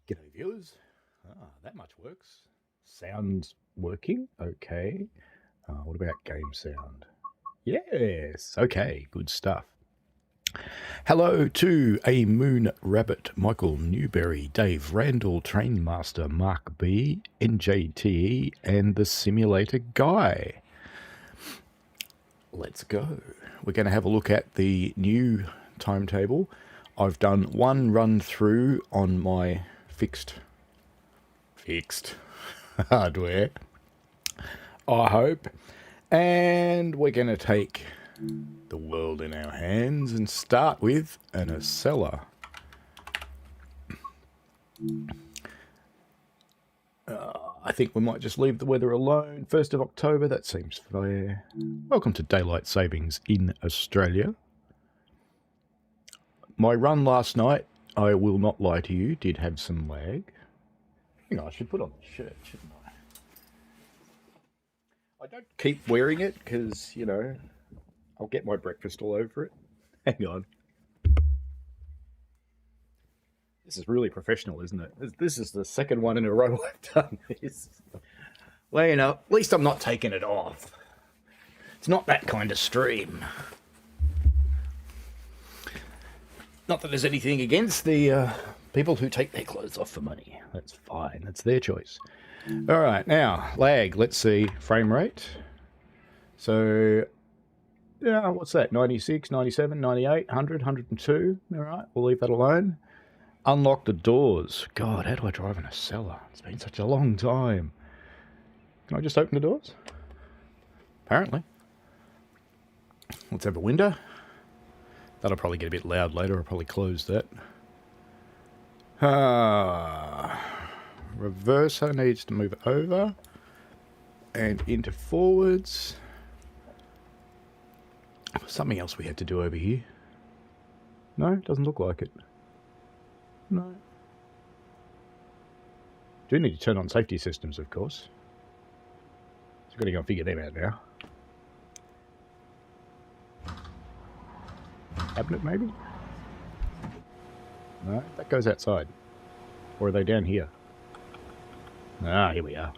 G'day viewers. That much works. Sound's working. Okay. What about game sound? Yes. Okay. Good stuff. Hello to A Moon Rabbit, Michael Newberry, Dave Randall, Trainmaster, Mark B, NJTE, and the Simulator Guy. Let's go. We're going to have a look at the new timetable. I've done one run through on my fixed hardware, I hope, and we're going to take the world in our hands and start with an Acela. I think we might just leave the weather alone. 1st of October, that seems fair. Welcome to Daylight Savings in Australia. My run last night, I will not lie to you, did have some lag. Hang on, I should put on the shirt, shouldn't I? I don't keep wearing it because, you know, I'll get my breakfast all over it. Hang on. This is really professional, isn't it? This is the second one in a row I've done this. Well, you know, at least I'm not taking it off. It's not that kind of stream. Not that there's anything against the people who take their clothes off for money. That's fine. That's their choice. All right, now, lag. Let's see. Frame rate. So, yeah, what's that? 96, 97, 98, 100, 102. All right, we'll leave that alone. Unlock the doors. God, how do I drive in a Acela? It's been such a long time. Can I just open the doors? Apparently. Let's have a window. That'll probably get a bit loud later. I'll probably close that. Reverser needs to move over and into forwards. Something else we had to do over here. No, doesn't look like it. No. Do need to turn on safety systems, of course. So we've got to go and figure them out now. Cabinet, maybe? No, that goes outside. Or are they down here? Ah, here we are.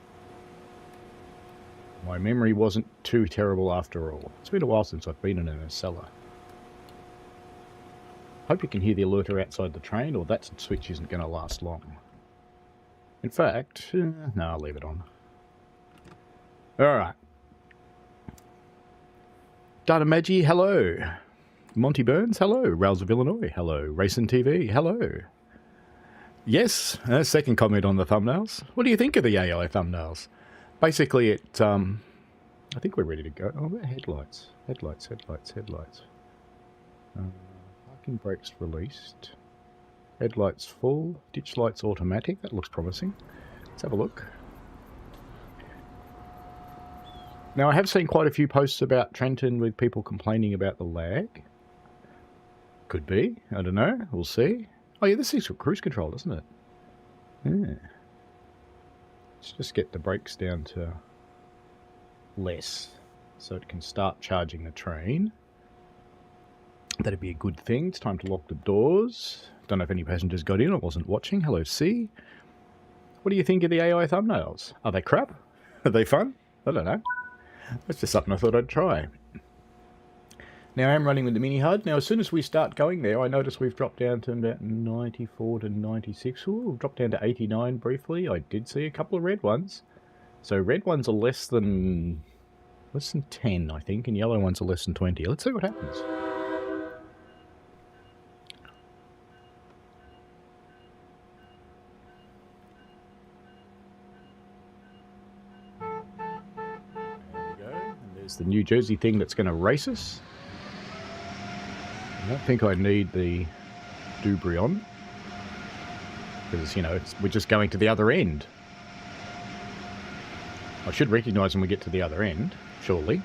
My memory wasn't too terrible after all. It's been a while since I've been in an Acela. Hope you can hear the alerter outside the train, or that switch isn't going to last long. In fact, no, I'll leave it on. Alright. Data Magi, hello. Monty Burns, hello. Rails of Illinois, hello. Racing TV, hello. Yes, second comment on the thumbnails. What do you think of the AI thumbnails? Basically, it, I think we're ready to go. Oh, headlights. Headlights. Parking brakes released. Headlights full. Ditch lights automatic. That looks promising. Let's have a look. Now, I have seen quite a few posts about Trenton with people complaining about the lag. Could be. I don't know. We'll see. Oh, yeah, this is for cruise control, isn't it? Yeah. Let's just get the brakes down to less so it can start charging the train. That'd be a good thing. It's time to lock the doors. Don't know if any passengers got in. I wasn't watching. Hello, C. What do you think of the AI thumbnails? Are they crap? Are they fun? I don't know. That's just something I thought I'd try. Now, I'm running with the mini HUD. Now, as soon as we start going there, I notice we've dropped down to about 94 to 96. Ooh, we've dropped down to 89 briefly. I did see a couple of red ones. So red ones are less than 10, I think, and yellow ones are less than 20. Let's see what happens. There we go. And there's the New Jersey thing that's going to race us. I don't think I need the Dubry on, because, you know, we're just going to the other end. I should recognise when we get to the other end, surely.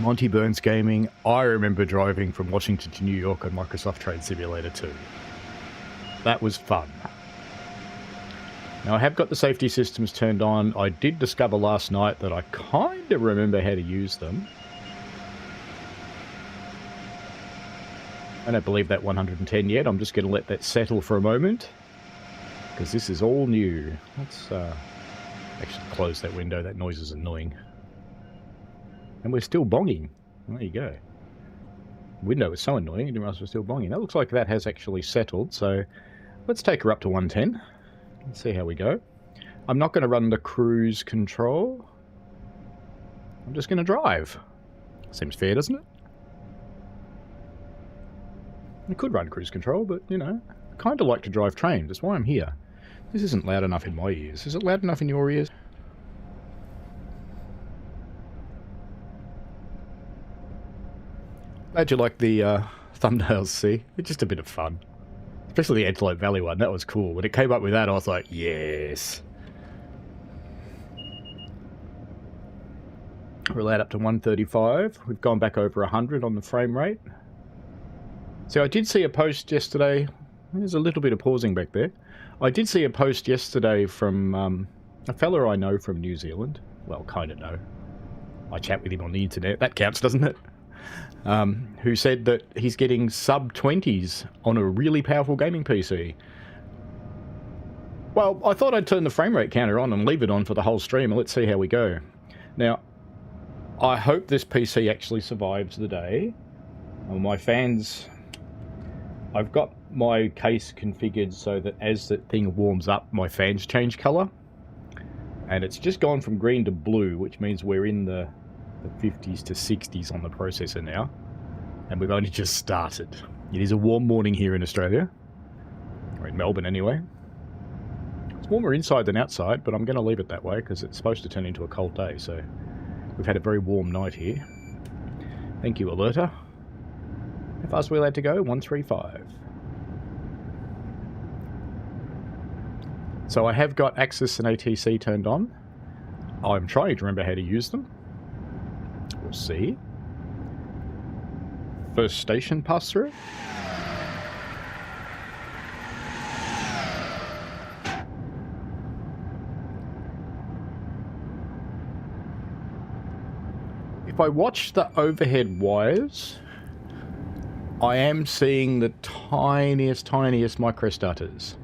Monty Burns Gaming. I remember driving from Washington to New York on Microsoft Train Simulator 2. That was fun. Now, I have got the safety systems turned on. I did discover last night that I kind of remember how to use them. I don't believe that 110 yet. I'm just going to let that settle for a moment, because this is all new. Let's actually close that window. That noise is annoying. And we're still bonging. There you go. The window is so annoying, I didn't realize we're still bonging. That looks like that has actually settled, so let's take her up to 110. Let's see how we go. I'm not going to run the cruise control. I'm just going to drive. Seems fair, doesn't it? I could run cruise control, but, you know, I kind of like to drive train. That's why I'm here. This isn't loud enough in my ears. Is it loud enough in your ears? Glad you like the thumbnails, see? It's just a bit of fun. Especially the Antelope Valley one. That was cool. When it came up with that, I was like, yes. We're allowed up to 135. We've gone back over 100 on the frame rate. So I did see a post yesterday. There's a little bit of pausing back there. I did see a post yesterday from a fella I know from New Zealand. Well, kind of know. I chat with him on the internet. That counts, doesn't it? Who said that he's getting sub-20s on a really powerful gaming PC. Well, I thought I'd turn the frame rate counter on and leave it on for the whole stream, and let's see how we go. Now, I hope this PC actually survives the day. Well, my fans... I've got my case configured so that as the thing warms up, my fans change colour. And it's just gone from green to blue, which means we're in the 50s to 60s on the processor now. And we've only just started. It is a warm morning here in Australia. Or in Melbourne anyway. It's warmer inside than outside, but I'm going to leave it that way because it's supposed to turn into a cold day. So we've had a very warm night here. Thank you, Alerta. How fast are we allowed to go? 135. So I have got Axis and ATC turned on. I'm trying to remember how to use them. We'll see. First station pass through. If I watch the overhead wires, I am seeing the tiniest microstarters.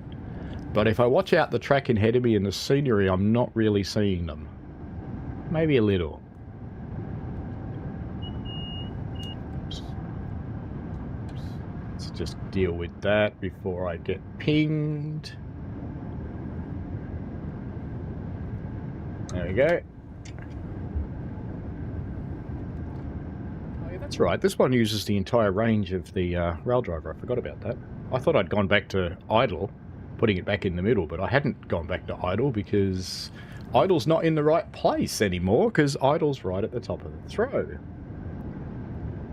But if I watch out the track ahead of me and the scenery, I'm not really seeing them. Maybe a little. Let's just deal with that before I get pinged. There we go. That's right, this one uses the entire range of the rail driver. I forgot about that. I thought I'd gone back to idle, putting it back in the middle, but I hadn't gone back to idle because idle's not in the right place anymore, because idle's right at the top of the throw.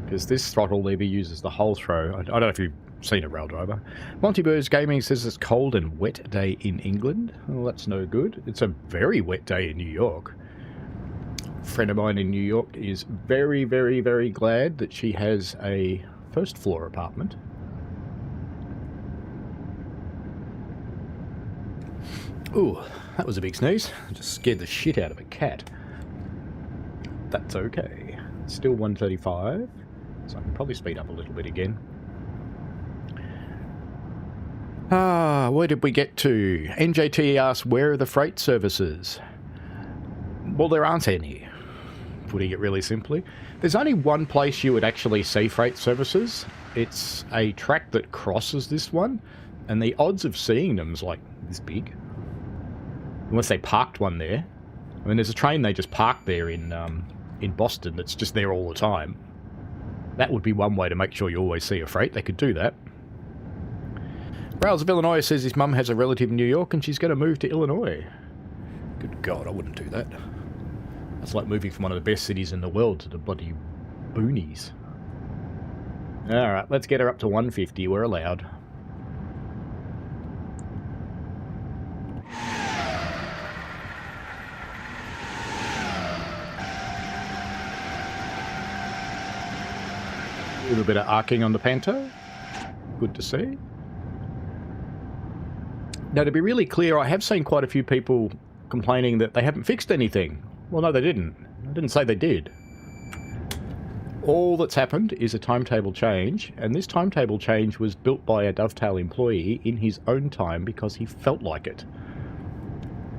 Because this throttle lever uses the whole throw. I don't know if you've seen a rail driver. Monty Burrs Gaming says it's cold and wet day in England. Well, that's no good. It's a very wet day in New York. Friend of mine in New York is very, very, very glad that she has a first floor apartment. Ooh, that was a big sneeze. Just scared the shit out of a cat. That's okay. Still 135, so I can probably speed up a little bit again. Where did we get to? NJT asks, where are the freight services? Well, there aren't any. Putting it really simply, there's only one place you would actually see freight services. It's a track that crosses this one, and the odds of seeing them is like this big. Unless they parked one there. I mean, there's a train they just parked there in Boston that's just there all the time. That would be one way to make sure you always see a freight. They could do that. Rails of Illinois says his mum has a relative in New York and she's going to move to Illinois. Good God, I wouldn't do that. That's like moving from one of the best cities in the world to the bloody boonies. Alright, let's get her up to 150. We're allowed. A little bit of arcing on the Panto. Good to see. Now, to be really clear, I have seen quite a few people complaining that they haven't fixed anything. Well, no, they didn't. I didn't say they did. All that's happened is a timetable change, and this timetable change was built by a Dovetail employee in his own time because he felt like it.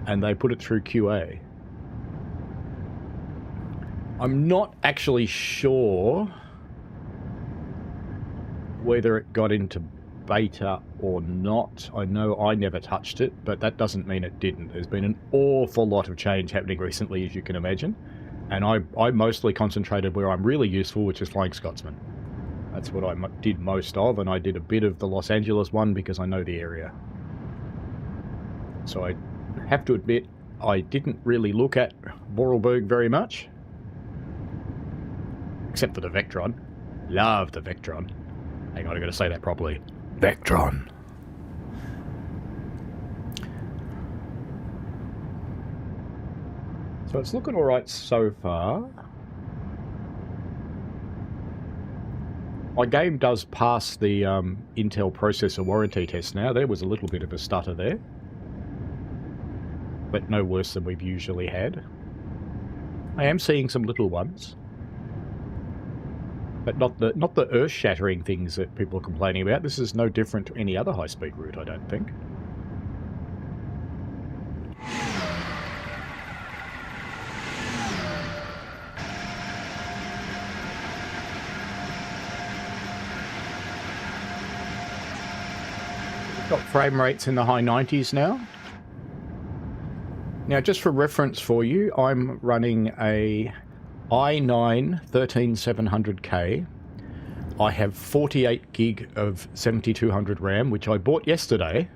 And they put it through QA. I'm not actually sure whether it got into beta or not. I know I never touched it, but that doesn't mean it didn't. There's been an awful lot of change happening recently, as you can imagine. And I mostly concentrated where I'm really useful, which is Flying Scotsman. That's what I did most of, and I did a bit of the Los Angeles one because I know the area. So I have to admit, I didn't really look at Vorarlberg very much. Except for the Vectron. Love the Vectron. Hang on, I've got to say that properly. Vectron. So it's looking alright so far. My game does pass the Intel processor warranty test now. There was a little bit of a stutter there. But no worse than we've usually had. I am seeing some little ones. But not the earth-shattering things that people are complaining about. This is no different to any other high-speed route, I don't think. We've got frame rates in the high 90s now. Now, just for reference for you, I'm running a i9 13700K. I have 48 gig of 7200 RAM, which I bought yesterday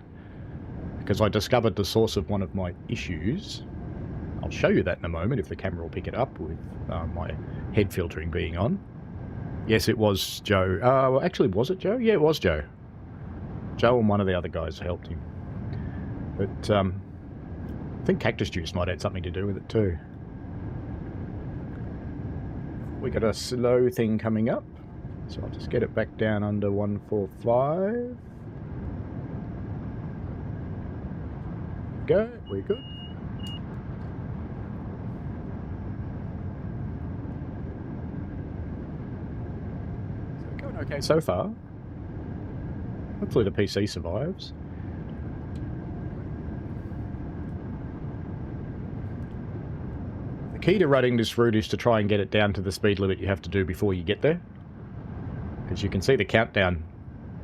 because I discovered the source of one of my issues. I'll show you that in a moment if the camera will pick it up with my head filtering being on. Yes, it was Joe. Well, actually, was it Joe? Yeah, it was Joe. Joe and one of the other guys helped him. But I think Cactus Juice might have had something to do with it too. We got a slow thing coming up, so I'll just get it back down under 145. Go, we're good. So going okay so far. Hopefully the PC survives. Key to running this route is to try and get it down to the speed limit you have to do before you get there. Because you can see the countdown.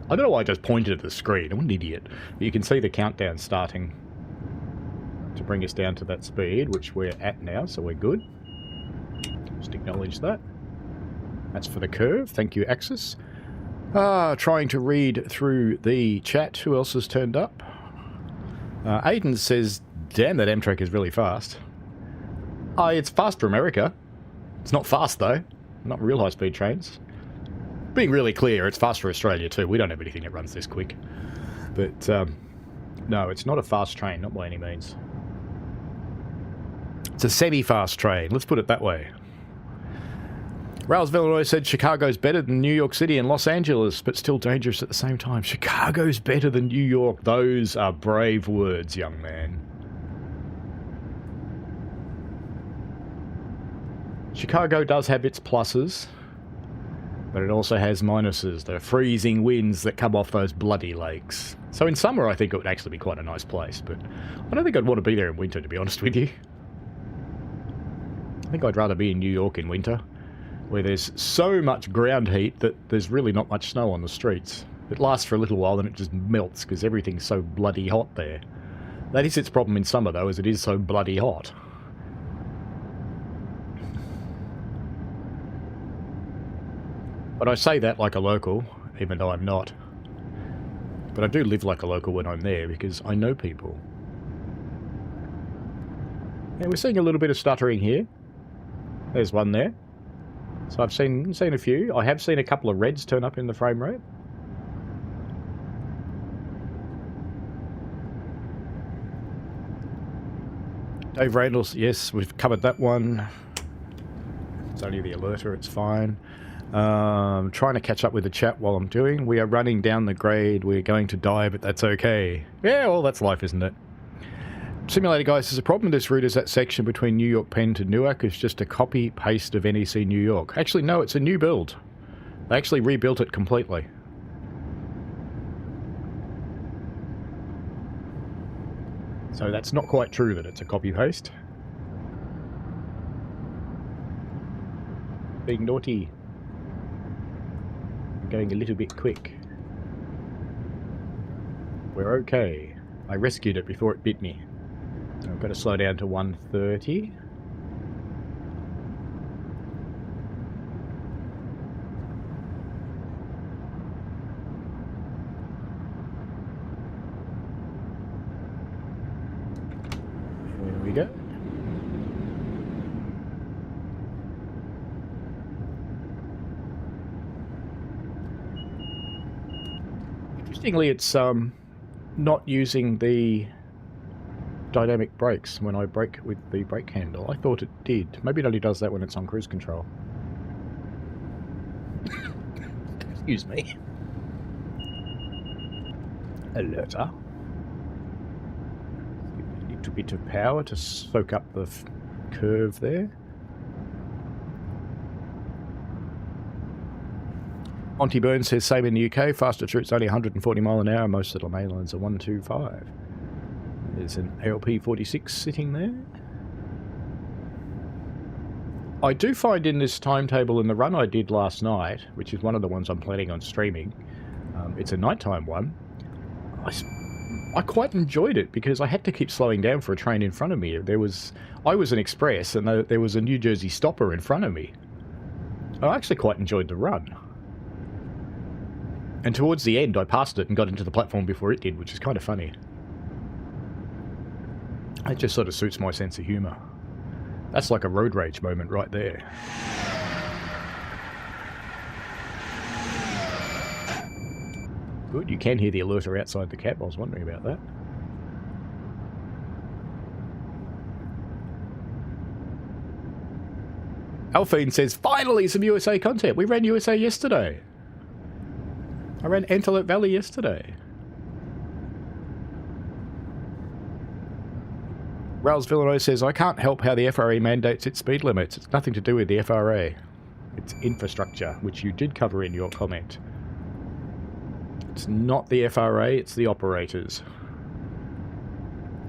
I don't know why I just pointed at the screen. I'm an idiot. But you can see the countdown starting to bring us down to that speed, which we're at now, so we're good. Just acknowledge that. That's for the curve. Thank you, Axis. Trying to read through the chat. Who else has turned up? Aiden says, damn, that Amtrak is really fast. It's fast for America. It's not fast, though. Not real high-speed trains. Being really clear, it's fast for Australia, too. We don't have anything that runs this quick. But, no, it's not a fast train, not by any means. It's a semi-fast train, let's put it that way. Rails Villanoy said Chicago's better than New York City and Los Angeles, but still dangerous at the same time. Chicago's better than New York. Those are brave words, young man. Chicago does have its pluses, but it also has minuses. The freezing winds that come off those bloody lakes. So in summer, I think it would actually be quite a nice place, but I don't think I'd want to be there in winter, to be honest with you. I think I'd rather be in New York in winter, where there's so much ground heat that there's really not much snow on the streets. It lasts for a little while, then it just melts because everything's so bloody hot there. That is its problem in summer, though, as it is so bloody hot. But I say that like a local, even though I'm not. But I do live like a local when I'm there, because I know people. Yeah, we're seeing a little bit of stuttering here. There's one there. So I've seen a few. I have seen a couple of reds turn up in the frame rate. Dave Randall, yes, we've covered that one. It's only the alerter, it's fine. Trying to catch up with the chat while I'm doing. We are running down the grade. We're going to die, but that's okay. Yeah, well, that's life, isn't it? Simulator guys, there's a problem with this route is that section between New York Penn to Newark is just a copy-paste of NEC New York. Actually, no, it's a new build. They actually rebuilt it completely. So that's not quite true that it's a copy-paste. Being naughty. I'm going a little bit quick. We're okay. I rescued it before it bit me. I've got to slow down to 130. There we go. Interestingly, it's not using the dynamic brakes when I brake with the brake handle. I thought it did. Maybe it only does that when it's on cruise control. Excuse me. Alerter. A little bit of power to soak up the curve there. Monty Burns says, same in the UK, fastest route's only 140 mile an hour, most of the main lines are 125. There's an ALP 46 sitting there. I do find in this timetable in the run I did last night, which is one of the ones I'm planning on streaming, it's a nighttime one, I quite enjoyed it because I had to keep slowing down for a train in front of me. I was an express and there was a New Jersey stopper in front of me. I actually quite enjoyed the run. And towards the end, I passed it and got into the platform before it did, which is kind of funny. It just sort of suits my sense of humour. That's like a road rage moment right there. Good, you can hear the alerter outside the cab. I was wondering about that. Alphine says, finally some USA content. We ran USA yesterday. I ran Antelope Valley yesterday. Rails Villanova says, I can't help how the FRA mandates its speed limits. It's nothing to do with the FRA. It's infrastructure, which you did cover in your comment. It's not the FRA, it's the operators.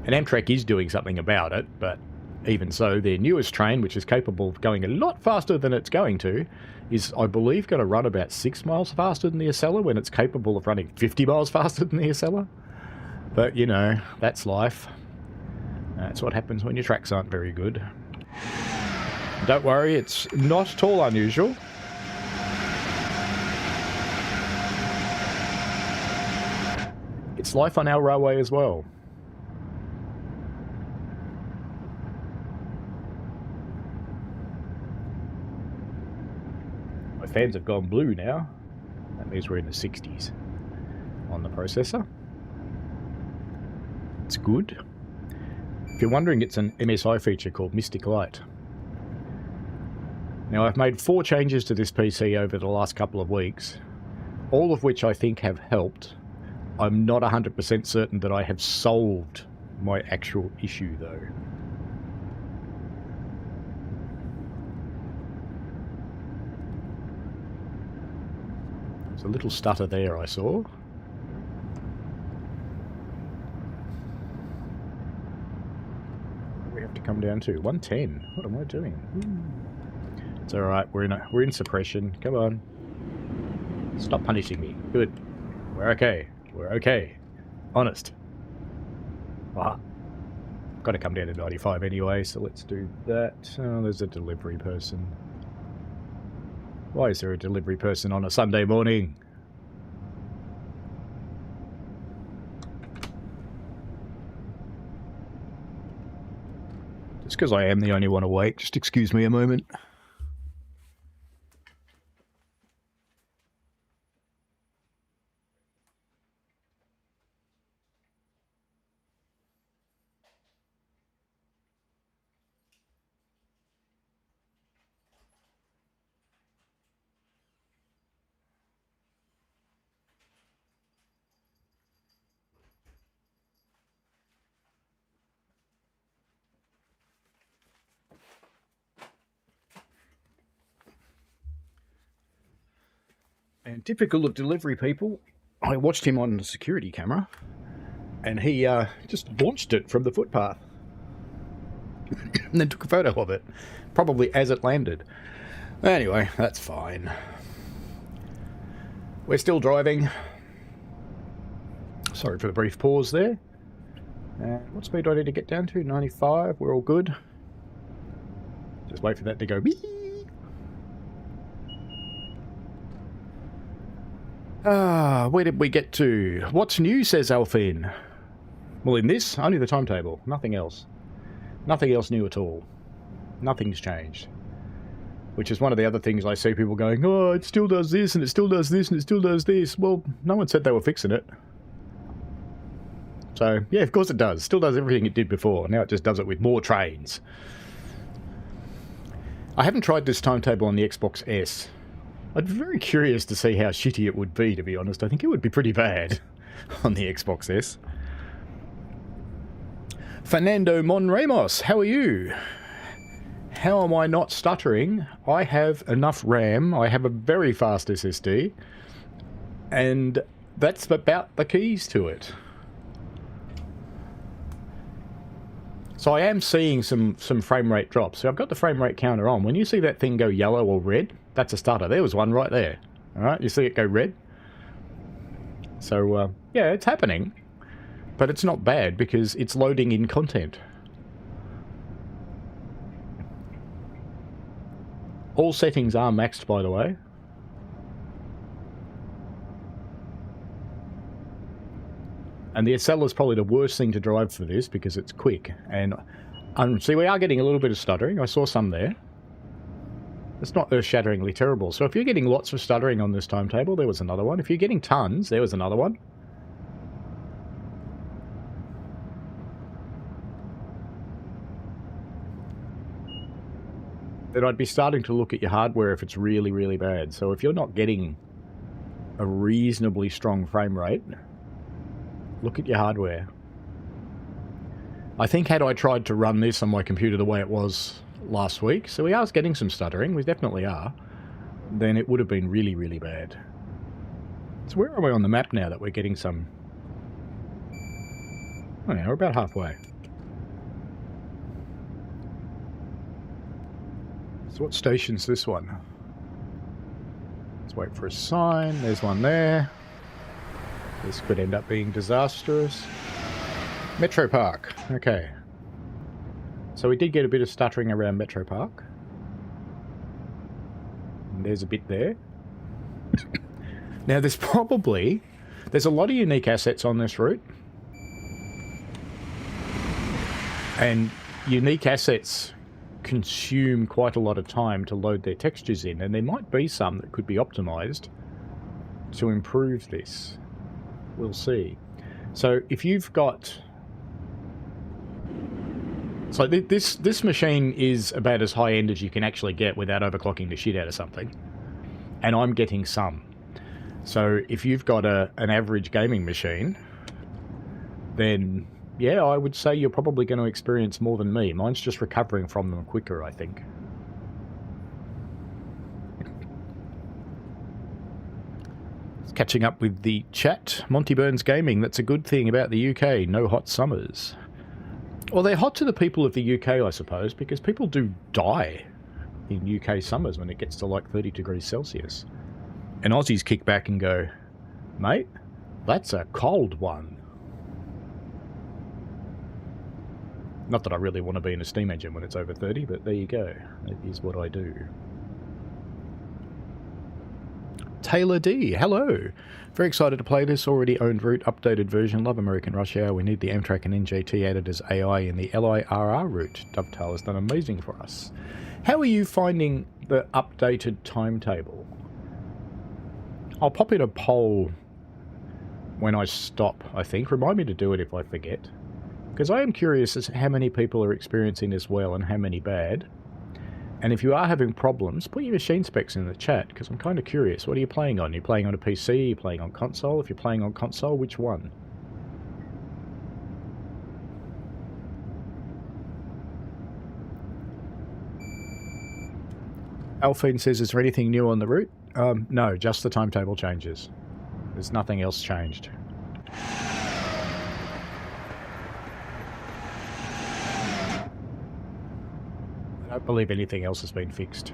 And Amtrak is doing something about it, but even so, their newest train, which is capable of going a lot faster than it's going to, is, I believe, going to run about 6 miles faster than the Acela when it's capable of running 50 miles faster than the Acela. But, you know, that's life. That's what happens when your tracks aren't very good. Don't worry, it's not at all unusual. It's life on our railway as well. My fans have gone blue now. That means we're in the 60s on the processor. It's good. If you're wondering, it's an MSI feature called Mystic Light. Now, I've made 4 changes to this PC over the last couple of weeks, all of which I think have helped. I'm not 100% certain that I have solved my actual issue, though. There's a little stutter there I saw. We have to come down to 110. What am I doing? It's all right. We're in suppression. Come on. Stop punishing me. Good. We're okay. We're okay. Honest. Ah. Got to come down to 95 anyway, so let's do that. Oh, there's a delivery person. Why is there a delivery person on a Sunday morning? Just because I am the only one awake, just excuse me a moment. Typical of delivery people, I watched him on the security camera, and he just launched it from the footpath and then took a photo of it, probably as it landed. Anyway, that's fine. We're still driving. Sorry for the brief pause there. What speed do I need to get down to? 95. We're all good. Just wait for that to go. Where did we get to? What's new, says Alfin. Well, in this, only the timetable. Nothing else. Nothing else new at all. Nothing's changed. Which is one of the other things I see people going, oh, it still does this, and it still does this, and it still does this. Well, no one said they were fixing it. So, yeah, of course it does. Still does everything it did before. Now it just does it with more trains. I haven't tried this timetable on the Xbox S. I'd be very curious to see how shitty it would be, to be honest. I think it would be pretty bad on the Xbox S. Fernando Monramos, how are you? How am I not stuttering? I have enough RAM. I have a very fast SSD. And that's about the keys to it. So I am seeing some frame rate drops. So I've got the frame rate counter on. When you see that thing go yellow or red, that's a stutter. There was one right there. Alright, you see it go red? So, yeah, it's happening. But it's not bad because it's loading in content. All settings are maxed, by the way. And the Acela is probably the worst thing to drive for this because it's quick. And see, we are getting a little bit of stuttering. I saw some there. It's not earth-shatteringly terrible. So if you're getting lots of stuttering on this timetable, there was another one. If you're getting tons, there was another one. Then I'd be starting to look at your hardware if it's really, really bad. So if you're not getting a reasonably strong frame rate, look at your hardware. I think had I tried to run this on my computer the way it was last week, so we are getting some stuttering, we definitely are, then it would have been really, really bad. So where are we on the map now that we're getting some... Oh yeah, we're about halfway. So what station's this one? Let's wait for a sign. There's one there. This could end up being disastrous. Metro Park. Okay. So we did get a bit of stuttering around Metro Park. And there's a bit there. Now there's a lot of unique assets on this route. And unique assets consume quite a lot of time to load their textures in, and there might be some that could be optimized to improve this. We'll see. So if you've got... So this machine is about as high end as you can actually get without overclocking the shit out of something. And I'm getting some. So if you've got an average gaming machine, then yeah, I would say you're probably going to experience more than me. Mine's just recovering from them quicker, I think. Catching up with the chat. Monty Burns Gaming, that's a good thing about the UK. No hot summers. Well, they're hot to the people of the UK, I suppose, because people do die in UK summers when it gets to like 30 degrees Celsius. And Aussies kick back and go, mate, that's a cold one. Not that I really want to be in a steam engine when it's over 30, but there you go. That is what I do. Taylor D, hello. Very excited to play this. Already owned route, updated version. Love American Rush Hour. We need the Amtrak and NJT added as AI in the LIRR route. Dovetail has done amazing for us. How are you finding the updated timetable? I'll pop in a poll when I stop, I think. Remind me to do it if I forget. Because I am curious as to how many people are experiencing this well and how many bad. And if you are having problems, put your machine specs in the chat, because I'm kind of curious. What are you playing on? Are you playing on a PC? Are you playing on console? If you're playing on console, which one? Alphine says, is there anything new on the route? No, just the timetable changes. There's nothing else changed. I don't believe anything else has been fixed.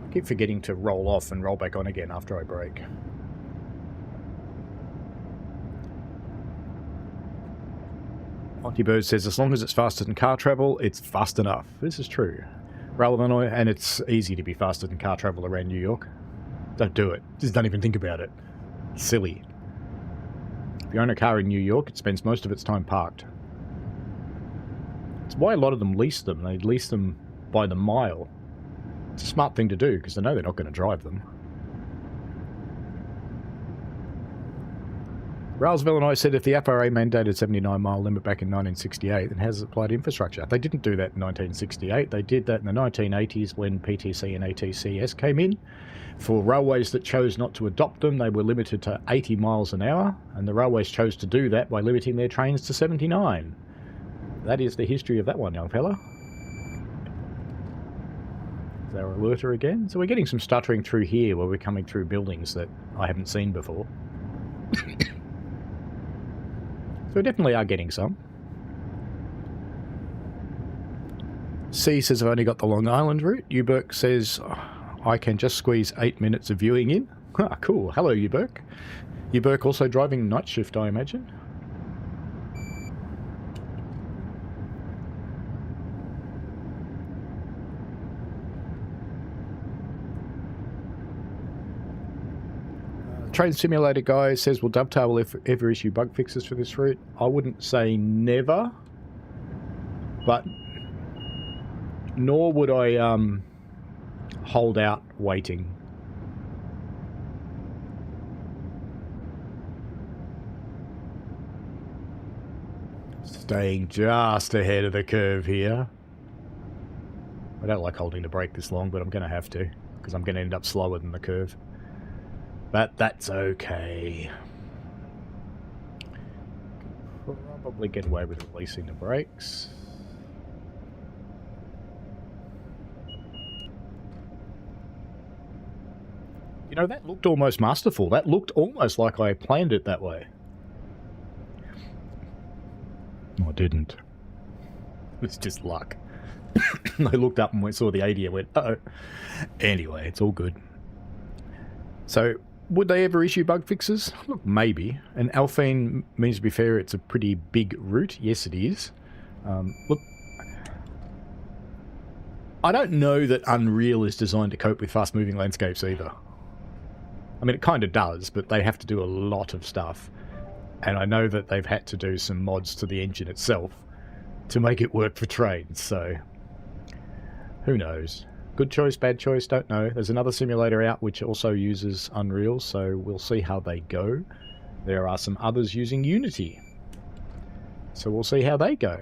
I keep forgetting to roll off and roll back on again after I brake. Monty Bird says, as long as it's faster than car travel, it's fast enough. This is true. Railfan, and it's easy to be faster than car travel around New York. Don't do it. Just don't even think about it. It's silly. If you own a car in New York, it spends most of its time parked. It's why a lot of them lease them. They lease them by the mile. It's a smart thing to do, because they know they're not going to drive them. Railsville, Illinois said if the FRA mandated 79-mile limit back in 1968, then how does it apply to infrastructure? They didn't do that in 1968. They did that in the 1980s when PTC and ATCS came in. For railways that chose not to adopt them, they were limited to 80 miles an hour, and the railways chose to do that by limiting their trains to 79. That is the history of that one, young fella. Is our alerter again? So we're getting some stuttering through here where we're coming through buildings that I haven't seen before. So we definitely are getting some. C says I've only got the Long Island route. Uberk says I can just squeeze 8 minutes of viewing in. Ah, cool. Hello, Uberk. Uberk also driving night shift, I imagine. Train Simulator guy says, will Dovetail will ever issue bug fixes for this route? I wouldn't say never, but nor would I hold out waiting. Staying just ahead of the curve here. I don't like holding the brake this long, but I'm going to have to, because I'm going to end up slower than the curve. But that's okay. Probably get away with releasing the brakes. You know, that looked almost masterful. That looked almost like I planned it that way. No, I didn't. It's just luck. I looked up and we saw the 80 and went, uh-oh. Anyway, it's all good. So, would they ever issue bug fixes? Look, maybe. And Alphine means, to be fair, it's a pretty big route. Yes, it is. Look, I don't know that Unreal is designed to cope with fast-moving landscapes either. I mean, it kind of does, but they have to do a lot of stuff. And I know that they've had to do some mods to the engine itself to make it work for trains, so who knows? Good choice, bad choice, don't know. There's another simulator out which also uses Unreal, so we'll see how they go. There are some others using Unity, so we'll see how they go.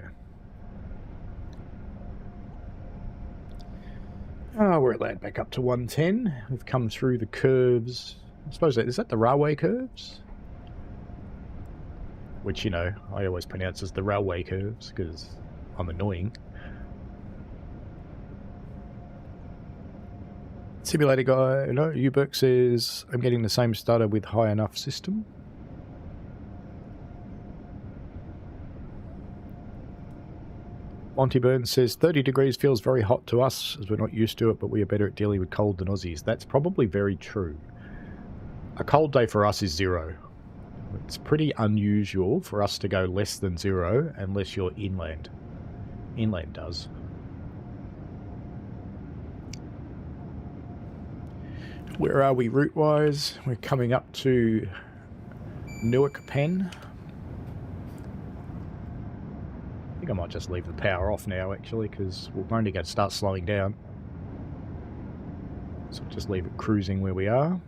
Oh, we're allowed back up to 110. We've come through the curves. I suppose is that the railway curves? Which, you know, I always pronounce as the railway curves because I'm annoying. Simulator guy, no, Uberk says, I'm getting the same stutter with high enough system. Monty Burns says, 30 degrees feels very hot to us, as we're not used to it, but we are better at dealing with cold than Aussies. That's probably very true. A cold day for us is 0. It's pretty unusual for us to go less than 0 unless you're inland. Inland does. Where are we route-wise? We're coming up to Newark Penn. I think I might just leave the power off now, actually, because we're only going to start slowing down. So just leave it cruising where we are.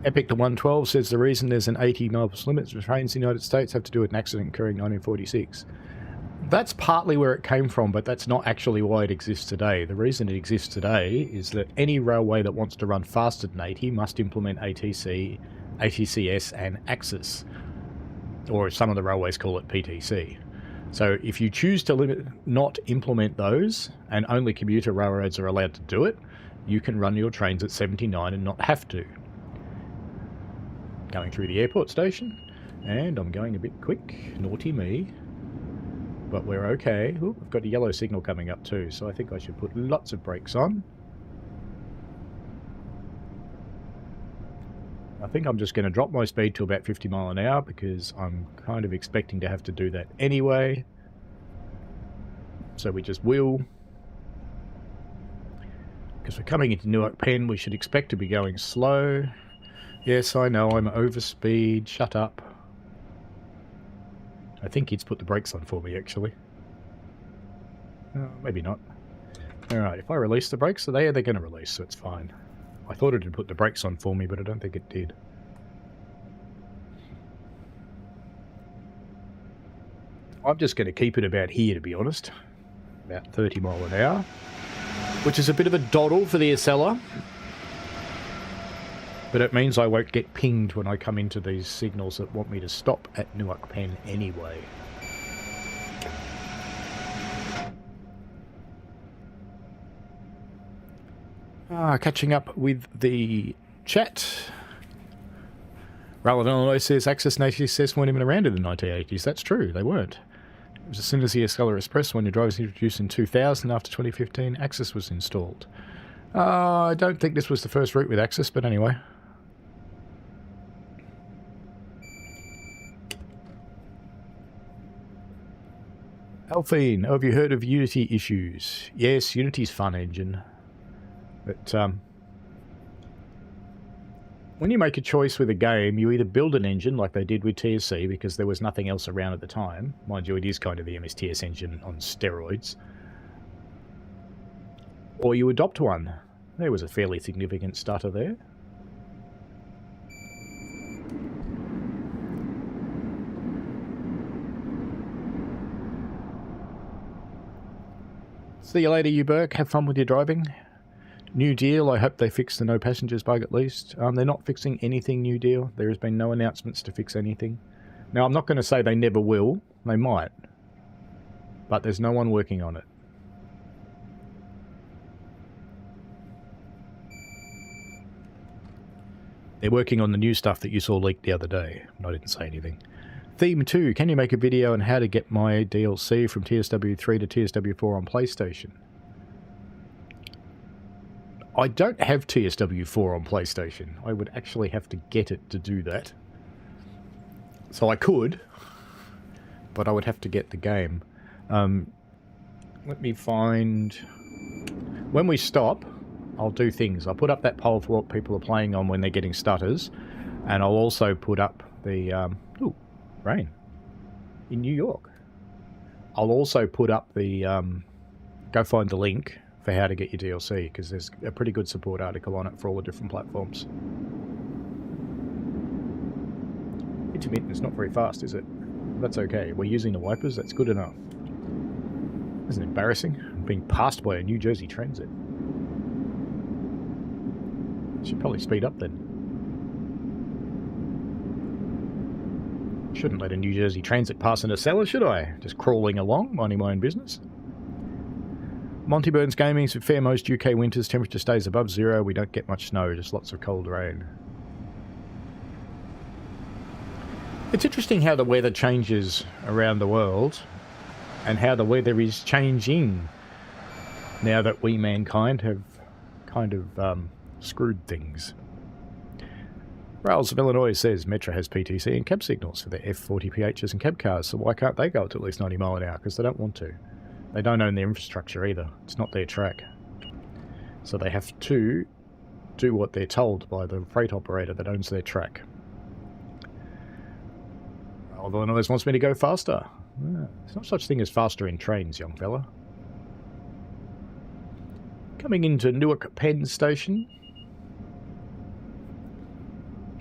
Epic to 112 says the reason there's an 80 miles limit for trains in the United States have to do with an accident occurring in 1946. That's partly where it came from, but that's not actually why it exists today. The reason it exists today is that any railway that wants to run faster than 80 must implement ATC ATCS and Axis, or some of the railways call it PTC. So if you choose to not implement those, and only commuter railroads are allowed to do it, you can run your trains at 79 and not have to. Going through the airport station, and I'm going a bit quick, naughty me, but we're okay. Ooh, I've got a yellow signal coming up too, so I think I should put lots of brakes on. I think I'm just going to drop my speed to about 50 mile an hour because I'm kind of expecting to have to do that anyway. So we just will. Because we're coming into Newark Penn, we should expect to be going slow. Yes, I know, I'm over speed. Shut up. I think he's put the brakes on for me, actually. Maybe not. Alright, if I release the brakes, they're going to release, so it's fine. I thought it had put the brakes on for me, but I don't think it did. I'm just going to keep it about here, to be honest. About 30 mile an hour. Which is a bit of a doddle for the Acela. But it means I won't get pinged when I come into these signals that want me to stop at Newark Penn anyway. Catching up with the chat. Railfan Illinois says Axis and ATCS weren't even around in the 1980s. That's true, they weren't. It was as soon as the Acela Express, when the drive was introduced in 2000 after 2015, Axis was installed. I don't think this was the first route with Axis, but anyway. Alphine, have you heard of Unity issues? Yes, Unity's fun engine. But when you make a choice with a game, you either build an engine like they did with TSC because there was nothing else around at the time. Mind you, it is kind of the MSTS engine on steroids. Or you adopt one. There was a fairly significant stutter there. See you later, you Burke. Have fun with your driving. New Deal, I hope they fix the no passengers bug at least. They're not fixing anything, New Deal. There has been no announcements to fix anything. Now, I'm not going to say they never will. They might. But there's no one working on it. They're working on the new stuff that you saw leaked the other day. I didn't say anything. Theme 2, can you make a video on how to get my DLC from TSW3 to TSW4 on PlayStation? I don't have TSW4 on PlayStation. I would actually have to get it to do that. So I could, but I would have to get the game. Let me find... When we stop, I'll do things. I'll put up that poll for what people are playing on when they're getting stutters. And I'll also put up the... ooh, rain. In New York. I'll also put up the... go find the link for how to get your DLC, because there's a pretty good support article on it for all the different platforms. Intermittent's not very fast, is it? That's okay. We're using the wipers. That's good enough. Isn't it embarrassing? I'm being passed by a New Jersey Transit. Should probably speed up then. Shouldn't let a New Jersey Transit pass an Acela, should I? Just crawling along, minding my own business. Monty Burns Gaming said fair most UK winters, temperature stays above zero, we don't get much snow, just lots of cold rain. It's interesting how the weather changes around the world and how the weather is changing now that we, mankind, have kind of screwed things. Rails of Illinois says Metro has PTC and cab signals for their F40PHs and cab cars, so why can't they go up to at least 90 mile an hour? Because they don't want to. They don't own their infrastructure either. It's not their track. So they have to do what they're told by the freight operator that owns their track. Although Illinois wants me to go faster. There's no such thing as faster in trains, young fella. Coming into Newark Penn station.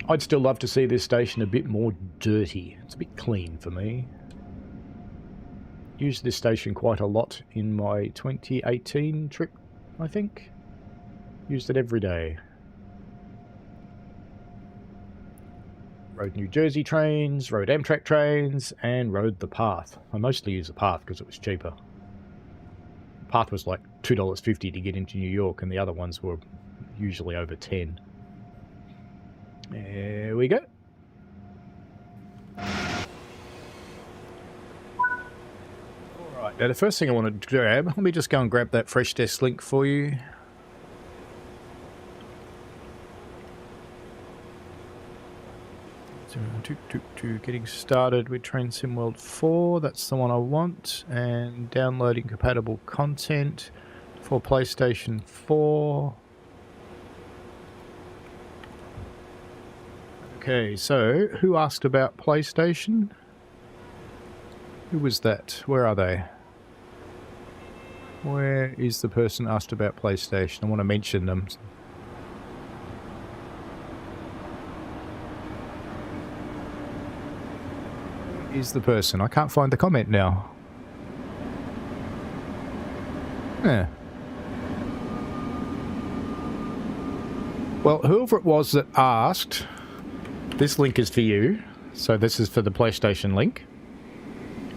I'd still love to see this station a bit more dirty. It's a bit clean for me. Used this station quite a lot in my 2018 trip, I think. Used it every day. Rode New Jersey trains, rode Amtrak trains, and rode the Path. I mostly use the Path because it was cheaper. Path was like $2.50 to get into New York, and the other ones were usually over 10. There we go. Alright, now the first thing I want to grab, let me just go and grab that fresh desk link for you. Getting started with Train Sim World 4, that's the one I want, and downloading compatible content for PlayStation 4. Okay, so who asked about PlayStation? Who was that? Where are they? Where is the person asked about PlayStation? I want to mention them. Is the person? I can't find the comment now. Yeah. Well, whoever it was that asked, this link is for you. So this is for the PlayStation link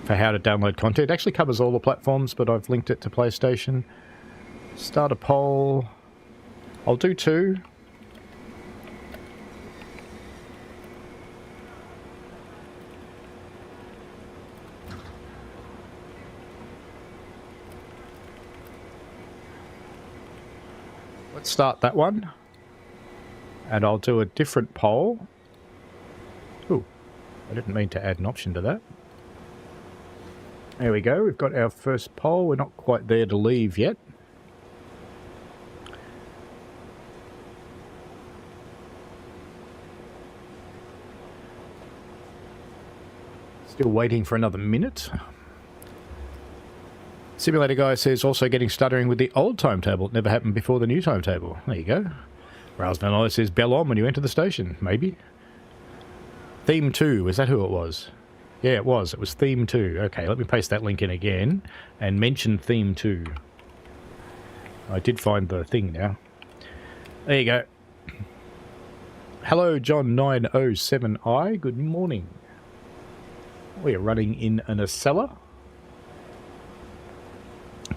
for how to download content. It actually covers all the platforms, but I've linked it to PlayStation. Start a poll. I'll do 2. Let's start that one, and I'll do a different poll. Ooh, I didn't mean to add an option to that. There we go, we've got our first poll. We're not quite there to leave yet. Still waiting for another minute. Simulator Guy says, also getting stuttering with the old timetable. It never happened before the new timetable. There you go. Rouse Vanilla says, bell on when you enter the station. Maybe. Theme 2. Is that who it was? Yeah, it was. It was Theme 2. Okay, let me paste that link in again and mention Theme 2. I did find the thing now. There you go. Hello, John907I. Good morning. We are running in an Acela.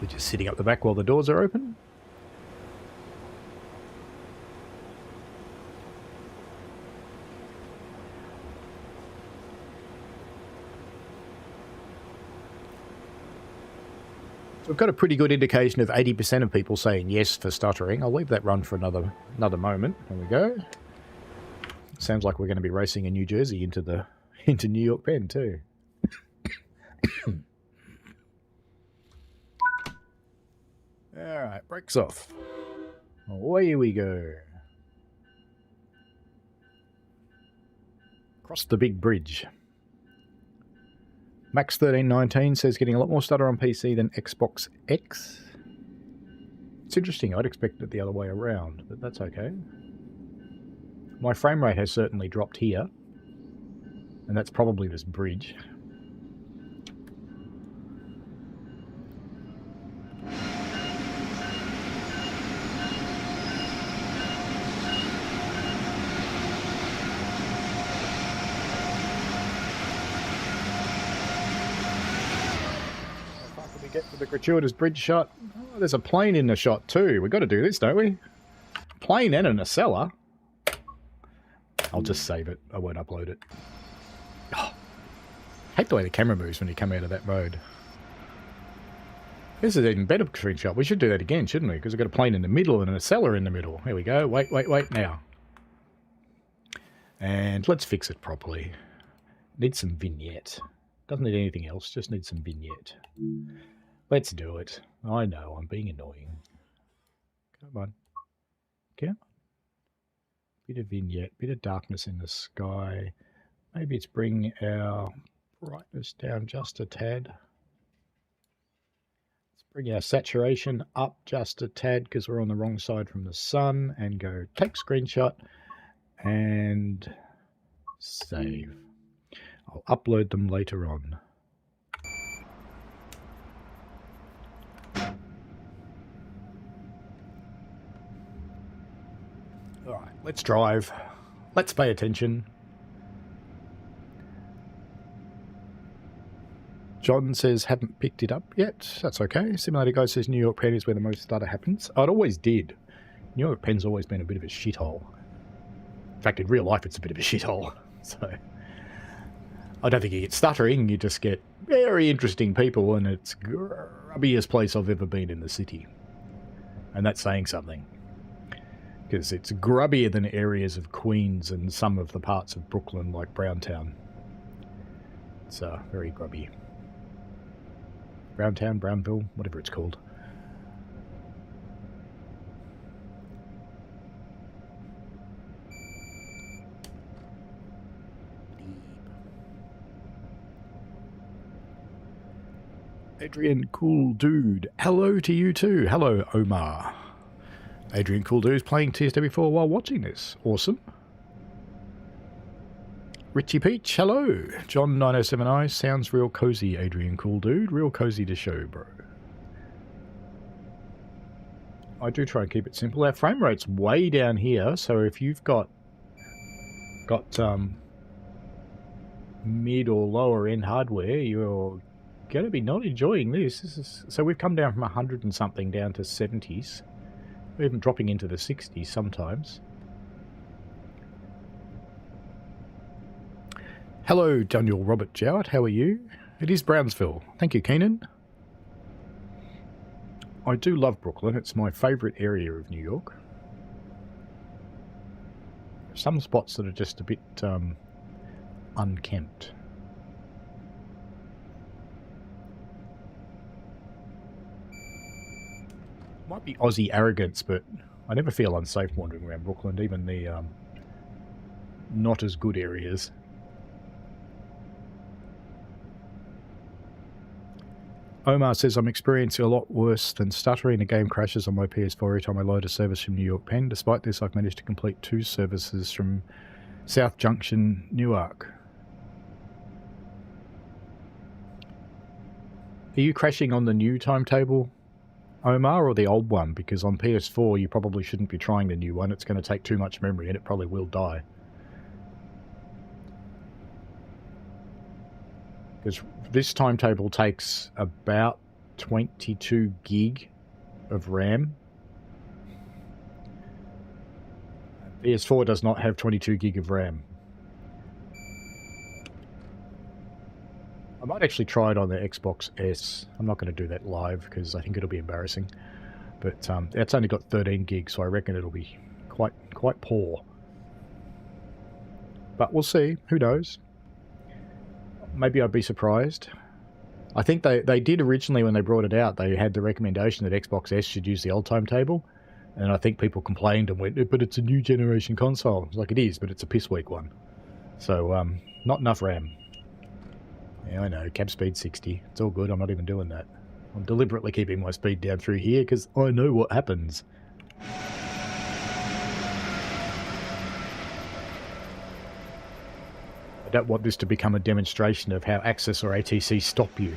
We're just sitting up the back while the doors are open. So we've got a pretty good indication of 80% of people saying yes for stuttering. I'll leave that run for another moment. There we go. Sounds like we're going to be racing in New Jersey into New York Penn too. Alright, brakes off. Away we go. Across the big bridge. Max1319 says getting a lot more stutter on PC than Xbox X. It's interesting, I'd expect it the other way around, but that's okay. My frame rate has certainly dropped here, and that's probably this bridge. Get for the gratuitous bridge shot. Oh, there's a plane in the shot too. We've got to do this, don't we? Plane and an Acela. I'll just save it. I won't upload it. Oh, hate the way the camera moves when you come out of that road. This is an even better screenshot. We should do that again, shouldn't we? Because we've got a plane in the middle and an Acela in the middle. Here we go. Wait now. And let's fix it properly. Need some vignette. Doesn't need anything else. Just need some vignette. Let's do it. I know, I'm being annoying. Come on. Come on. Bit of vignette, bit of darkness in the sky. Maybe it's bring our brightness down just a tad. Let's bring our saturation up just a tad because we're on the wrong side from the sun, and go take screenshot and save. I'll upload them later on. Alright, let's drive. Let's pay attention. John says, haven't picked it up yet. That's okay. Simulator Guy says New York Penn is where the most stutter happens. Oh, it always did. New York Penn's always been a bit of a shithole. In fact, in real life, it's a bit of a shithole. So, I don't think you get stuttering. You just get very interesting people, and it's the grubbiest place I've ever been in the city. And that's saying something. Because it's grubbier than areas of Queens and some of the parts of Brooklyn, like Browntown. It's very grubby. Browntown, Brownville, whatever it's called. Adrian Cool Dude. Hello to you too. Hello, Omar. Adrian Cool Dude is playing TSW4 while watching this. Awesome. Richie Peach, hello. John 907I, sounds real cozy, Adrian Cool Dude. Real cozy to show, bro. I do try and keep it simple. Our frame rate's way down here, so if you've got mid or lower end hardware, you're going to be not enjoying this. So we've come down from 100 and something down to 70s. We're even dropping into the 60s sometimes. Hello, Daniel Robert Jowett. How are you? It is Brownsville. Thank you, Keenan. I do love Brooklyn. It's my favourite area of New York. Some spots that are just a bit unkempt. Might be Aussie arrogance, but I never feel unsafe wandering around Brooklyn, even the not as good areas. Omar says, I'm experiencing a lot worse than stuttering. A game crashes on my PS4 every time I load a service from New York Penn. Despite this, I've managed to complete 2 services from South Junction, Newark. Are you crashing on the new timetable, Omar, or the old one? Because on PS4, you probably shouldn't be trying the new one. It's going to take too much memory and it probably will die. Because this timetable takes about 22 gig of RAM. PS4 does not have 22 gig of RAM. I might actually try it on the Xbox S. I'm not going to do that live because I think it'll be embarrassing. But it's only got 13 gigs, so I reckon it'll be quite poor. But we'll see. Who knows? Maybe I'd be surprised. I think they did originally when they brought it out. They had the recommendation that Xbox S should use the old timetable. And I think people complained and went, but it's a new generation console. It's like, it is, but it's a piss weak one. So, not enough RAM. Yeah, I know. Cap speed 60. It's all good. I'm not even doing that. I'm deliberately keeping my speed down through here because I know what happens. I don't want this to become a demonstration of how Access or ATC stop you.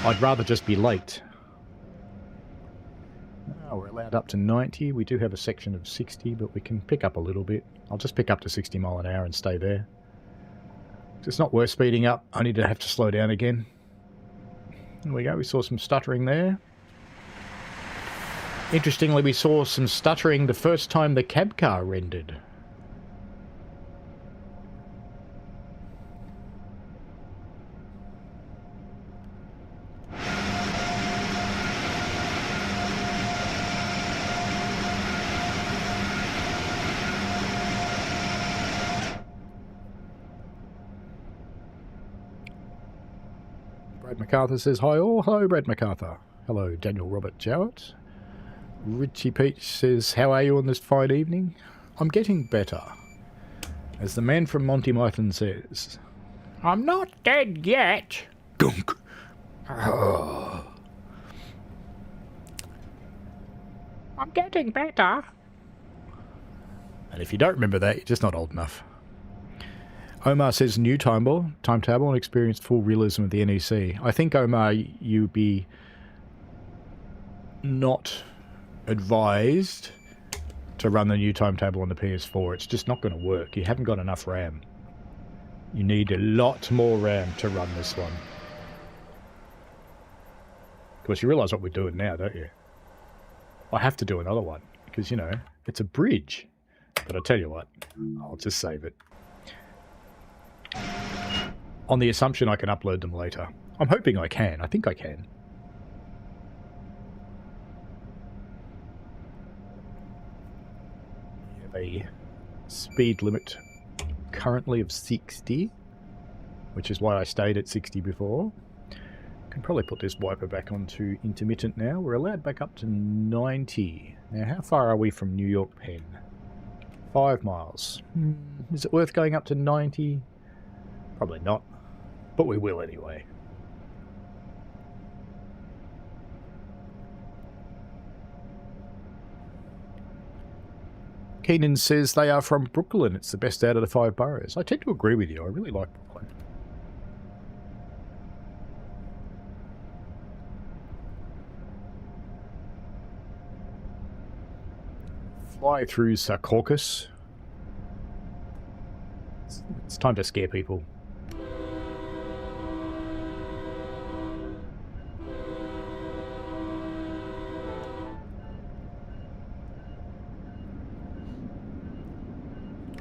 I'd rather just be late. Oh, we're allowed up to 90. We do have a section of 60, but we can pick up a little bit. I'll just pick up to 60 mile an hour and stay there. It's not worth speeding up. I need to have to slow down again. There we go. We saw some stuttering there. Interestingly, we saw some stuttering the first time the cab car rendered. Brad MacArthur says, hi all. Hello, Brad MacArthur. Hello, Daniel Robert Jowett. Richie Peach says, how are you on this fine evening? I'm getting better. As the man from Monty Python says, I'm not dead yet. Gunk. I'm getting better. And if you don't remember that, you're just not old enough. Omar says, new timetable and experienced full realism of the NEC. I think, Omar, you'd be not advised to run the new timetable on the PS4. It's just not going to work. You haven't got enough RAM. You need a lot more RAM to run this one. Of course, you realise what we're doing now, don't you? I have to do another one, because, you know, it's a bridge. But I tell you what, I'll just save it. On the assumption I can upload them later. I'm hoping I can. I think I can. We have a speed limit currently of 60, which is why I stayed at 60 before. Can probably put this wiper back onto intermittent now. We're allowed back up to 90. Now, how far are we from New York Penn? 5 miles. Is it worth going up to 90? Probably not, but we will anyway. Keenan says they are from Brooklyn. It's the best out of the 5 boroughs. I tend to agree with you. I really like Brooklyn. Fly through Secaucus. It's time to scare people.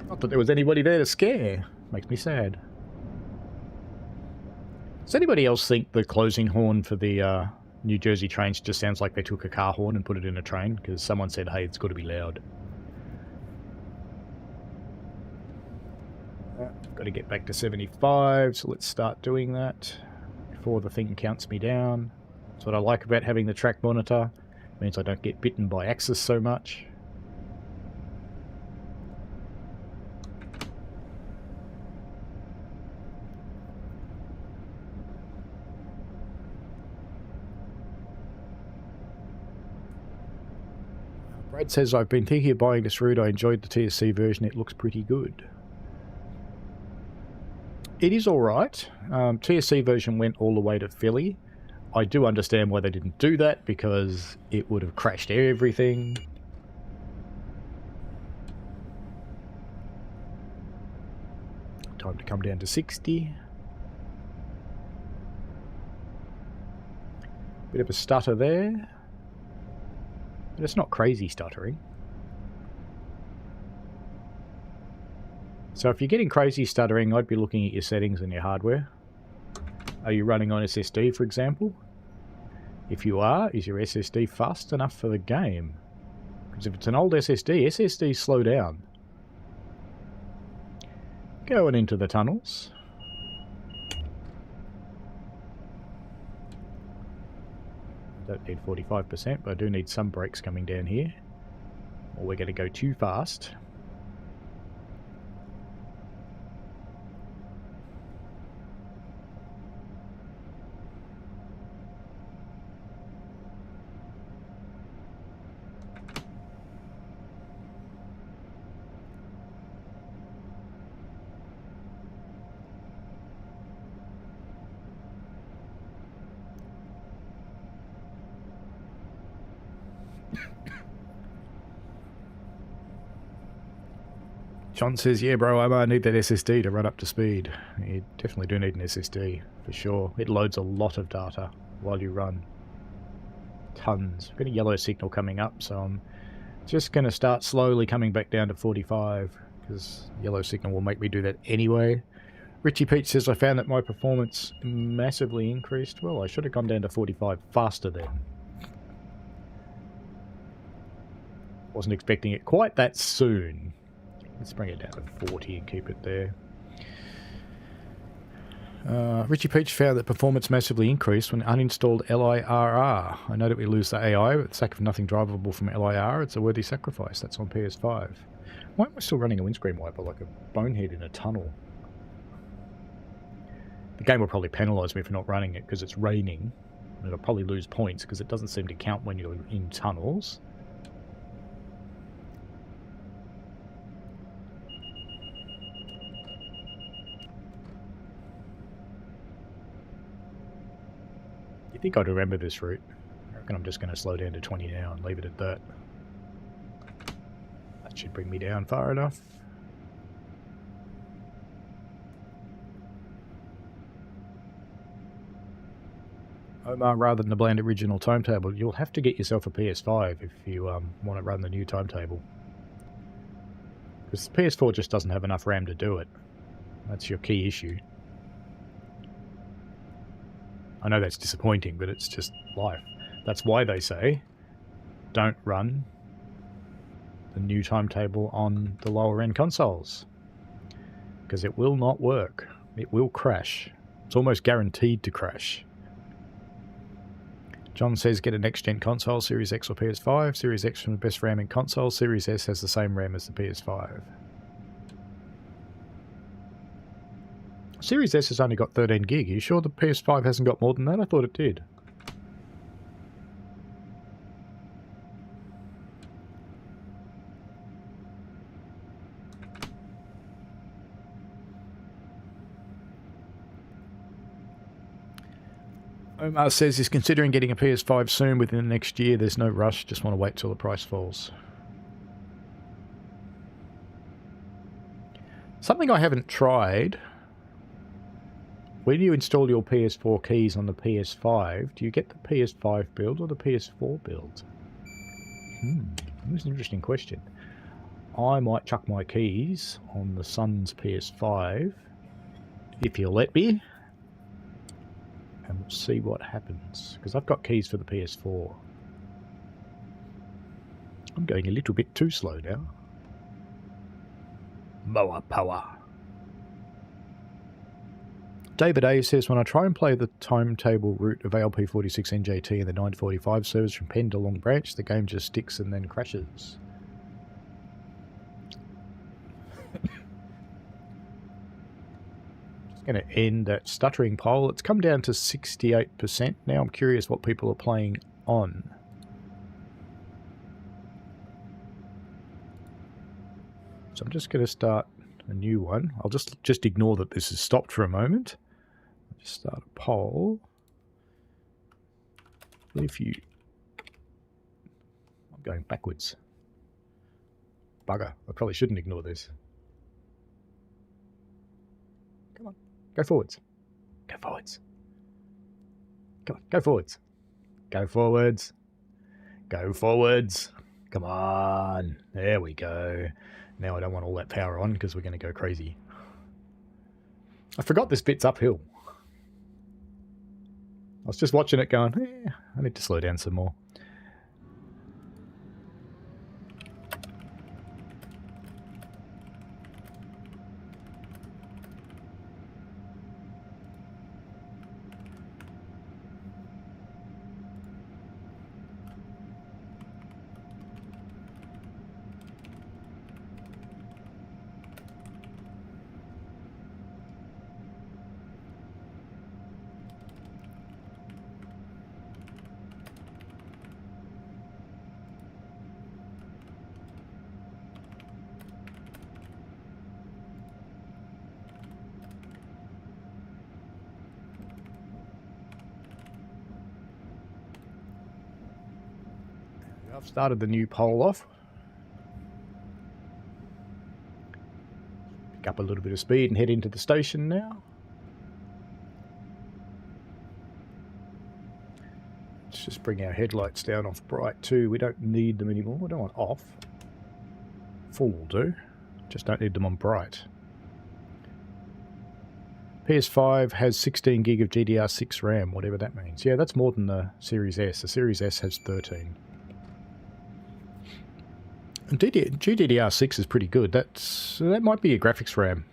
Not that there was anybody there to scare. Makes me sad. Does anybody else think the closing horn for the New Jersey trains just sounds like they took a car horn and put it in a train? Because someone said, hey, it's got to be loud. Got to get back to 75, so let's start doing that before the thing counts me down. That's what I like about having the track monitor. It means I don't get bitten by Axis so much. Brad says, I've been thinking of buying this route. I enjoyed the TSC version. It looks pretty good. It is alright. TSC version went all the way to Philly. I do understand why they didn't do that, because it would have crashed everything. Time to come down to 60. Bit of a stutter there. But it's not crazy stuttering. So if you're getting crazy stuttering, I'd be looking at your settings and your hardware. Are you running on SSD, for example? If you are, is your SSD fast enough for the game? Because if it's an old SSD, SSDs slow down. Going into the tunnels. Don't need 45%, but I do need some brakes coming down here. Or we're going to go too fast. John says, yeah, bro, I might need that SSD to run up to speed. You definitely do need an SSD, for sure. It loads a lot of data while you run. Tons. I've got a yellow signal coming up, so I'm just going to start slowly coming back down to 45, because yellow signal will make me do that anyway. Richie Peach says, I found that my performance massively increased. Well, I should have gone down to 45 faster then. Wasn't expecting it quite that soon. Let's bring it down to 40 and keep it there. Richie Peach found that performance massively increased when uninstalled LIRR. I know that we lose the AI, but the sake of nothing drivable from LIR, it's a worthy sacrifice. That's on PS5. Why am I still running a windscreen wiper like a bonehead in a tunnel? The game will probably penalise me for not running it because it's raining. And it'll probably lose points because it doesn't seem to count when you're in tunnels. I think I'd remember this route. I reckon I'm just going to slow down to 20 now and leave it at that. That should bring me down far enough. Omar, rather than the bland original timetable, you'll have to get yourself a PS5 if you want to run the new timetable. Because the PS4 just doesn't have enough RAM to do it. That's your key issue. I know that's disappointing, but it's just life. That's why they say, don't run the new timetable on the lower end consoles. Because it will not work. It will crash. It's almost guaranteed to crash. John says get a next-gen console, Series X or PS5. Series X from the best RAM in console. Series S has the same RAM as the PS5. Series S has only got 13 gig. Are you sure the PS5 hasn't got more than that? I thought it did. Omar says he's considering getting a PS5 soon within the next year. There's no rush. Just want to wait till the price falls. Something I haven't tried. When you install your PS4 keys on the PS5, do you get the PS5 build or the PS4 build? That's an interesting question. I might chuck my keys on the son's PS5, if you'll let me, and we'll see what happens. Because I've got keys for the PS4. I'm going a little bit too slow now. Mower power. David A says, when I try and play the timetable route of ALP46 NJT and the 945 servers from Penn to Long Branch, the game just sticks and then crashes. Just going to end that stuttering poll. It's come down to 68%. Now I'm curious what people are playing on. So I'm just going to start a new one. I'll just ignore that this is stopped for a moment. I'll just start a poll. If you... I'm going backwards. Bugger. I probably shouldn't ignore this. Come on. Go forwards. Go forwards. Come on. Go forwards. Go forwards. Go forwards. Come on. There we go. Now I don't want all that power on because we're going to go crazy. I forgot this bit's uphill. I was just watching it going, I need to slow down some more. I've started the new poll off. Pick up a little bit of speed and head into the station now. Let's just bring our headlights down off bright too. We don't need them anymore. We don't want off. Full will do. Just don't need them on bright. PS5 has 16 gig of GDR6 RAM, whatever that means. Yeah, that's more than the Series S. The Series S has 13. GDDR6 is pretty good. That might be your graphics RAM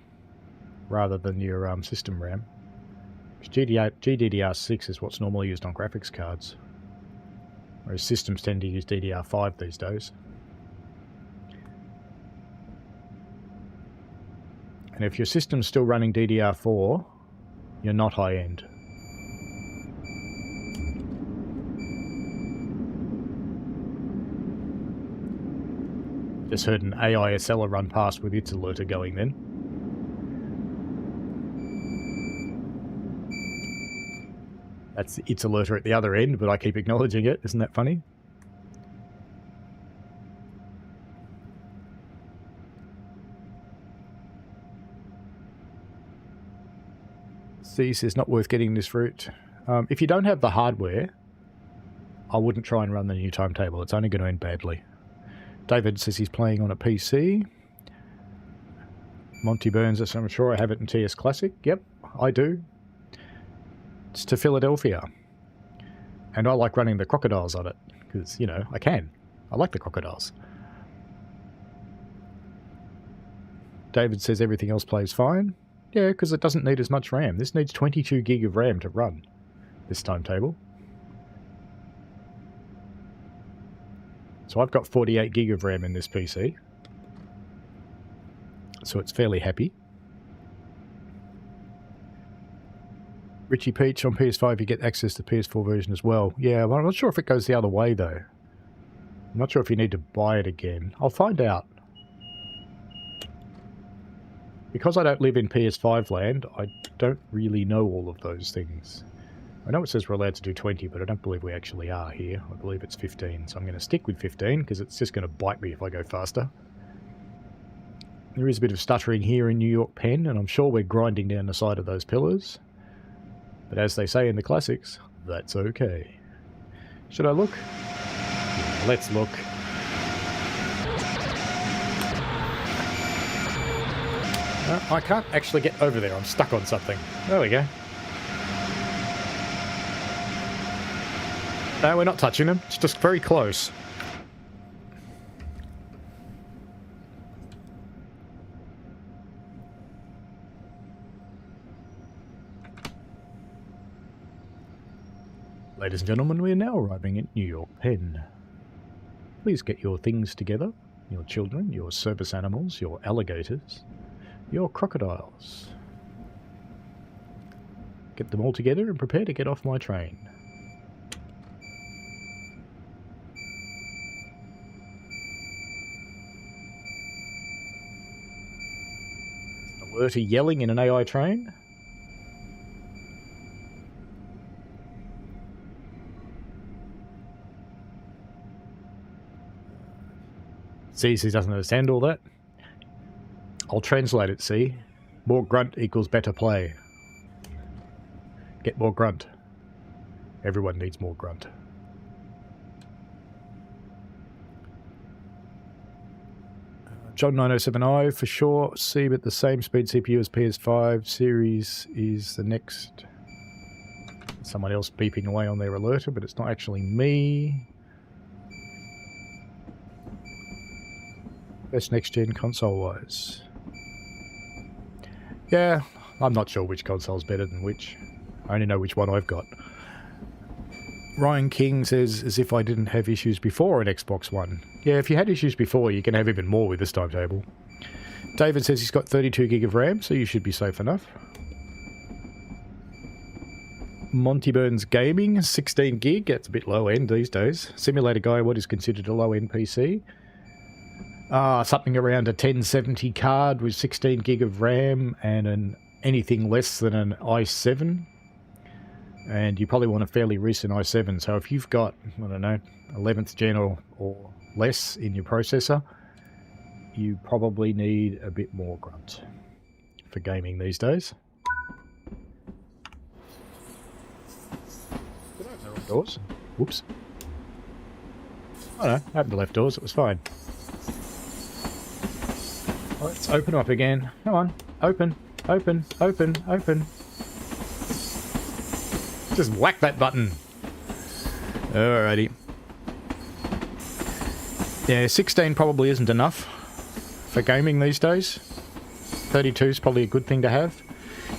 rather than your system RAM. GDDR6 is what's normally used on graphics cards, whereas systems tend to use DDR5 these days. And if your system's still running DDR4, you're not high-end. Just heard an AI Acela run past with its alerter going then. That's its alerter at the other end, but I keep acknowledging it. Isn't that funny? C says not worth getting this route. If you don't have the hardware, I wouldn't try and run the new timetable. It's only going to end badly. David says he's playing on a PC. Monty Burns says, I'm sure I have it in TS Classic. Yep, I do. It's to Philadelphia. And I like running the crocodiles on it. Because, you know, I can. I like the crocodiles. David says everything else plays fine. Yeah, because it doesn't need as much RAM. This needs 22 gig of RAM to run this timetable. So I've got 48 gig of RAM in this PC. So it's fairly happy. Richie Peach on PS5, you get access to the PS4 version as well. Yeah, well, I'm not sure if it goes the other way, though. I'm not sure if you need to buy it again. I'll find out. Because I don't live in PS5 land, I don't really know all of those things. I know it says we're allowed to do 20, but I don't believe we actually are here. I believe it's 15, so I'm going to stick with 15, because it's just going to bite me if I go faster. There is a bit of stuttering here in New York Penn, and I'm sure we're grinding down the side of those pillars. But as they say in the classics, that's okay. Should I look? Yeah, let's look. I can't actually get over there. I'm stuck on something. There we go. No, we're not touching them. It's just very close. Ladies and gentlemen, we are now arriving at New York Penn. Please get your things together. Your children, your service animals, your alligators, your crocodiles. Get them all together and prepare to get off my train. Alerter yelling in an AI train. See, he doesn't understand all that. I'll translate it, see? More grunt equals better play. Get more grunt. Everyone needs more grunt. John 907i for sure. See, but the same speed CPU as PS5 series is the next. Someone else beeping away on their alerter, but it's not actually me. Best next-gen console-wise. Yeah, I'm not sure which console's better than which. I only know which one I've got. Ryan King says, as if I didn't have issues before on Xbox One. Yeah, if you had issues before, you can have even more with this timetable. David says he's got 32 gig of RAM, so you should be safe enough. Monty Burns Gaming, 16 gig. That's a bit low-end these days. Simulator Guy, what is considered a low-end PC? Something around a 1070 card with 16 gig of RAM and anything less than an i7. And you probably want a fairly recent i7. So if you've got, I don't know, 11th gen or less in your processor, you probably need a bit more grunt for gaming these days. Did I open the wrong doors? Whoops. Oh no, I opened the left doors, it was fine. Let's open up again. Come on. Open, open, open, open. Just whack that button. Alrighty. Yeah, 16 probably isn't enough for gaming these days. 32 is probably a good thing to have.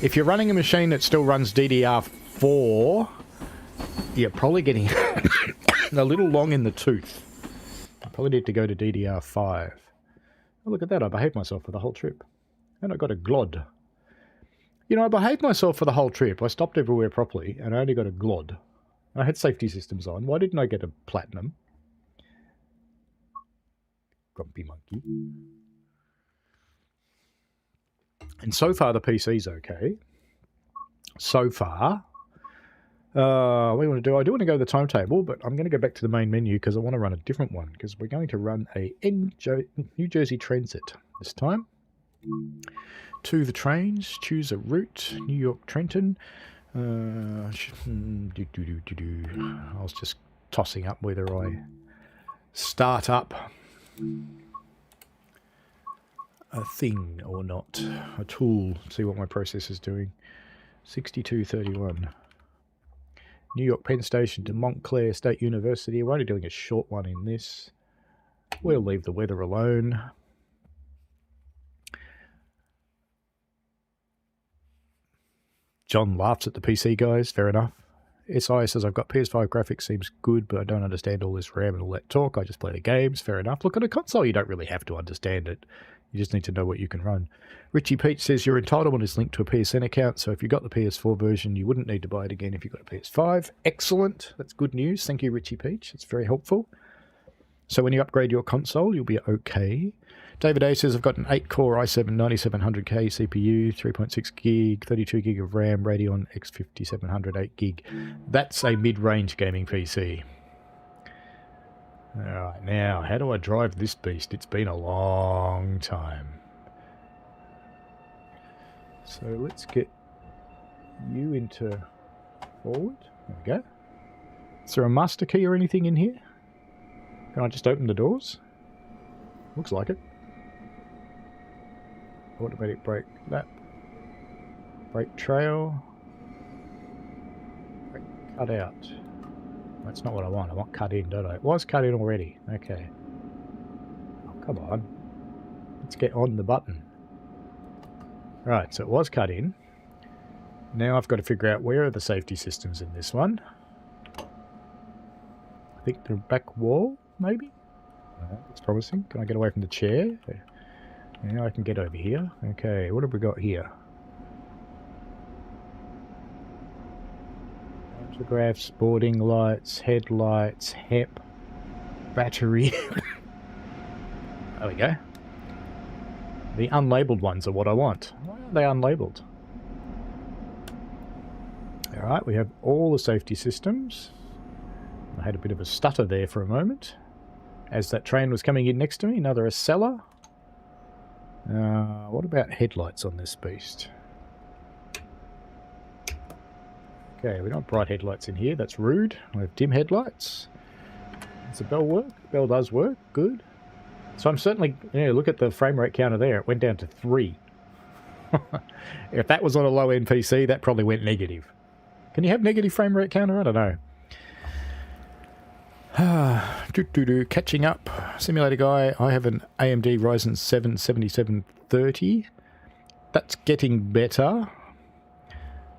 If you're running a machine that still runs DDR4, you're probably getting a little long in the tooth. I probably need to go to DDR5. Oh, look at that, I behaved myself for the whole trip. And I got a GLOD. You know, I behaved myself for the whole trip. I stopped everywhere properly, and I only got a GLOD. I had safety systems on. Why didn't I get a platinum? Grumpy monkey. And so far, the PC's okay. So far. What do you want to do? I do want to go to the timetable, but I'm going to go back to the main menu because I want to run a different one, because we're going to run a New Jersey Transit this time. To the trains, choose a route, New York, Trenton. I was just tossing up whether I start up a thing or not, a tool, see what my process is doing. 6231. New York Penn Station to Montclair State University. We're only doing a short one in this. We'll leave the weather alone. John laughs at the PC guys, fair enough. SI says, I've got PS5 graphics, seems good, but I don't understand all this RAM and all that talk. I just play the games, fair enough. Look, at a console, you don't really have to understand it. You just need to know what you can run. Richie Peach says, your entitlement is linked to a PSN account, so if you got the PS4 version, you wouldn't need to buy it again if you got a PS5. Excellent. That's good news. Thank you, Richie Peach. It's very helpful. So when you upgrade your console, you'll be okay. David A says, I've got an 8-core i7 9700K CPU, 3.6 gig, 32 gig of RAM, Radeon X5700 8 gig. That's a mid-range gaming PC. Alright, now, how do I drive this beast? It's been a long time. So let's get you into forward. There we go. Is there a master key or anything in here? Can I just open the doors? Looks like it. Automatic brake lap. Brake trail. Brake cut out. That's not what I want. I want cut in, don't I? It was cut in already. Okay. Oh, come on. Let's get on the button. Right, so it was cut in. Now I've got to figure out where are the safety systems in this one. I think the back wall, maybe? That's promising. Can I get away from the chair? Yeah, I can get over here. Okay, what have we got here? Photographs, boarding lights, headlights, HEP, battery. There we go. The unlabeled ones are what I want. Why are they unlabeled? Alright, we have all the safety systems. I had a bit of a stutter there for a moment. As that train was coming in next to me, another Acela. What about headlights on this beast? Okay, we don't have bright headlights in here. That's rude. We have dim headlights. Does the bell work? The bell does work. Good. So I'm certainly... Yeah, look at the frame rate counter there. It went down to 3. If that was on a low-end PC, that probably went negative. Can you have negative frame rate counter? I don't know. Catching up. Simulator guy. I have an AMD Ryzen 7 7730. That's getting better.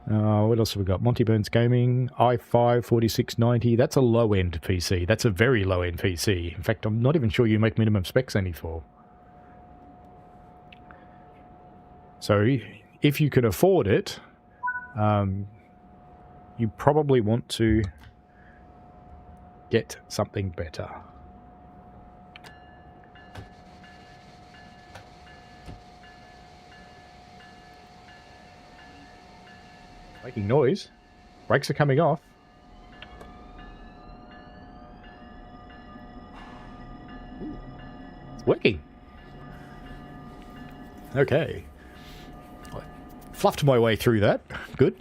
What else have we got? Monty Burns Gaming, i5 4690. That's a low-end PC. That's a very low-end PC. In fact, I'm not even sure you make minimum specs anymore. So, if you can afford it, you probably want to get something better. Making noise. Brakes are coming off. Ooh, it's working. Okay. I fluffed my way through that. Good.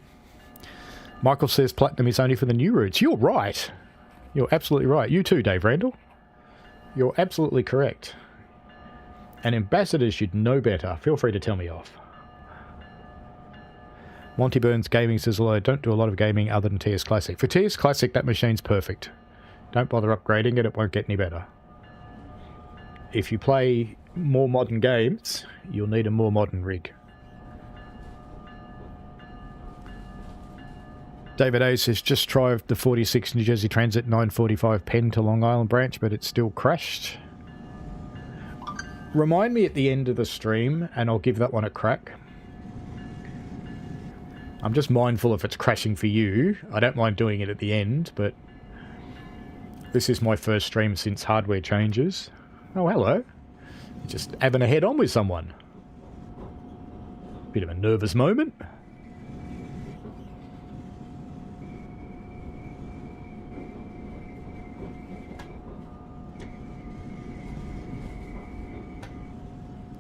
Michael says Platinum is only for the new routes. You're right. You're absolutely right. You too, Dave Randall. You're absolutely correct. And ambassadors should know better. Feel free to tell me off. Monty Burns Gaming says, well, I don't do a lot of gaming other than TS Classic. For TS Classic, that machine's perfect. Don't bother upgrading it, it won't get any better. If you play more modern games, you'll need a more modern rig. David A says, just tried the 46 New Jersey Transit 945 Penn to Long Island branch, but it's still crashed. Remind me at the end of the stream, and I'll give that one a crack. I'm just mindful if it's crashing for you. I don't mind doing it at the end, but this is my first stream since hardware changes. Oh, hello. Just having a head-on with someone. Bit of a nervous moment.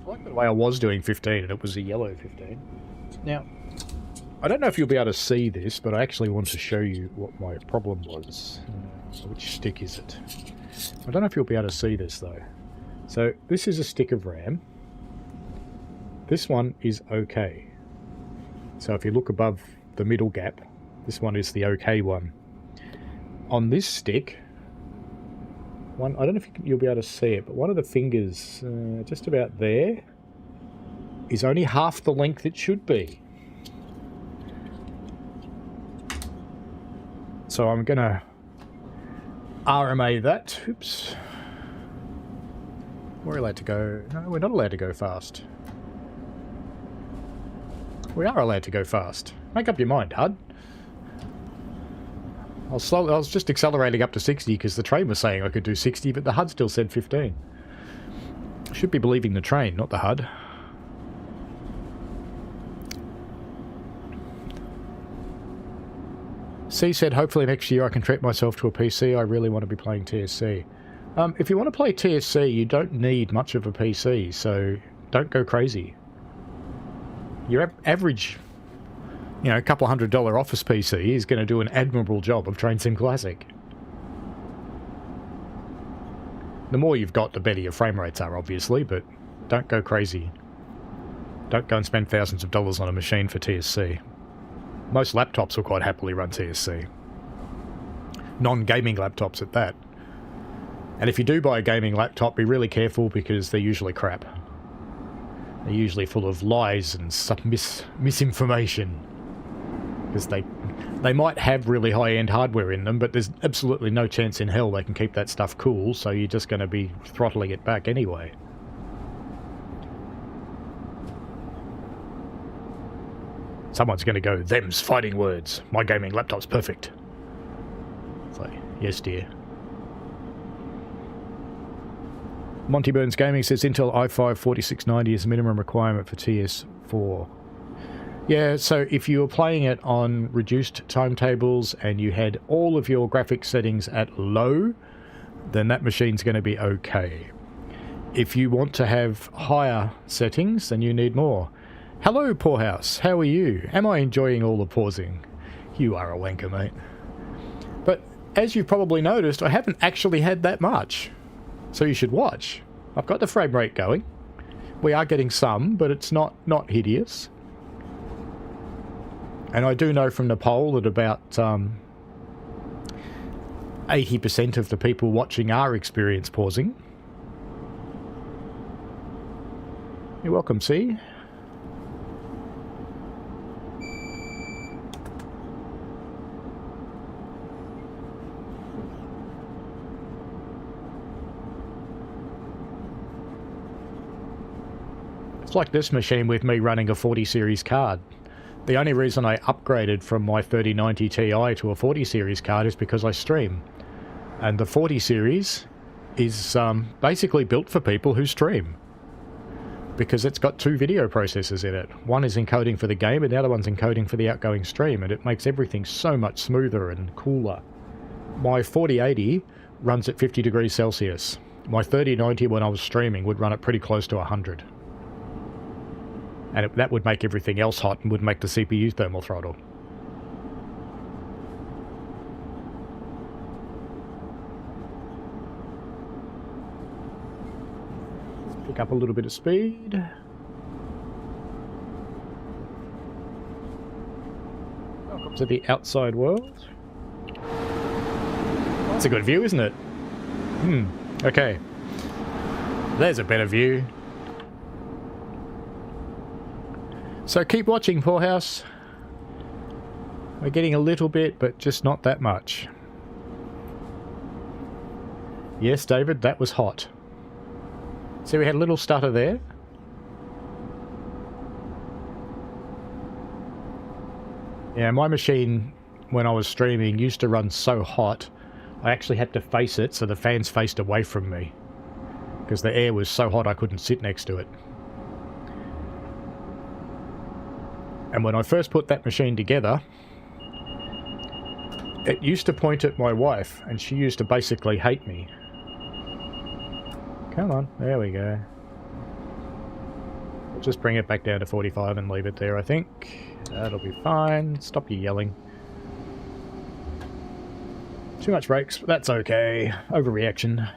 I like the way I was doing 15 and it was a yellow 15. Now, I don't know if you'll be able to see this, but I actually want to show you what my problem was. Which stick is it? I don't know if you'll be able to see this though. So this is a stick of RAM. This one is okay. So if you look above the middle gap, this one is the okay one. On this stick, I don't know if you'll be able to see it, but one of the fingers, just about there, is only half the length it should be. So I'm going to RMA that. Oops. We're allowed to go... No, we're not allowed to go fast. We are allowed to go fast. Make up your mind, HUD. I was just accelerating up to 60 because the train was saying I could do 60, but the HUD still said 15. I should be believing the train, not the HUD. C said, hopefully next year I can treat myself to a PC. I really want to be playing TSC. If you want to play TSC, you don't need much of a PC, so don't go crazy. Your average, you know, couple $100 office PC is going to do an admirable job of Train Sim Classic. The more you've got, the better your frame rates are, obviously, but don't go crazy. Don't go and spend thousands of dollars on a machine for TSC. Most laptops will quite happily run TSC. Non-gaming laptops at that. And if you do buy a gaming laptop, be really careful because they're usually crap. They're usually full of lies and misinformation. Because they might have really high-end hardware in them, but there's absolutely no chance in hell they can keep that stuff cool, so you're just going to be throttling it back anyway. Someone's going to go, them's fighting words. My gaming laptop's perfect. It's like, yes, dear. Monty Burns Gaming says Intel i5 4690 is a minimum requirement for TS4. Yeah, so if you were playing it on reduced timetables and you had all of your graphics settings at low, then that machine's going to be okay. If you want to have higher settings, then you need more. Hello, Poorhouse. How are you? Am I enjoying all the pausing? You are a wanker, mate. But as you've probably noticed, I haven't actually had that much. So you should watch. I've got the frame rate going. We are getting some, but it's not hideous. And I do know from the poll that about 80% of the people watching are experience pausing. You're welcome, C. Like this machine with me running a 40 series card. The only reason I upgraded from my 3090 Ti to a 40 series card is because I stream. And the 40 series is basically built for people who stream. Because it's got two video processors in it. One is encoding for the game and the other one's encoding for the outgoing stream, and it makes everything so much smoother and cooler. My 4080 runs at 50 degrees Celsius. My 3090 when I was streaming would run it pretty close to 100. And that would make everything else hot and would make the CPU thermal throttle. Let's pick up a little bit of speed. Welcome to the outside world. That's a good view, isn't it? Okay. There's a better view. So keep watching, Poorhouse. We're getting a little bit, but just not that much. Yes, David, that was hot. See, we had a little stutter there. Yeah, my machine, when I was streaming, used to run so hot, I actually had to face it so the fans faced away from me. Because the air was so hot I couldn't sit next to it. And when I first put that machine together, it used to point at my wife, and she used to basically hate me. Come on, there we go. I'll just bring it back down to 45 and leave it there, I think. That'll be fine. Stop your yelling. Too much brakes, but that's okay. Overreaction.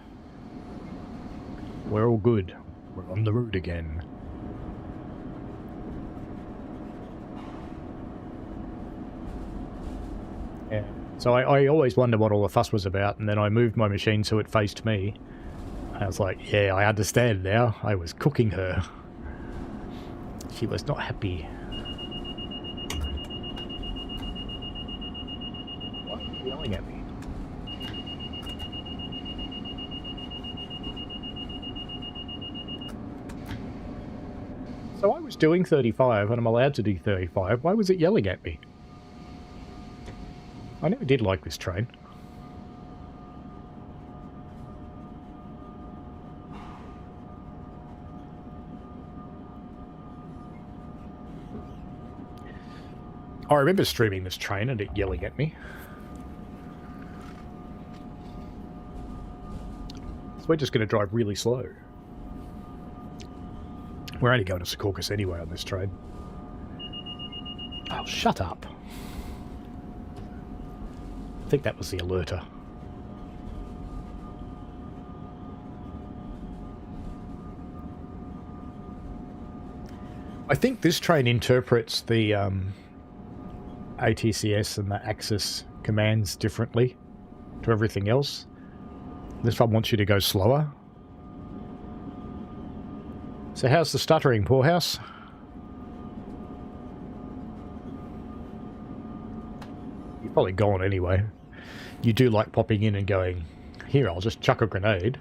We're all good. We're on the road again. Yeah. So I always wondered what all the fuss was about, and then I moved my machine so it faced me. I was like, yeah, I understand now. I was cooking her. She was not happy. Why are you yelling at me? So I was doing 35 and I'm allowed to do 35. Why was it yelling at me? I never did like this train. I remember streaming this train and it yelling at me. So we're just going to drive really slow. We're only going to Secaucus anyway on this train. Oh, shut up. I think that was the alerter. I think this train interprets the ATCS and the Axis commands differently to everything else. This one wants you to go slower. So how's the stuttering, Poorhouse? You've probably gone anyway. You do like popping in and going, here, I'll just chuck a grenade,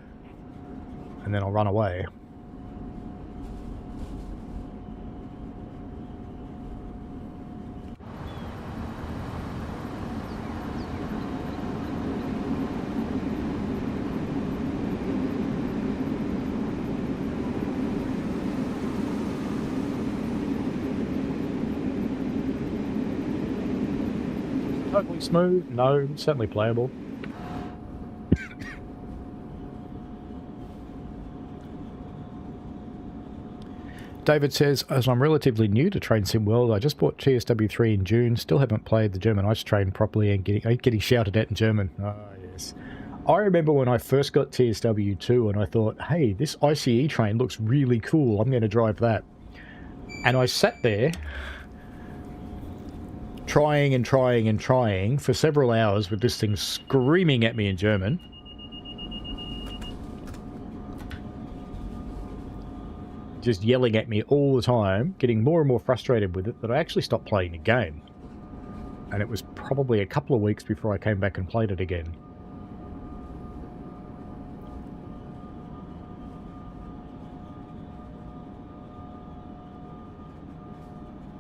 and then I'll run away. Totally smooth? No, certainly playable. David says, as I'm relatively new to Train Sim World, I just bought TSW4 in June, still haven't played the German ice train properly and getting shouted at in German. Ah, yes. I remember when I first got TSW2 and I thought, hey, this ICE train looks really cool, I'm going to drive that. And I sat there trying and trying and trying for several hours with this thing screaming at me in German. Just yelling at me all the time, getting more and more frustrated with it, that I actually stopped playing the game. And it was probably a couple of weeks before I came back and played it again.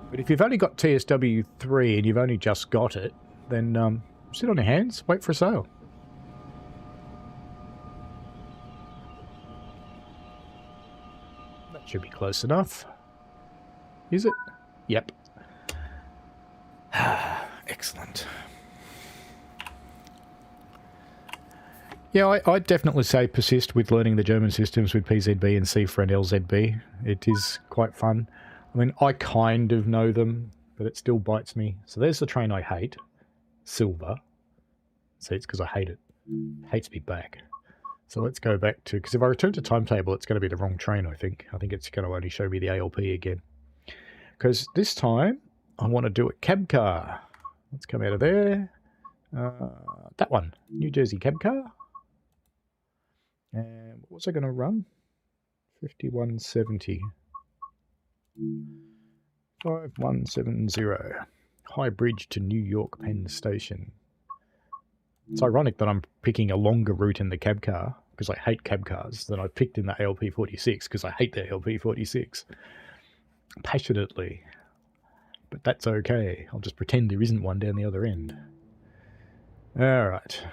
But if you've only got TSW3 and you've only just got it, then sit on your hands, wait for a sale. That should be close enough. Is it? Yep. Excellent. Yeah, I'd definitely say persist with learning the German systems with PZB and C for an LZB. It is quite fun. I mean, I kind of know them, but it still bites me. So there's the train I hate. Silver. See, it's because I hate it. It hates me back. So let's go back to... Because if I return to timetable, it's going to be the wrong train, I think. I think it's going to only show me the ALP again. Because this time, I want to do a cab car. Let's come out of there. That one. New Jersey cab car. And what was I going to run? 5170. 5170. High Bridge to New York Penn Station. It's ironic that I'm picking a longer route in the cab car, because I hate cab cars, than I picked in the ALP46, because I hate the ALP46. Passionately. But that's okay. I'll just pretend there isn't one down the other end. Alright.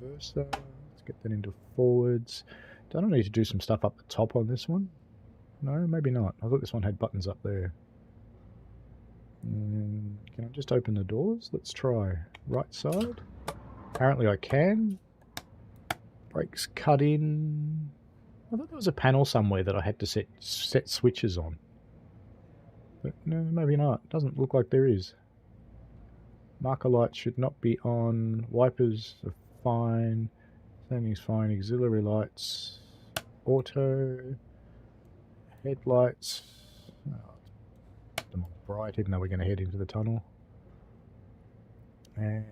Reverser. Let's get that into forwards. Don't I need to do some stuff up the top on this one? No, maybe not. I thought this one had buttons up there. Can I just open the doors? Let's try. Right side. Apparently I can. Brakes cut in. I thought there was a panel somewhere that I had to set switches on. But no, maybe not. Doesn't look like there is. Marker lights should not be on. Wipers are fine. Everything's fine. Auxiliary lights. Auto. Headlights. Oh, put them on bright, even though we're going to head into the tunnel. And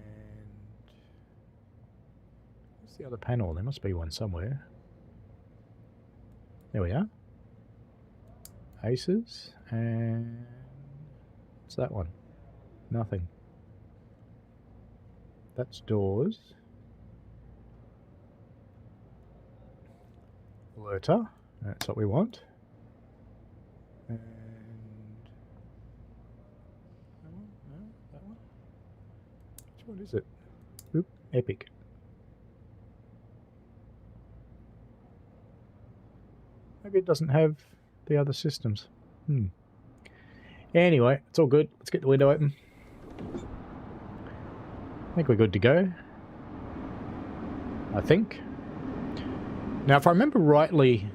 what's the other panel? There must be one somewhere. There we are. Aces. And what's that one? Nothing. That's doors. Alerter. That's what we want. And that one? No, that one? Which one is it? Oop, epic. Maybe it doesn't have the other systems. Anyway, it's all good. Let's get the window open. I think we're good to go. I think. Now, if I remember rightly,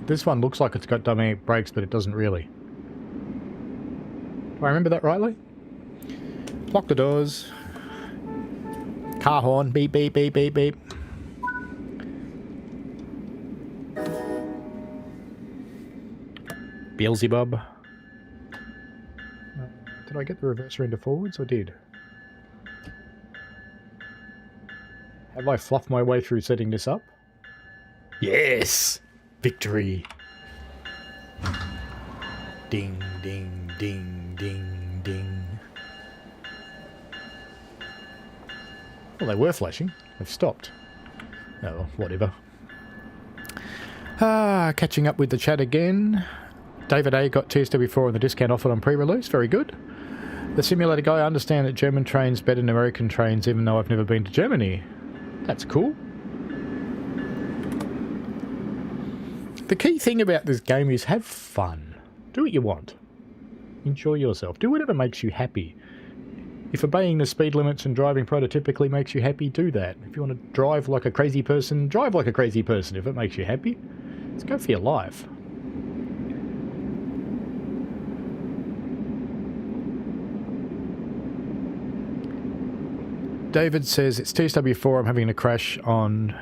this one looks like it's got dynamic brakes, but it doesn't really. Do I remember that rightly? Lock the doors. Car horn. Beep, beep, beep, beep, beep. Beelzebub. Did I get the reverser into forwards? I did. Have I fluffed my way through setting this up? Yes! Victory! Ding, ding, ding, ding, ding. Well, they were flashing. They've stopped. Oh, well, whatever. Catching up with the chat again. David A got TSW4 on the discount offered on pre-release. Very good. The simulator guy, I understand that German trains better than American trains, even though I've never been to Germany. That's cool. The key thing about this game is have fun. Do what you want. Enjoy yourself. Do whatever makes you happy. If obeying the speed limits and driving prototypically makes you happy, do that. If you want to drive like a crazy person, drive like a crazy person. If it makes you happy, let's go for your life. David says, it's TSW4, I'm having a crash on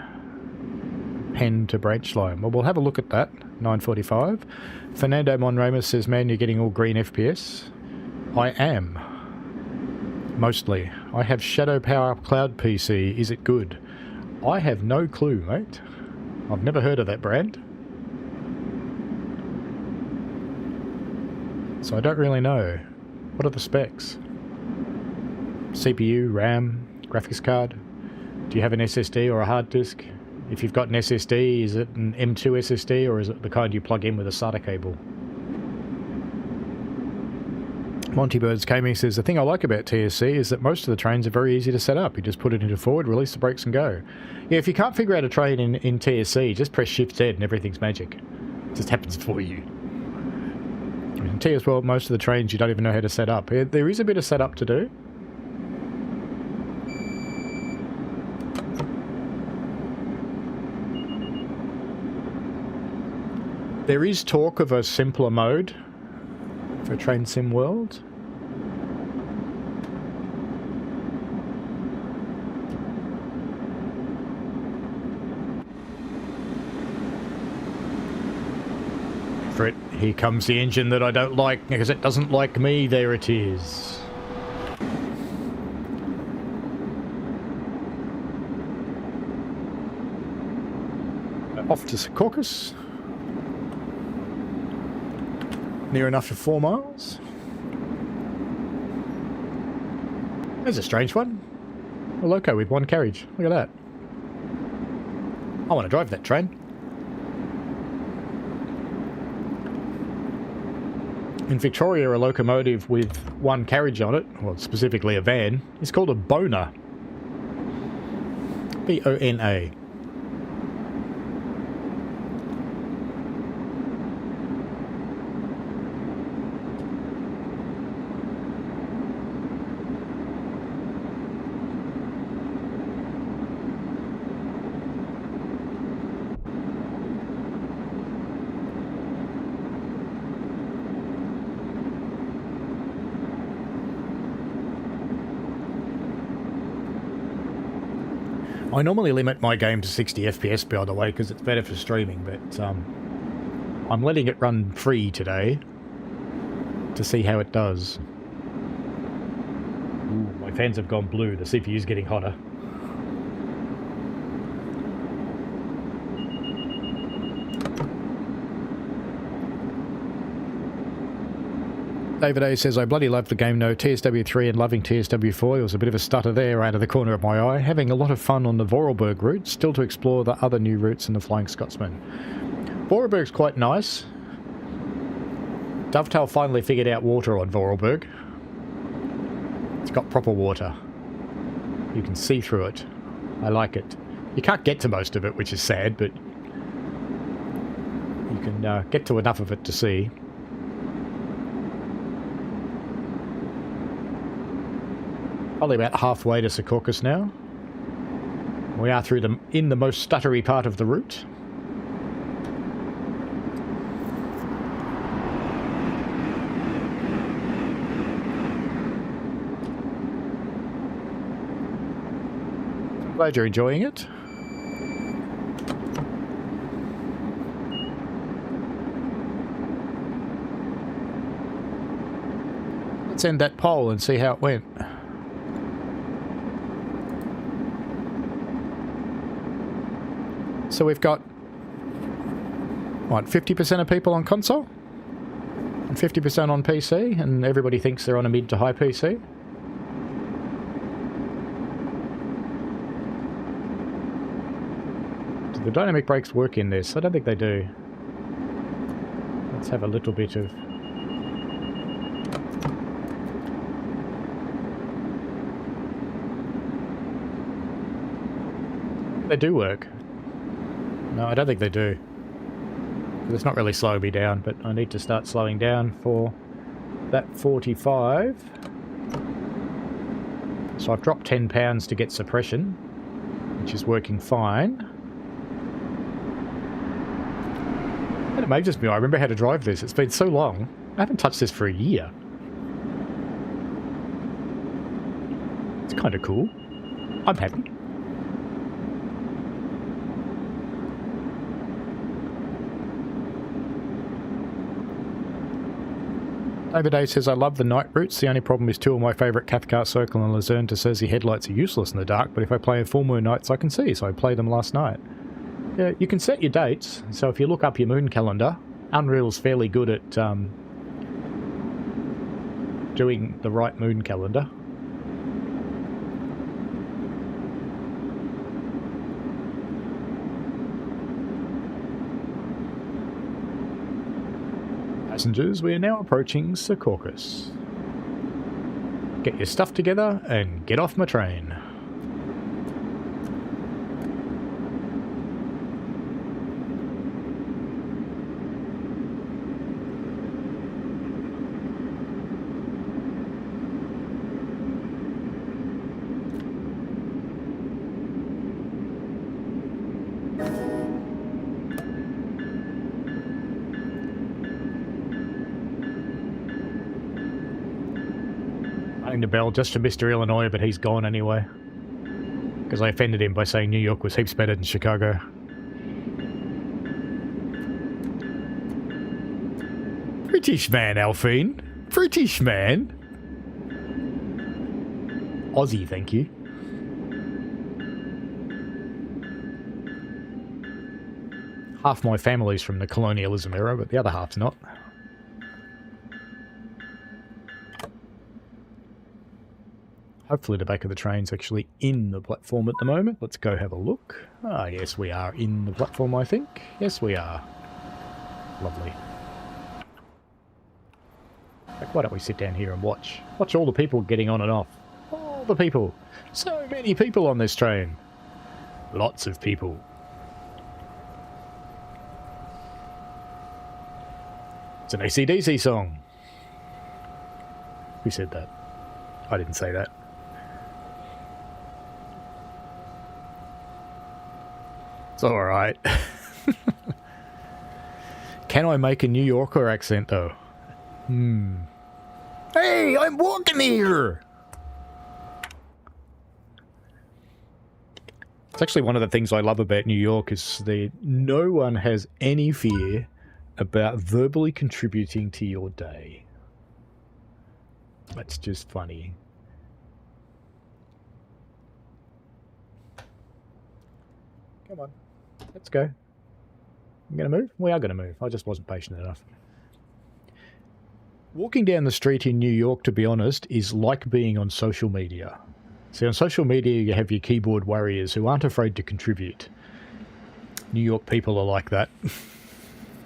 Penn to branch line. Well, we'll have a look at that. 9:45. Fernando Monramus says, man, you're getting all green FPS. I am. Mostly. I have Shadow Power Cloud PC. Is it good? I have no clue, mate. I've never heard of that brand. So I don't really know. What are the specs? CPU, RAM, graphics card? Do you have an SSD or a hard disk? If you've got an SSD, is it an M2 SSD or is it the kind you plug in with a SATA cable? Monty Birds Gaming says, the thing I like about TSC is that most of the trains are very easy to set up. You just put it into forward, release the brakes and go. Yeah, if you can't figure out a train in TSC, just press Shift Z and everything's magic. It just happens for you. In TS World, most of the trains you don't even know how to set up. There is a bit of setup to do. There is talk of a simpler mode for Train Sim World. For it, here comes the engine that I don't like because it doesn't like me. There it is. Off to Secaucus. Near enough to 4 miles. There's a strange one. A loco with one carriage. Look at that. I want to drive that train. In Victoria, a locomotive with one carriage on it, well, specifically a van, is called a bona. B-O-N-A. I normally limit my game to 60 FPS, by the way, because it's better for streaming, but I'm letting it run free today to see how it does. Ooh, my fans have gone blue. The CPU's getting hotter. David A says, I bloody love the game, no TSW3 and loving TSW4. It was a bit of a stutter there out of the corner of my eye. Having a lot of fun on the Vorarlberg route, still to explore the other new routes in the Flying Scotsman. Vorarlberg's quite nice. Dovetail finally figured out water on Vorarlberg. It's got proper water. You can see through it. I like it. You can't get to most of it, which is sad, but you can get to enough of it to see. Probably about halfway to Secaucus now. We are through in the most stuttery part of the route. Glad you're enjoying it. Let's end that poll and see how it went. So we've got, what, 50% of people on console? And 50% on PC? And everybody thinks they're on a mid to high PC? Do the dynamic brakes work in this? I don't think they do. Let's have a little bit of... They do work. No, I don't think they do. It's not really slowing me down, but I need to start slowing down for that 45. So I've dropped 10 pounds to get suppression, which is working fine. And it amazes me, I remember how to drive this. It's been so long. I haven't touched this for a year. It's kind of cool. I'm happy. David A says, I love the night routes. The only problem is two of my favourite Cathcart Circle and Luzerne to says the headlights are useless in the dark, but if I play in full moon nights I can see, so I played them last night. Yeah, you can set your dates, so if you look up your moon calendar, Unreal's fairly good at doing the right moon calendar. Passengers, we are now approaching Secaucus. Get your stuff together and get off my train. The bell just for Mr. Illinois, but he's gone anyway. Because I offended him by saying New York was heaps better than Chicago. British man, Alphine. British man. Aussie, thank you. Half my family's from the colonialism era, but the other half's not. Hopefully the back of the train's actually in the platform at the moment. Let's go have a look. Ah, yes, we are in the platform, I think. Yes, we are. Lovely. Like, why don't we sit down here and watch? Watch all the people getting on and off. All the people. So many people on this train. Lots of people. It's an AC/DC song. Who said that? I didn't say that. It's alright. Can I make a New Yorker accent, though? Hey, I'm walking here! It's actually one of the things I love about New York is no one has any fear about verbally contributing to your day. That's just funny. Come on, let's go. I'm going to move? We are going to move. I just wasn't patient enough. Walking down the street in New York, to be honest, is like being on social media. See, on social media, you have your keyboard warriors who aren't afraid to contribute. New York people are like that.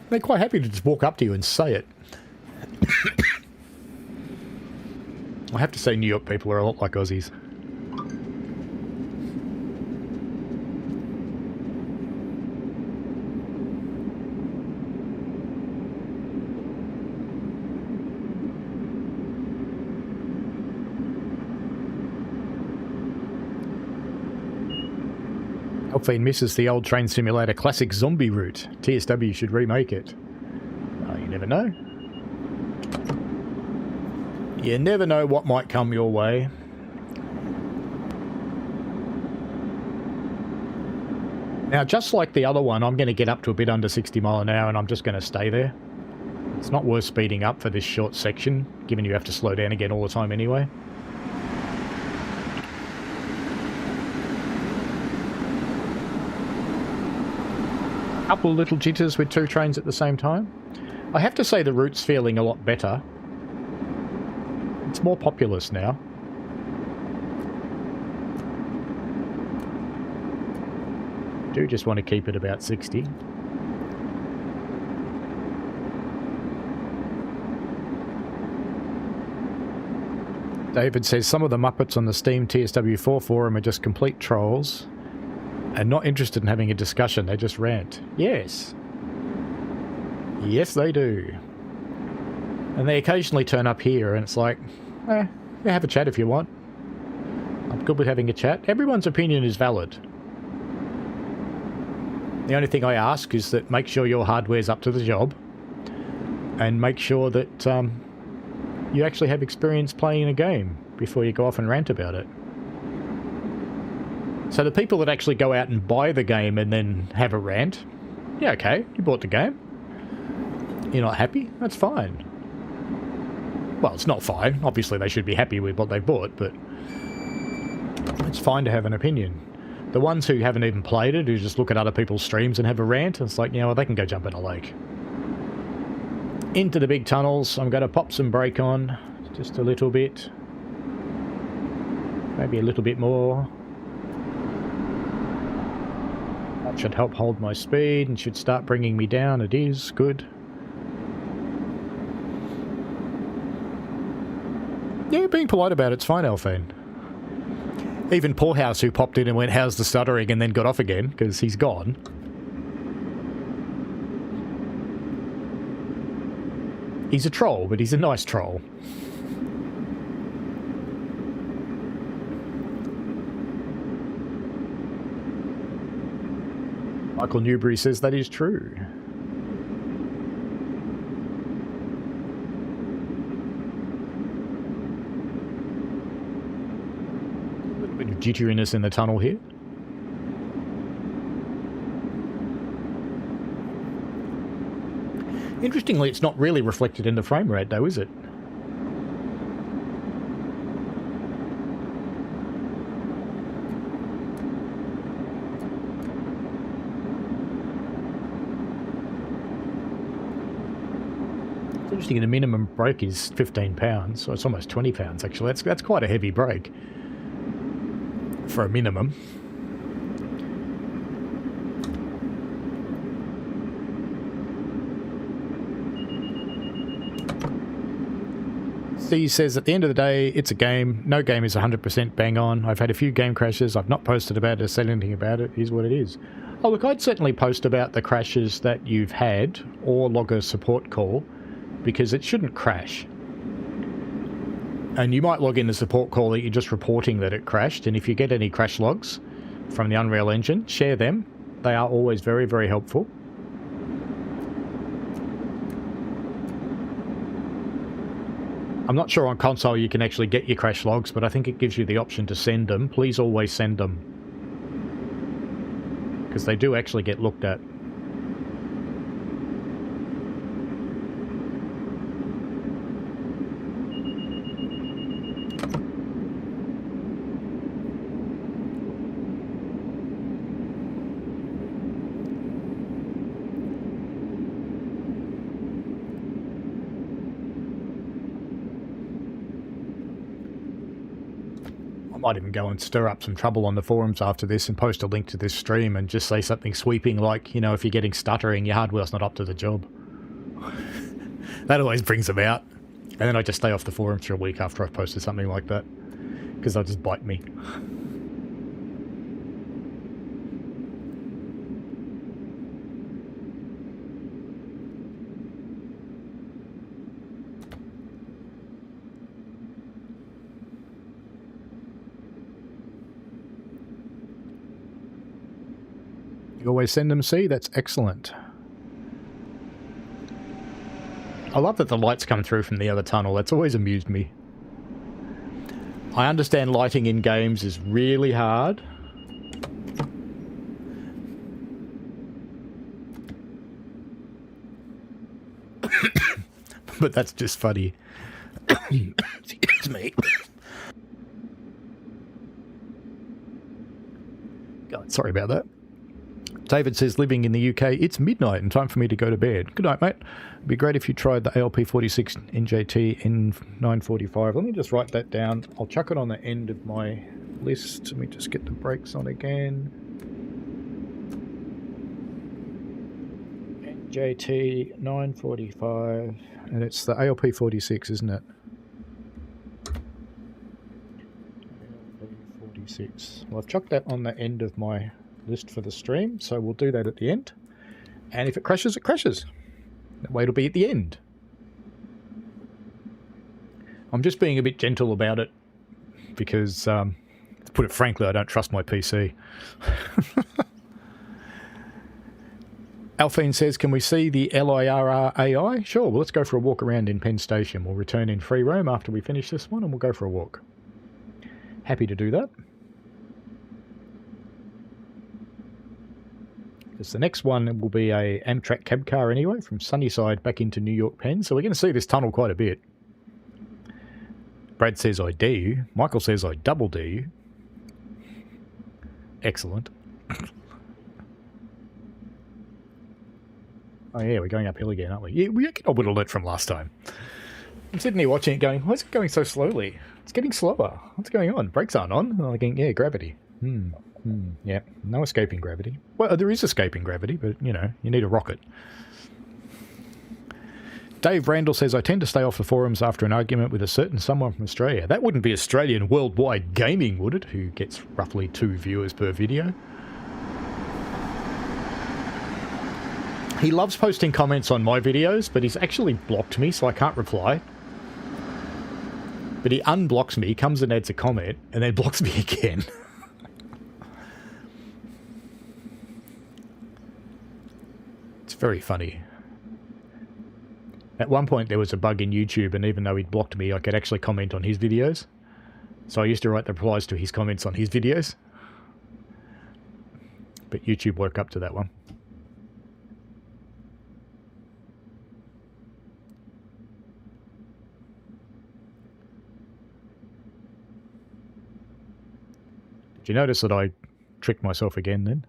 They're quite happy to just walk up to you and say it. I have to say New York people are a lot like Aussies. Alpine misses the old Train Simulator classic zombie route. TSW should remake it. Oh, you never know. You never know what might come your way. Now, just like the other one, I'm going to get up to a bit under 60 mile an hour and I'm just going to stay there. It's not worth speeding up for this short section, given you have to slow down again all the time anyway. Couple of little jitters with two trains at the same time. I have to say the route's feeling a lot better. It's more populous now. Do just want to keep it about 60. David says some of the Muppets on the Steam TSW4 forum are just complete trolls. And not interested in having a discussion, they just rant. Yes. Yes, they do. And they occasionally turn up here and it's like, yeah, have a chat if you want. I'm good with having a chat. Everyone's opinion is valid. The only thing I ask is that make sure your hardware's up to the job. And make sure that you actually have experience playing a game before you go off and rant about it. So the people that actually go out and buy the game and then have a rant, yeah, okay, you bought the game. You're not happy? That's fine. Well, it's not fine. Obviously, they should be happy with what they bought, but it's fine to have an opinion. The ones who haven't even played it, who just look at other people's streams and have a rant, it's like, you know what, they can go jump in a lake. Into the big tunnels. I'm going to pop some brake on, just a little bit. Maybe a little bit more. That should help hold my speed and should start bringing me down. It is. Good. Yeah, being polite about it's fine, Alphane. Even Poorhouse, who popped in and went, how's the stuttering, and then got off again, because he's gone. He's a troll, but he's a nice troll. Michael Newbury says that is true. A little bit of jitteriness in the tunnel here. Interestingly, it's not really reflected in the frame rate though, is it? The minimum brake is 15 pounds, so it's almost 20 pounds actually. That's quite a heavy brake for a minimum. Steve says at the end of the day, it's a game. No game is 100% bang on. I've had a few game crashes. I've not posted about it or said anything about it. It is what it is. Oh look, I'd certainly post about the crashes that you've had or log a support call, because it shouldn't crash. And you might log in the support call that you're just reporting that it crashed, and if you get any crash logs from the Unreal Engine, share them. They are always very, very helpful. I'm not sure on console you can actually get your crash logs, but I think it gives you the option to send them. Please always send them. because they do actually get looked at. Might even go and stir up some trouble on the forums after this and post a link to this stream and just say something sweeping like, you know, if you're getting stuttering, your hardware's not up to the job. That always brings them out. And then I just stay off the forums for a week after I've posted something like that, because they'll just bite me. You always send them C? That's excellent. I love that the lights come through from the other tunnel. That's always amused me. I understand lighting in games is really hard. But that's just funny. Excuse me. God, sorry about that. David says, living in the UK, it's midnight and time for me to go to bed. Good night, mate. It'd be great if you tried the ALP46 NJT N945. Let me just write that down. I'll chuck it on the end of my list. Let me just get the brakes on again. NJT 945. And it's the ALP46, isn't it? ALP46. Well, I've chucked that on the end of my list for the stream, so we'll do that at the end. And if it crashes, it crashes. That way it'll be at the end. I'm just being a bit gentle about it because, to put it frankly, I don't trust my PC. Alphine says, can we see the LIRR AI? Sure, well, let's go for a walk around in Penn Station. We'll return in free roam after we finish this one and we'll go for a walk. Happy to do that. The next one will be a Amtrak cab car anyway, from Sunnyside back into New York Penn. So we're going to see this tunnel quite a bit. Brad says, I dare you. Michael says, I double dare you. Excellent. Oh yeah, we're going uphill again, aren't we? Yeah, we get a little bit from last time. I'm sitting here watching it going, why is it going so slowly? It's getting slower. What's going on? Brakes aren't on. And I'm thinking, yeah, gravity. Yeah, no escaping gravity. Well, there is escaping gravity, but, you know, you need a rocket. Dave Randall says, I tend to stay off the forums after an argument with a certain someone from Australia. That wouldn't be Australian Worldwide Gaming, would it? Who gets roughly 2 viewers per video. He loves posting comments on my videos, but he's actually blocked me, so I can't reply. But he unblocks me, comes and adds a comment, and then blocks me again. Very funny. At one point there was a bug in YouTube, and even though he'd blocked me, I could actually comment on his videos. So I used to write the replies to his comments on his videos. But YouTube woke up to that one. Did you notice that I tricked myself again then?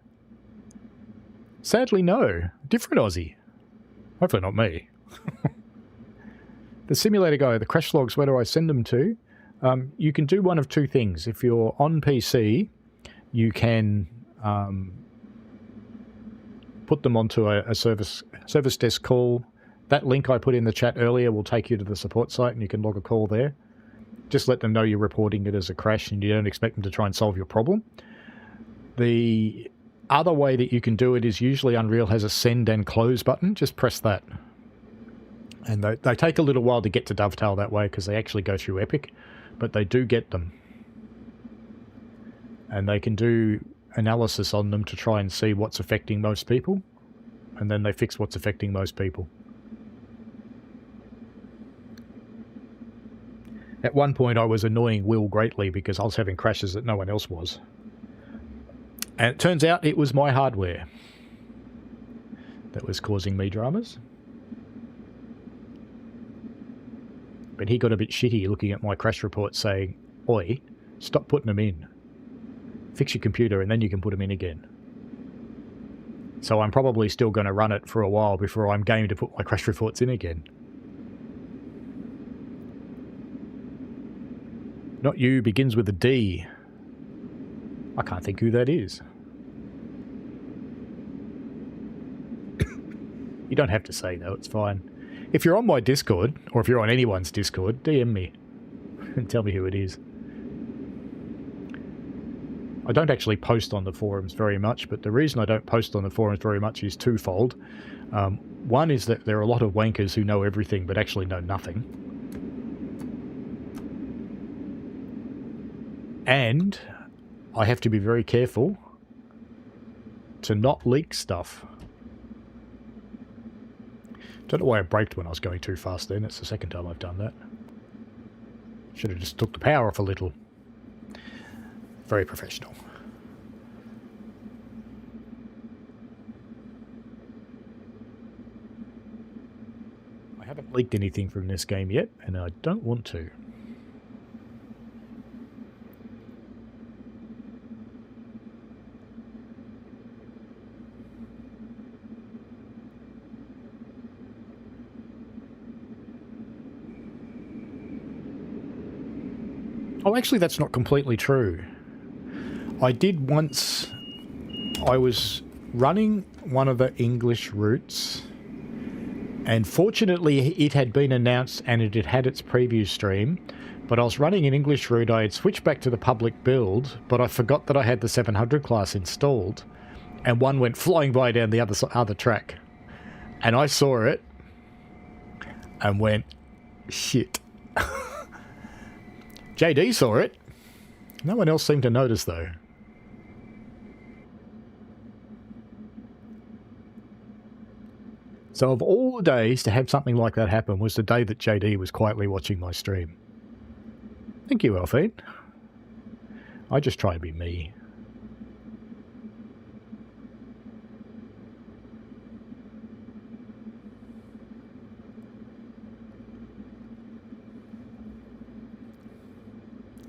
Sadly, no. Different Aussie. Hopefully not me. The simulator guy, the crash logs, where do I send them to? You can do one of two things. If you're on PC, you can put them onto a service desk call. That link I put in the chat earlier will take you to the support site and you can log a call there. Just let them know you're reporting it as a crash and you don't expect them to try and solve your problem. The other way that you can do it is usually Unreal has a send and close button. Just press that. And they take a little while to get to Dovetail that way because they actually go through Epic, but they do get them. And they can do analysis on them to try and see what's affecting most people, and then they fix what's affecting most people. At one point I was annoying Will greatly because I was having crashes that no one else was. And it turns out it was my hardware that was causing me dramas. But he got a bit shitty looking at my crash report saying, "Oi, stop putting them in. Fix your computer and then you can put them in again." So I'm probably still going to run it for a while before I'm game to put my crash reports in again. Not you begins with a D. I can't think who that is. You don't have to say though, it's fine. If you're on my Discord, or if you're on anyone's Discord, DM me and tell me who it is. I don't actually post on the forums very much, but the reason I don't post on the forums very much is twofold. One is that there are a lot of wankers who know everything but actually know nothing. And I have to be very careful to not leak stuff. Don't know why I braked when I was going too fast then. It's the second time I've done that. Should have just took the power off a little. Very professional. I haven't leaked anything from this game yet, and I don't want to. Oh, actually, that's not completely true. I did once... I was running one of the English routes, and fortunately it had been announced and it had had its preview stream, but I was running an English route. I had switched back to the public build, but I forgot that I had the 700 class installed, and one went flying by down the other track. And I saw it, and went, shit. JD saw it. No one else seemed to notice, though. So of all the days to have something like that happen was the day that JD was quietly watching my stream. Thank you, Elfine. I just try and be me.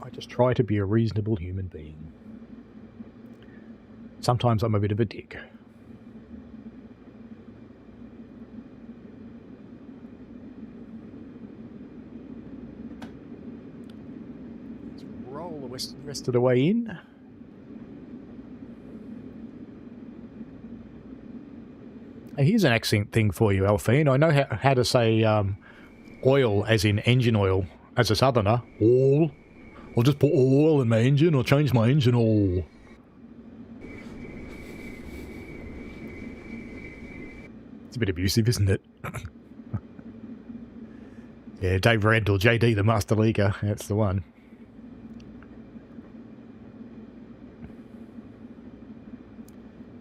I just try to be a reasonable human being. Sometimes I'm a bit of a dick. Let's roll the rest of the way in. Here's an accent thing for you, Alphine. I know how to say oil as in engine oil as a southerner. Oil. I'll just put oil in my engine or change my engine oil. It's a bit abusive, isn't it? Yeah, Dave Randall, JD, the Master Leaguer. That's the one.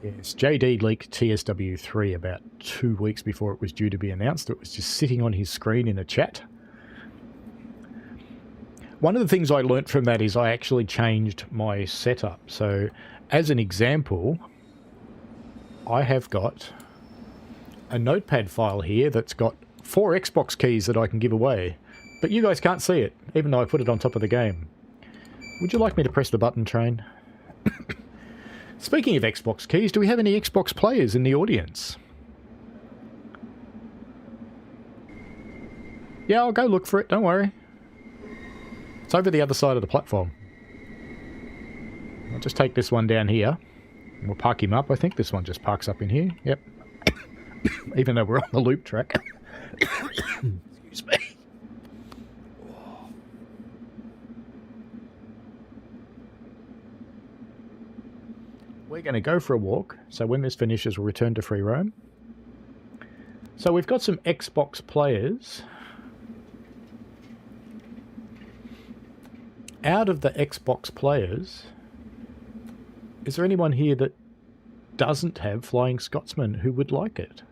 Yes, JD leaked TSW4 about 2 weeks before it was due to be announced. It was just sitting on his screen in a chat. One of the things I learnt from that is I actually changed my setup. So, as an example, I have got a notepad file here that's got 4 Xbox keys that I can give away. But you guys can't see it, even though I put it on top of the game. Would you like me to press the button, Train? Speaking of Xbox keys, do we have any Xbox players in the audience? Yeah, I'll go look for it, don't worry. It's over the other side of the platform. I'll just take this one down here. And we'll park him up. I think this one just parks up in here. Yep. Even though we're on the loop track. Excuse me. We're going to go for a walk. So when this finishes, we'll return to free roam. So we've got some Xbox players. Out of the Xbox players, is there anyone here that doesn't have Flying Scotsman who would like it?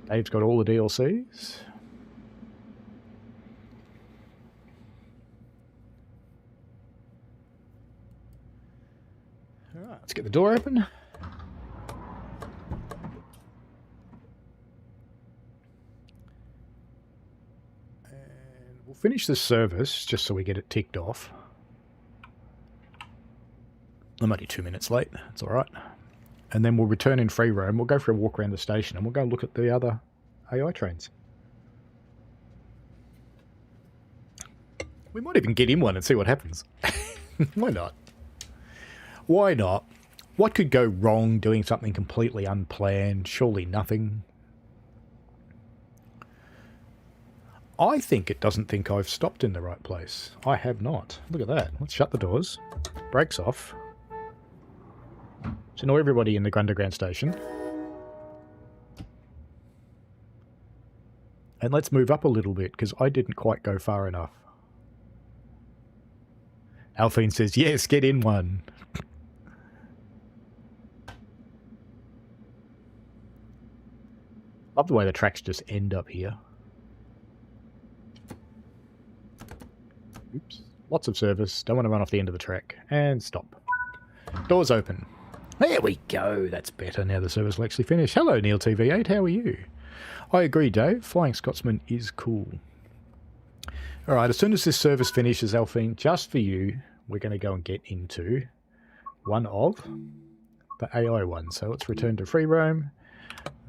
Dave's got all the DLCs. Let's get the door open. And we'll finish this service just so we get it ticked off. I'm only 2 minutes late. It's all right. And then we'll return in free roam. We'll go for a walk around the station and we'll go look at the other AI trains. We might even get in one and see what happens. Why not? Why not? What could go wrong doing something completely unplanned? Surely nothing. I think it doesn't think I've stopped in the right place. I have not. Look at that. Let's shut the doors. Brakes off. To annoy everybody in the underground station. And let's move up a little bit, because I didn't quite go far enough. Alphine says, yes, get in one. Love the way the tracks just end up here. Oops. Lots of service. Don't want to run off the end of the track. And stop. Doors open. There we go. That's better. Now the service will actually finish. Hello, Neil TV8. How are you? I agree, Dave. Flying Scotsman is cool. All right. As soon as this service finishes, Alphine, just for you, we're going to go and get into one of the AI ones. So let's return to free roam.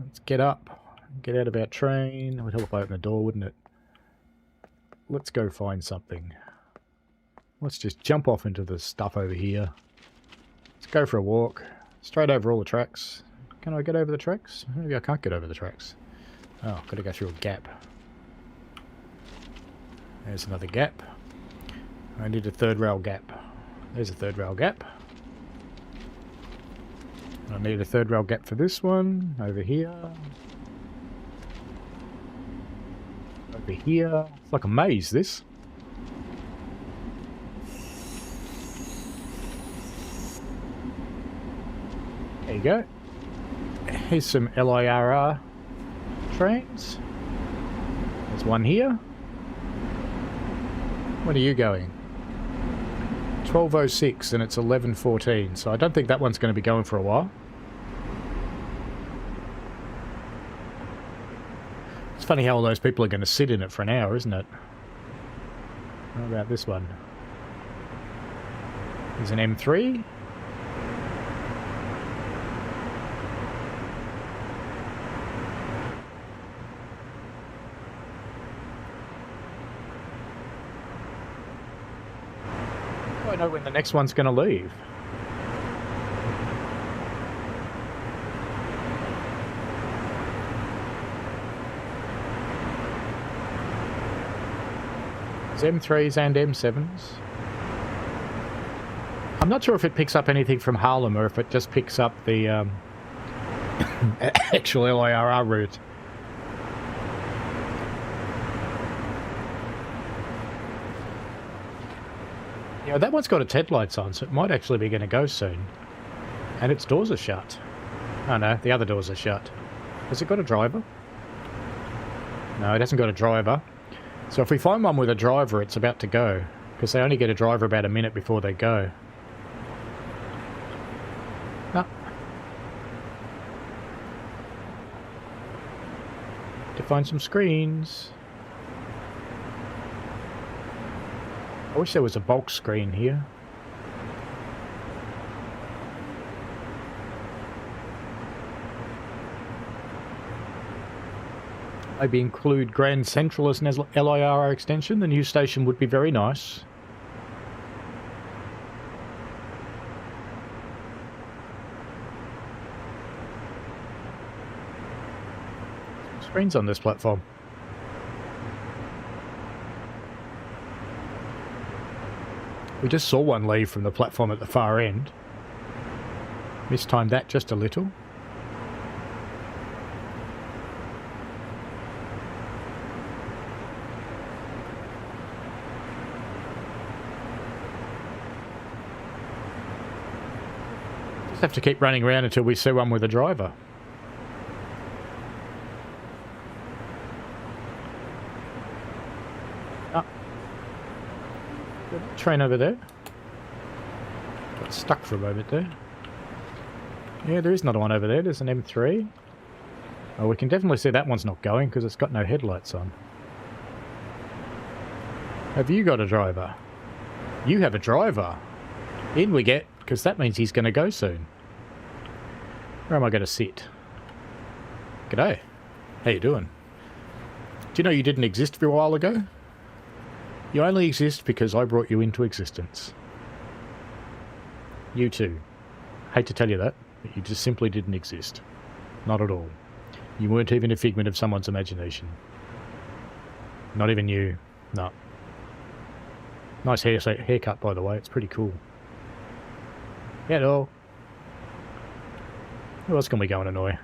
Let's get up. Get out of our train. It would help if I open the door, wouldn't it? Let's go find something. Let's just jump off into the stuff over here. Let's go for a walk. Straight over all the tracks. Can I get over the tracks? Maybe I can't get over the tracks. Oh, got to go through a gap. There's another gap. I need a third rail gap. There's a third rail gap. I need a third rail gap for this one. Over here. Over here. It's like a maze, this. There you go. Here's some LIRR trains. There's one here. When are you going? 12:06 and it's 11:14, so I don't think that one's going to be going for a while. It's funny how all those people are going to sit in it for an hour, isn't it? What about this one? There's an M3. I know when the next one's going to leave. There's M3s and M7s. I'm not sure if it picks up anything from Harlem or if it just picks up the actual LIRR route. Yeah, that one's got its headlights on, so it might actually be going to go soon. And its doors are shut. Oh no, the other doors are shut. Has it got a driver? No, it hasn't got a driver. So if we find one with a driver, it's about to go. Because they only get a driver about a minute before they go. No. To find some screens. I wish there was a bulk screen here. Maybe include Grand Central as an LIRR extension. The new station would be very nice. Screens on this platform. We just saw one leave from the platform at the far end. Mistimed that just a little. Just have to keep running around until we see one with a driver. Train over there. Got stuck for a moment there. Yeah, there is another one over there. There's an M3. Oh, we can definitely see that one's not going because it's got no headlights on. Have you got a driver? You have a driver. In we get, because that means he's going to go soon. Where am I going to sit? G'day. How you doing? Do you know you didn't exist for a while ago? You only exist because I brought you into existence. You too. Hate to tell you that, but you just simply didn't exist. Not at all. You weren't even a figment of someone's imagination. Not even you. No. Nice haircut, by the way. It's pretty cool. Hello. Who else can we go and annoy?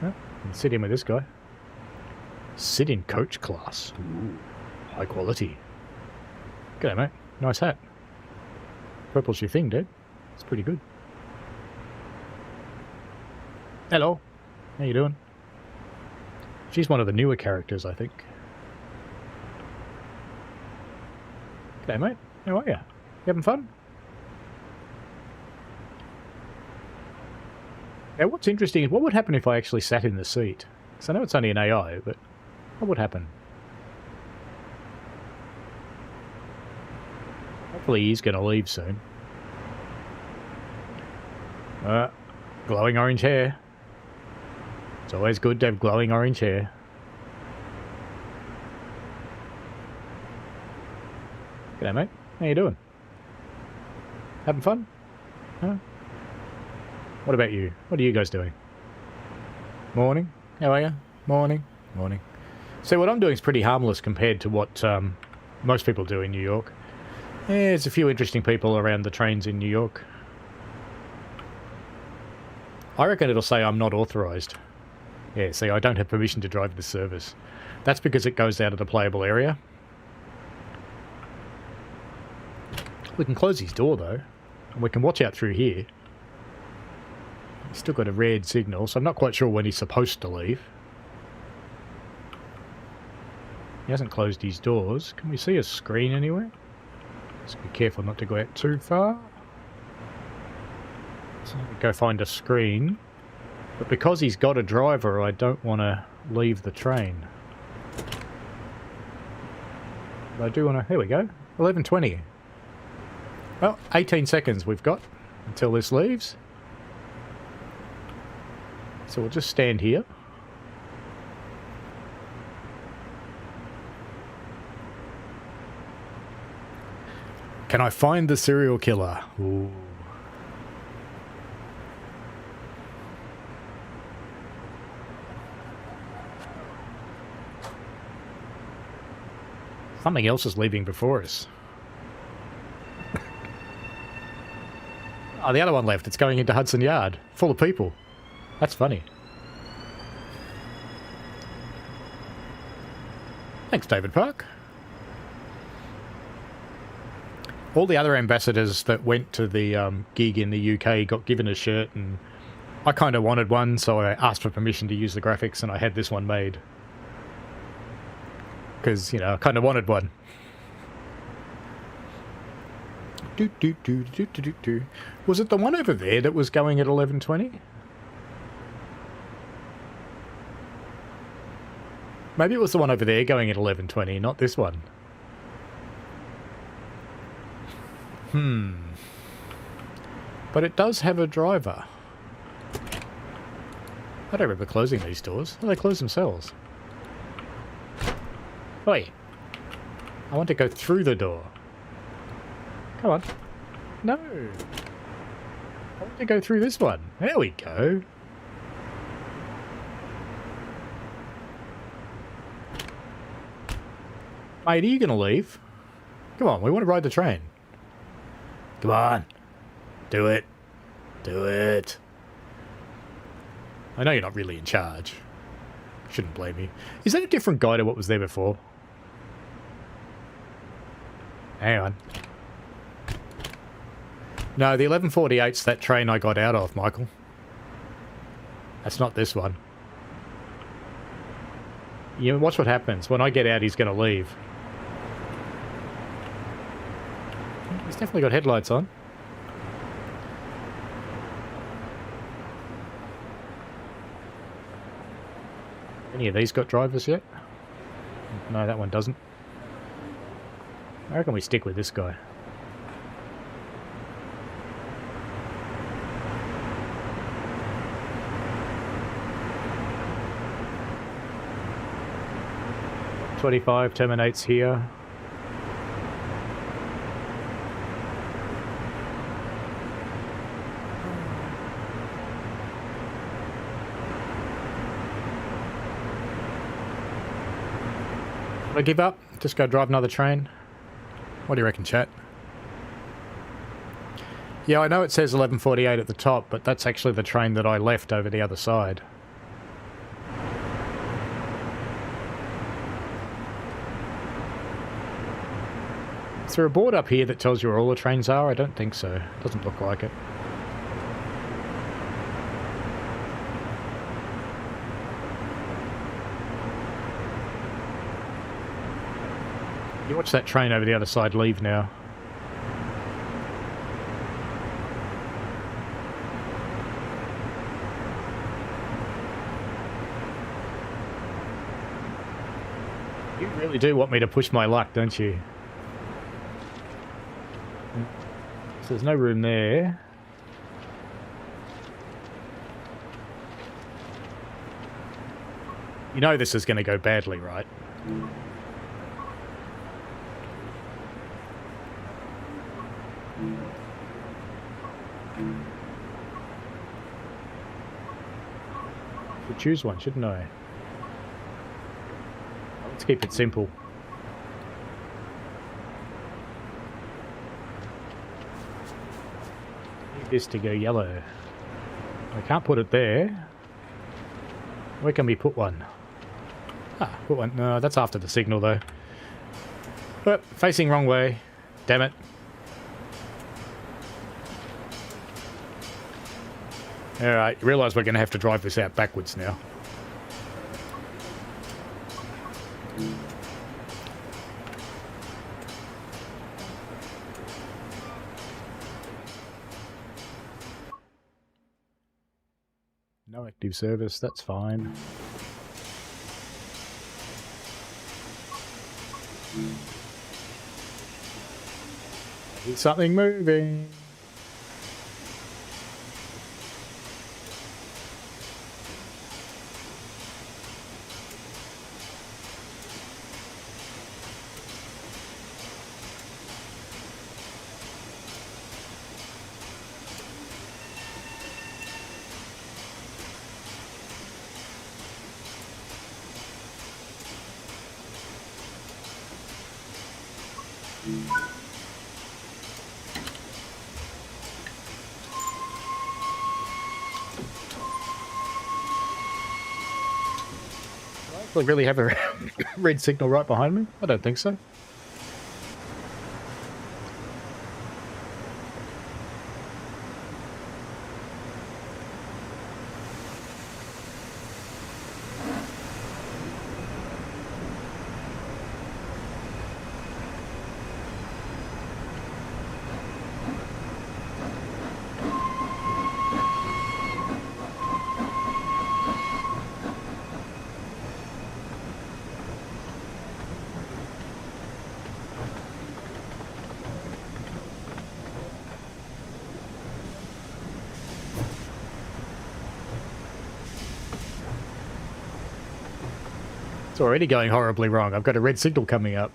Well, sit in with this guy. Sit in coach class. Ooh, high quality. G'day, mate. Nice hat. Purple's your thing, dude. It's pretty good. Hello. How you doing? She's one of the newer characters, I think. G'day, mate. How are you? You having fun? Now, what's interesting is what would happen if I actually sat in the seat? Because I know it's only an AI, but what would happen? Hopefully he's going to leave soon. Glowing orange hair. It's always good to have glowing orange hair. G'day, mate. How you doing? Having fun? Huh? What about you? What are you guys doing? Morning. How are you? Morning. Morning. So what I'm doing is pretty harmless compared to what most people do in New York. Yeah, there's a few interesting people around the trains in New York. I reckon it'll say I'm not authorised. Yeah, see, I don't have permission to drive this service. That's because it goes out of the playable area. We can close his door, though. And we can watch out through here. He's still got a red signal, so I'm not quite sure when he's supposed to leave. He hasn't closed his doors. Can we see a screen anywhere? Just be careful not to go out too far. So go find a screen. But because he's got a driver, I don't want to leave the train. But I do want to... Here we go. 11:20. Well, 18 seconds we've got until this leaves. So we'll just stand here. Can I find the serial killer? Ooh. Something else is leaving before us. Oh, the other one left. It's going into Hudson Yard. Full of people. That's funny. Thanks, David Park. All the other ambassadors that went to the gig in the UK got given a shirt, and I kind of wanted one, so I asked for permission to use the graphics, and I had this one made. Because, you know, I kind of wanted one. Was it the one over there that was going at 11:20? Maybe it was the one over there going at 11:20, not this one. But it does have a driver. I don't remember closing these doors. Oh, they close themselves. Oi! I want to go through the door. Come on. No! I want to go through this one. There we go. Mate, are you going to leave? Come on, we want to ride the train. Come on. Do it. Do it. I know you're not really in charge. Shouldn't blame you. Is that a different guy to what was there before? Hang on. No, the 11:48's that train I got out of, Michael. That's not this one. You watch what happens. When I get out, he's going to leave. He's definitely got headlights on. Any of these got drivers yet? No, that one doesn't. I reckon we stick with this guy. .25 terminates here. I give up? Just go drive another train? What do you reckon, chat? Yeah, I know it says 11:48 at the top, but that's actually the train that I left over the other side. Is there a board up here that tells you where all the trains are? I don't think so. Doesn't look like it. You watch that train over the other side leave now. You really do want me to push my luck, don't you? So there's no room there. You know this is going to go badly, right? Should choose one, shouldn't I? Let's keep it simple. Need this to go yellow. I can't put it there. Where can we put one? Ah, put one. No, that's after the signal though. But facing wrong way. Damn it. Alright, you realise we're going to have to drive this out backwards now. No active service, that's fine. Need something moving. Do I really have a red signal right behind me? I don't think so. It's already going horribly wrong. I've got a red signal coming up.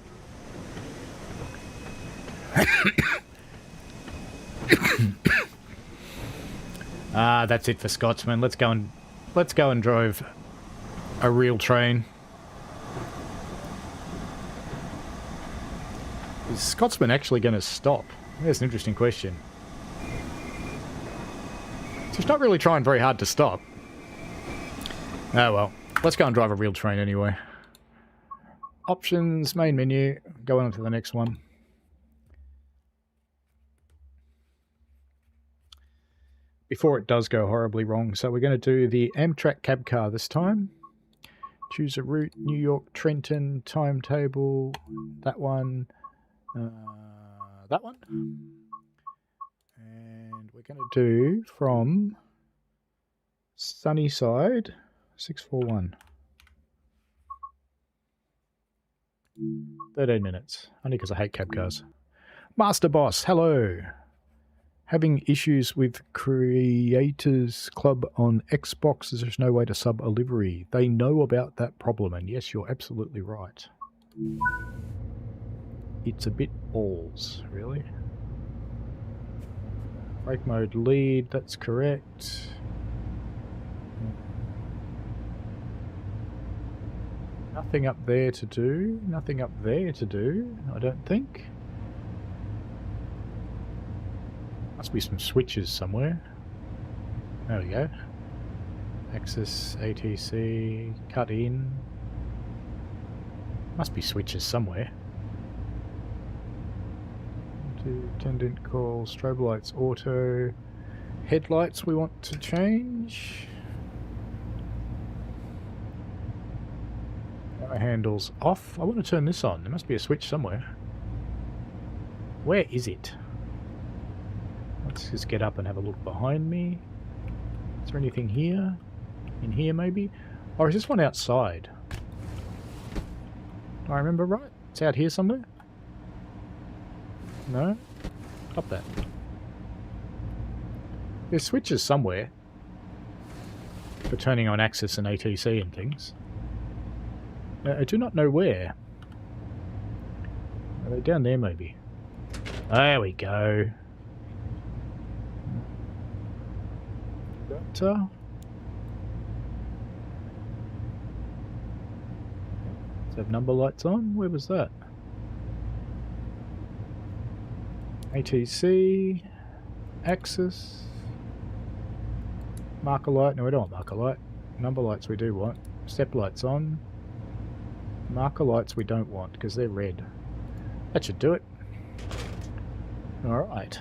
Ah, that's it for Scotsman. Let's go and drive a real train. Is Scotsman actually going to stop? That's an interesting question. She's not really trying very hard to stop. Oh well. Let's go and drive a real train anyway. Options, main menu, go on to the next one. Before it does go horribly wrong, so we're going to do the Amtrak cab car this time. Choose a route, New York, Trenton, timetable, that one, that one. And we're going to do from Sunnyside, 641. 13 minutes. Only because I hate cab cars. Master Boss, hello. Having issues with Creators Club on Xbox. There's no way to sub a livery. They know about that problem, and yes, you're absolutely right. It's a bit balls, really. Brake mode lead, that's correct. Nothing up there to do. Nothing up there to do, I don't think. Must be some switches somewhere. There we go. Access, ATC, cut in. Must be switches somewhere. Attendant call, strobe lights, auto. Headlights we want to change. Power handles off. I want to turn this on. There must be a switch somewhere. Where is it? Let's just get up and have a look behind me. Is there anything here? In here maybe? Or is this one outside? Do I remember right? It's out here somewhere? No? Up that. There's switches somewhere for turning on access and ATC and things. I do not know where. Are they down there maybe? There we go. Let's have number lights on. Where was that? ATC, axis, marker light. No, we don't want marker light. Number lights we do want. Step lights on. Marker lights we don't want because they're red. That should do it. Alright.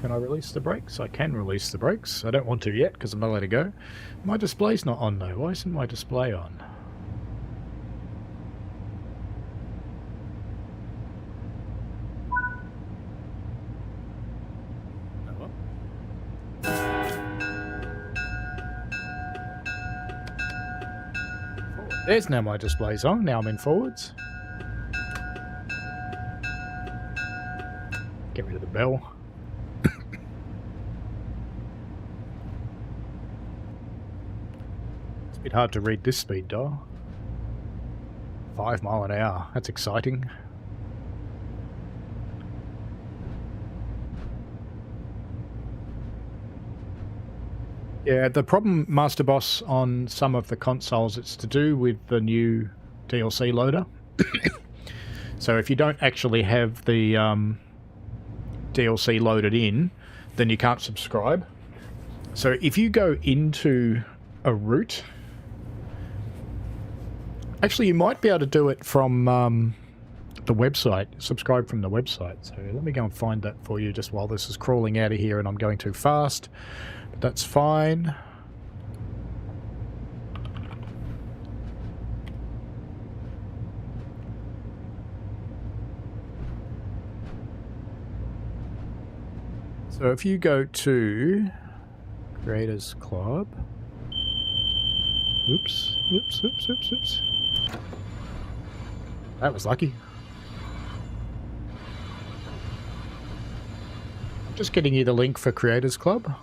Can I release the brakes? I can release the brakes. I don't want to yet because I'm not allowed to go. My display's not on though. Why isn't my display on? There's now my display's on. Now I'm in forwards. Get rid of the bell. It's a bit hard to read this speed dial. 5 miles an hour. That's exciting. Yeah, the problem, Master Boss, on some of the consoles, it's to do with the new DLC loader. So if you don't actually have the DLC loaded in, then you can't subscribe. So if you go into a route, actually you might be able to do it from the website, subscribe from the website. So let me go and find that for you just while this is crawling out of here and I'm going too fast. But that's fine. So if you go to Creators Club, oops. That was lucky. I'm just getting you the link for Creators Club.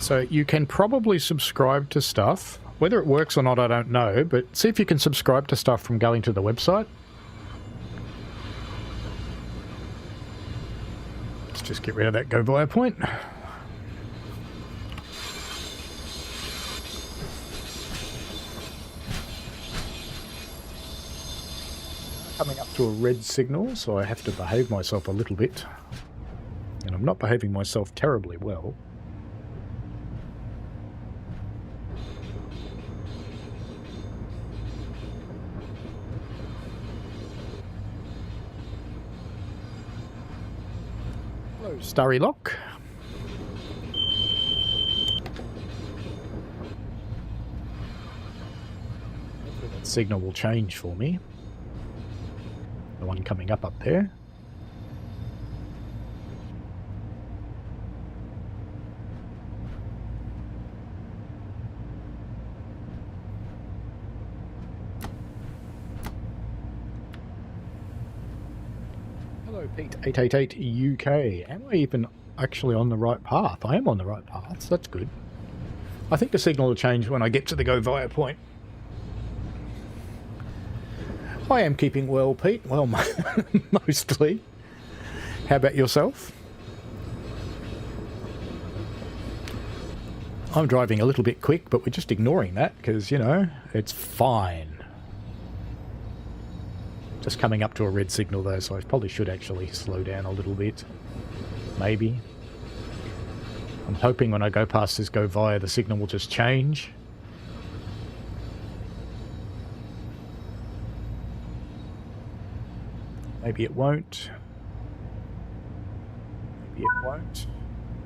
So you can probably subscribe to stuff. Whether it works or not, I don't know, but see if you can subscribe to stuff from going to the website. Let's just get rid of that go via point. Coming up to a red signal, so I have to behave myself a little bit. And I'm not behaving myself terribly well. Hello, Starry Lock. Hopefully that signal will change for me. The one coming up there. Hello, Pete 888 UK. Am I even actually on the right path? I am on the right path, so that's good. I think the signal will change when I get to the go via point. I am keeping well, Pete. Well, mostly. How about yourself? I'm driving a little bit quick, but we're just ignoring that because, you know, it's fine. Just coming up to a red signal though, so I probably should actually slow down a little bit. Maybe. I'm hoping when I go past this go via, the signal will just change. Maybe it won't. Maybe it won't.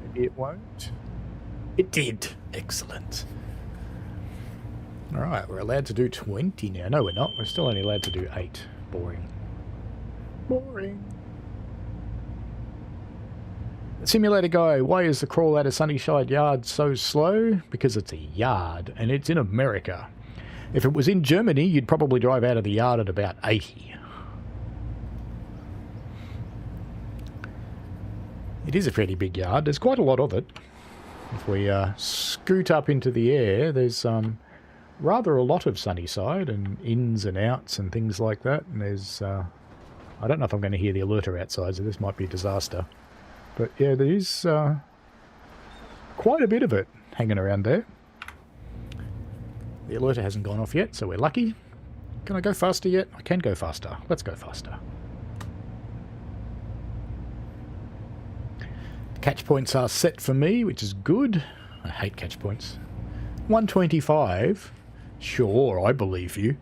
Maybe it won't. It did. Excellent. Alright, we're allowed to do 20 now. No, we're not. We're still only allowed to do 8. Boring. Boring. Simulator guy, why is the crawl out of Sunnyside Yard so slow? Because it's a yard, and it's in America. If it was in Germany, you'd probably drive out of the yard at about 80. It is a fairly big yard. There's quite a lot of it. If we scoot up into the air, there's rather a lot of Sunnyside and ins and outs and things like that. And there's, I don't know if I'm going to hear the alerter outside, so this might be a disaster. But yeah, there is quite a bit of it hanging around there. The alerter hasn't gone off yet, so we're lucky. Can I go faster yet? I can go faster. Let's go faster. Catch points are set for me, which is good. I hate catch points. 125? Sure, I believe you.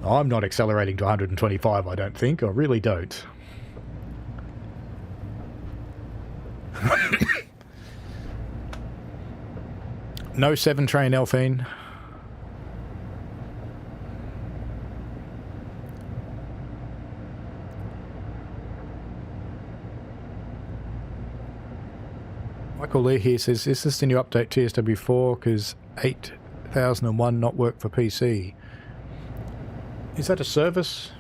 I'm not accelerating to 125, I don't think. I really don't. No 7 train, Elfine. Michael Lee here says, is this the new update TSW4? Because 8001 not work for PC. Is that a service?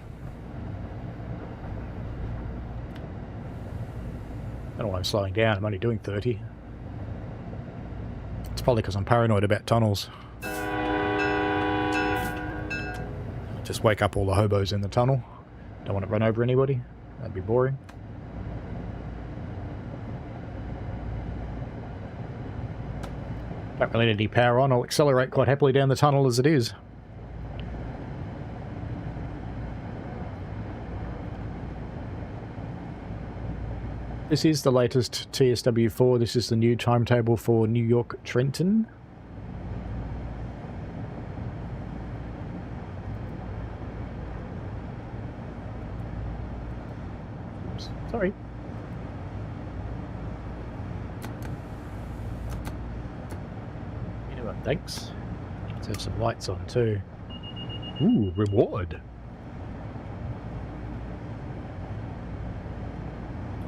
I don't know why I'm slowing down. I'm only doing 30. It's probably because I'm paranoid about tunnels. Just wake up all the hobos in the tunnel. Don't want to run over anybody. That'd be boring. Don't really need any power on. I'll accelerate quite happily down the tunnel as it is. This is the latest TSW4. This is the new timetable for New York, Trenton. Oops, sorry. Thanks. Let's have some lights on too. Ooh, reward.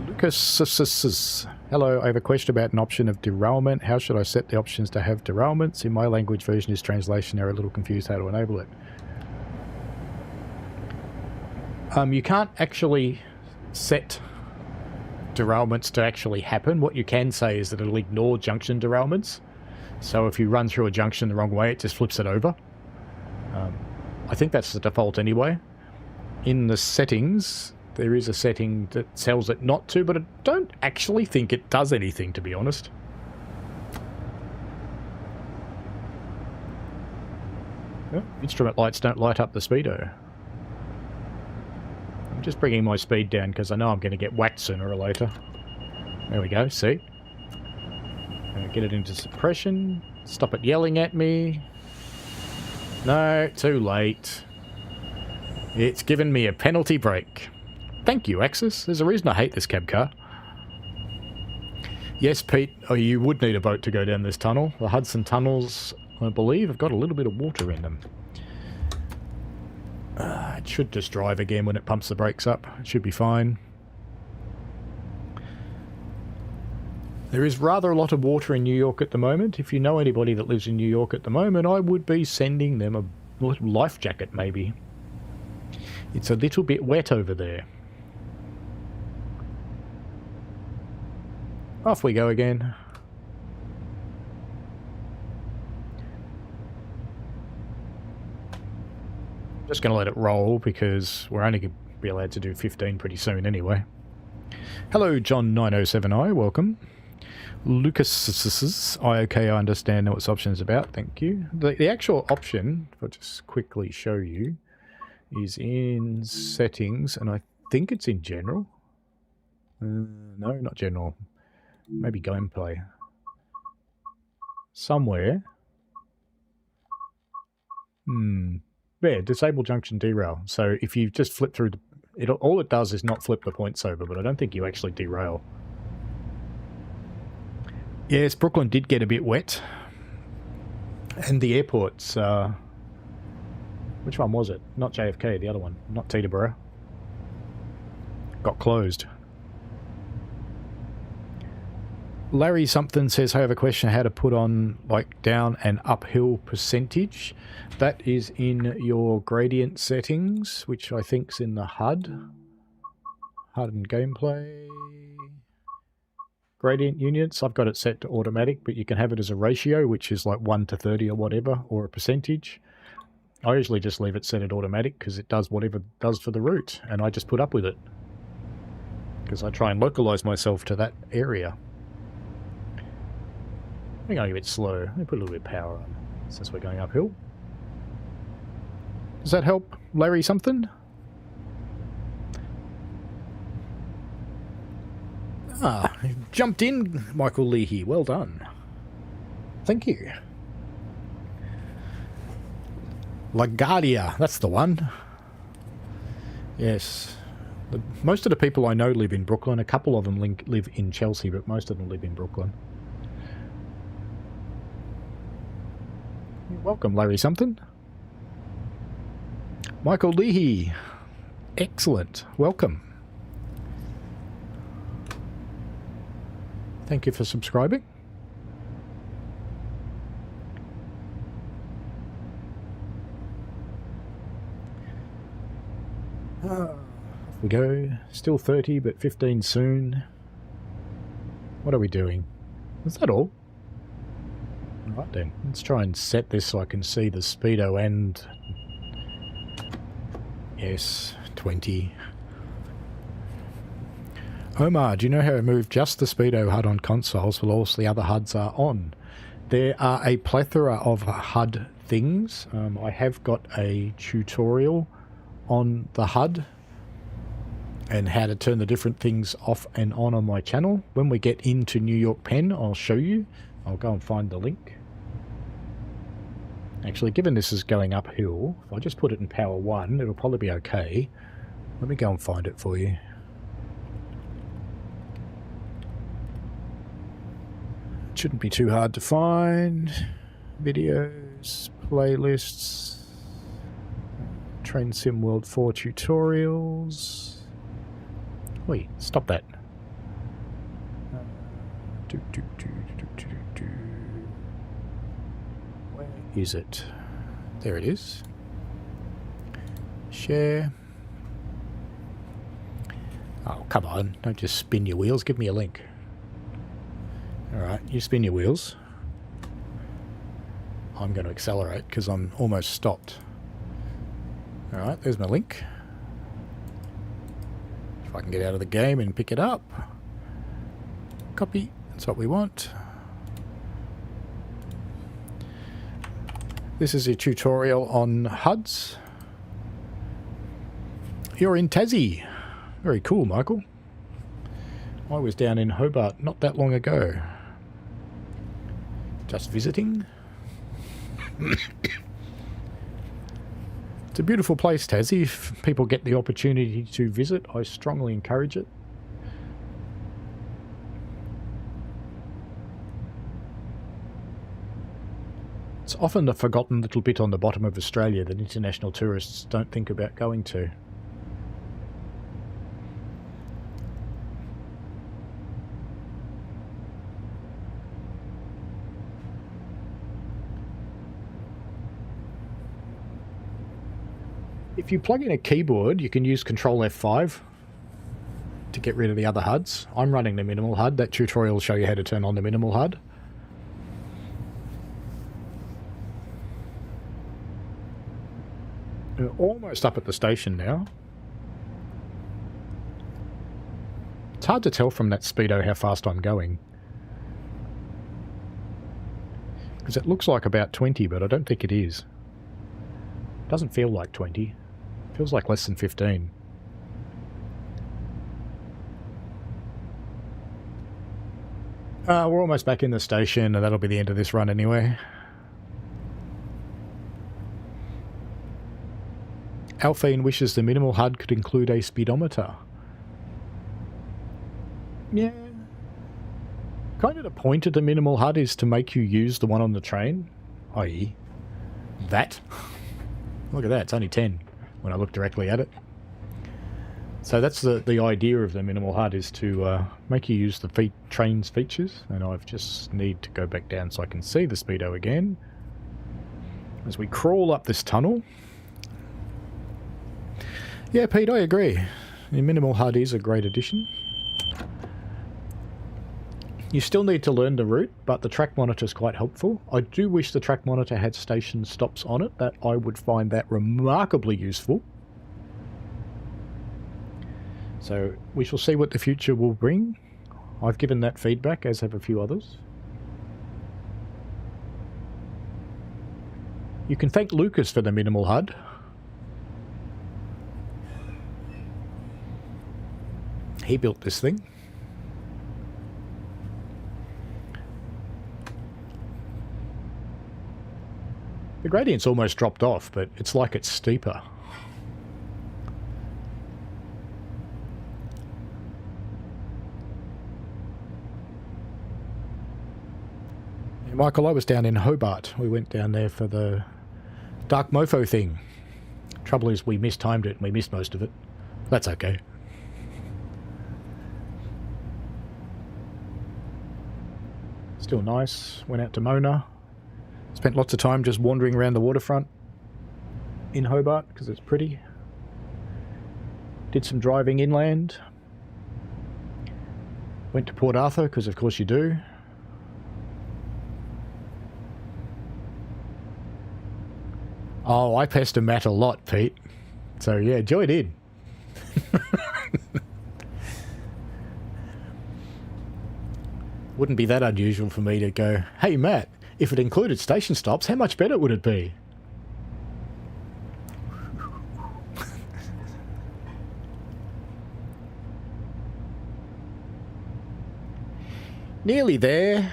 Lucas, hello, I have a question about an option of derailment. How should I set the options to have derailments? In my language version is translation error, a little confused how to enable it. You can't actually set derailments to actually happen. What you can say is that it'll ignore junction derailments. So if you run through a junction the wrong way, it just flips it over. I think that's the default anyway. In the settings, there is a setting that tells it not to, but I don't actually think it does anything, to be honest. Oh, instrument lights don't light up the speedo. I'm just bringing my speed down because I know I'm going to get whacked sooner or later. There we go, see? Get it into suppression. Stop it yelling at me. No, too late. It's given me a penalty break. Thank you, Axis. There's a reason I hate this cab car. Yes, Pete, you would need a boat to go down this tunnel. The Hudson tunnels, I believe, have got a little bit of water in them. It should just drive again when it pumps the brakes up. It should be fine. There is rather a lot of water in New York at the moment. If you know anybody that lives in New York at the moment, I would be sending them a little life jacket, maybe. It's a little bit wet over there. Off we go again. Just going to let it roll because we're only going to be allowed to do 15 pretty soon anyway. Hello, John907i, welcome. Lucas, okay, I understand what this option is about, thank you. The actual option, if I just quickly show you, is in settings, and I think it's in general. No, not general. Maybe gameplay. Somewhere. Yeah, disable junction derail. So if you just flip through, all it does is not flip the points over, but I don't think you actually derail. Yes, Brooklyn did get a bit wet. And the airports, which one was it? Not JFK, the other one. Not Teterboro. Got closed. Larry something says, I have a question how to put on like down and uphill percentage. That is in your gradient settings, which I think's in the HUD. HUD and gameplay. Gradient units, I've got it set to automatic, but you can have it as a ratio, which is like 1 to 30 or whatever, or a percentage. I usually just leave it set at automatic because it does whatever it does for the route, and I just put up with it. Because I try and localize myself to that area. I'm going a bit slow. Let me put a little bit of power on since we're going uphill. Does that help, Larry something? Ah, jumped in, Michael Leahy. Well done. Thank you. LaGuardia, that's the one. Yes. Most of the people I know live in Brooklyn. A couple of them live in Chelsea, but most of them live in Brooklyn. Welcome, Larry something. Michael Leahy. Excellent. Welcome. Thank you for subscribing. Off we go. Still 30, but 15 soon. What are we doing? Is that all? Right then, let's try and set this so I can see the speedo and... Yes, 20. Omar, do you know how to move just the speedo HUD on consoles while all the other HUDs are on? There are a plethora of HUD things. I have got a tutorial on the HUD and how to turn the different things off and on my channel. When we get into New York Penn, I'll show you. I'll go and find the link. Actually, given this is going uphill, if I just put it in power 1, it'll probably be okay. Let me go and find it for you. It shouldn't be too hard to find. Videos, playlists, Train Sim World 4 tutorials. Wait, stop that. Where is it? There it is. Share. Oh, come on. Don't just spin your wheels. Give me a link. Alright, you spin your wheels. I'm going to accelerate because I'm almost stopped. Alright, there's my link. If I can get out of the game and pick it up. Copy. That's what we want. This is a tutorial on HUDs. You're in Tassie. Very cool, Michael. I was down in Hobart not that long ago. Just visiting. It's a beautiful place, Tassie. If people get the opportunity to visit, I strongly encourage it. It's often the forgotten little bit on the bottom of Australia that international tourists don't think about going to. If you plug in a keyboard, you can use Control F5 to get rid of the other HUDs. I'm running the minimal HUD. That tutorial will show you how to turn on the minimal HUD. We're almost up at the station now. It's hard to tell from that speedo how fast I'm going. Because it looks like about 20, but I don't think it is. It doesn't feel like 20. It feels like less than 15. We're almost back in the station, and that'll be the end of this run anyway. Alphine wishes the minimal HUD could include a speedometer. Yeah. Kind of the point of the minimal HUD is to make you use the one on the train, i.e. that. Look at that, it's only 10 when I look directly at it. So that's the idea of the minimal HUD, is to make you use the train's features. And I just need to go back down so I can see the speedo again. As we crawl up this tunnel. Yeah, Pete, I agree. The minimal HUD is a great addition. You still need to learn the route, but the track monitor is quite helpful. I do wish the track monitor had station stops on it. That I would find that remarkably useful. So we shall see what the future will bring. I've given that feedback, as have a few others. You can thank Lucas for the minimal HUD. He built this thing. The gradient's almost dropped off, but it's like it's steeper. Yeah, Michael, I was down in Hobart. We went down there for the Dark Mofo thing. Trouble is, we mistimed it and we missed most of it. That's okay. Still nice. Went out to Mona. Spent lots of time just wandering around the waterfront in Hobart because it's pretty. Did some driving inland. Went to Port Arthur because of course you do. Oh, I pestered Matt a lot, Pete. So yeah, Joy did. Wouldn't be that unusual for me to go, hey Matt, if it included station stops, how much better would it be? Nearly there.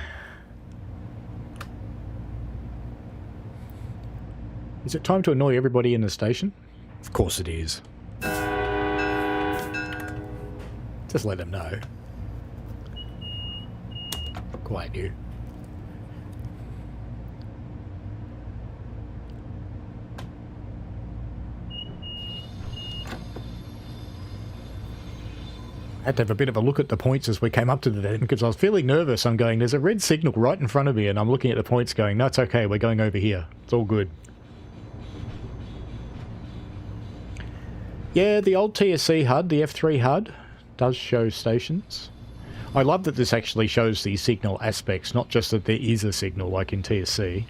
Is it time to annoy everybody in the station? Of course it is. Just let them know. Quiet you. I had to have a bit of a look at the points as we came up to the end because I was feeling nervous. I'm going, there's a red signal right in front of me, and I'm looking at the points going, no, it's okay, we're going over here. It's all good. Yeah, the old TSC HUD, the F3 HUD, does show stations. I love that this actually shows the signal aspects, not just that there is a signal like in TSC.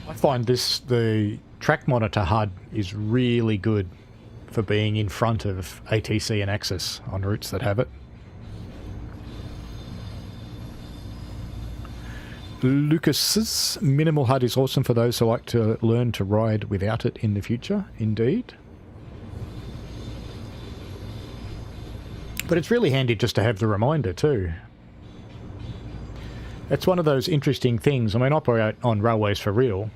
I find the track monitor HUD is really good for being in front of ATC and Axis on routes that have it. Lucas's minimal HUD is awesome for those who like to learn to ride without it in the future, indeed. But it's really handy just to have the reminder too. It's one of those interesting things. I mean, I operate on railways for real,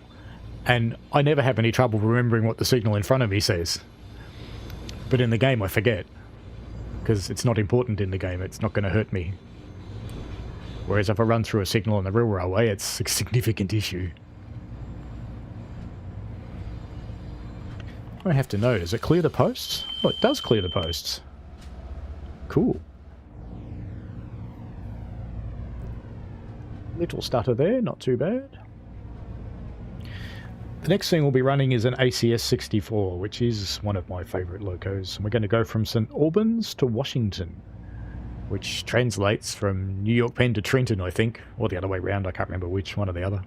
and I never have any trouble remembering what the signal in front of me says. But in the game I forget, because it's not important in the game, it's not going to hurt me. Whereas if I run through a signal on the real railway, it's a significant issue. I have to know, does it clear the posts? Oh, it does clear the posts. Cool. Little stutter there, not too bad. The next thing we'll be running is an ACS64, which is one of my favourite locos. We're going to go from St Albans to Washington, which translates from New York Penn to Trenton, I think. Or the other way around, I can't remember which, one or the other.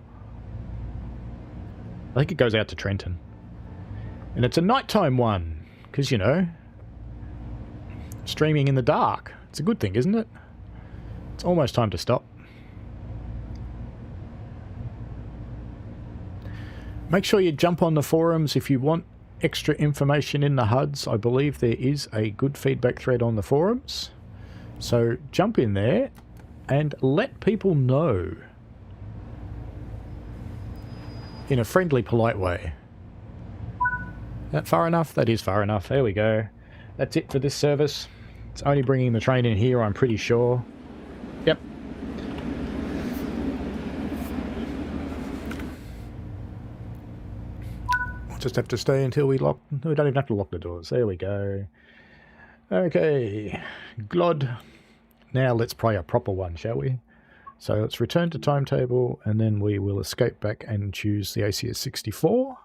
I think it goes out to Trenton. And it's a nighttime one, because, you know, streaming in the dark. It's a good thing, isn't it? It's almost time to stop. Make sure you jump on the forums if you want extra information in the HUDs. I believe there is a good feedback thread on the forums. So jump in there and let people know in a friendly, polite way. That far enough? That is far enough. There we go. That's it for this service. It's only bringing the train in here, I'm pretty sure. Yep. Just have to stay until we lock. We don't even have to lock the doors. There we go. Okay, Glod. Now let's play a proper one, shall we? So let's return to timetable, and then we will escape back and choose the ACS64.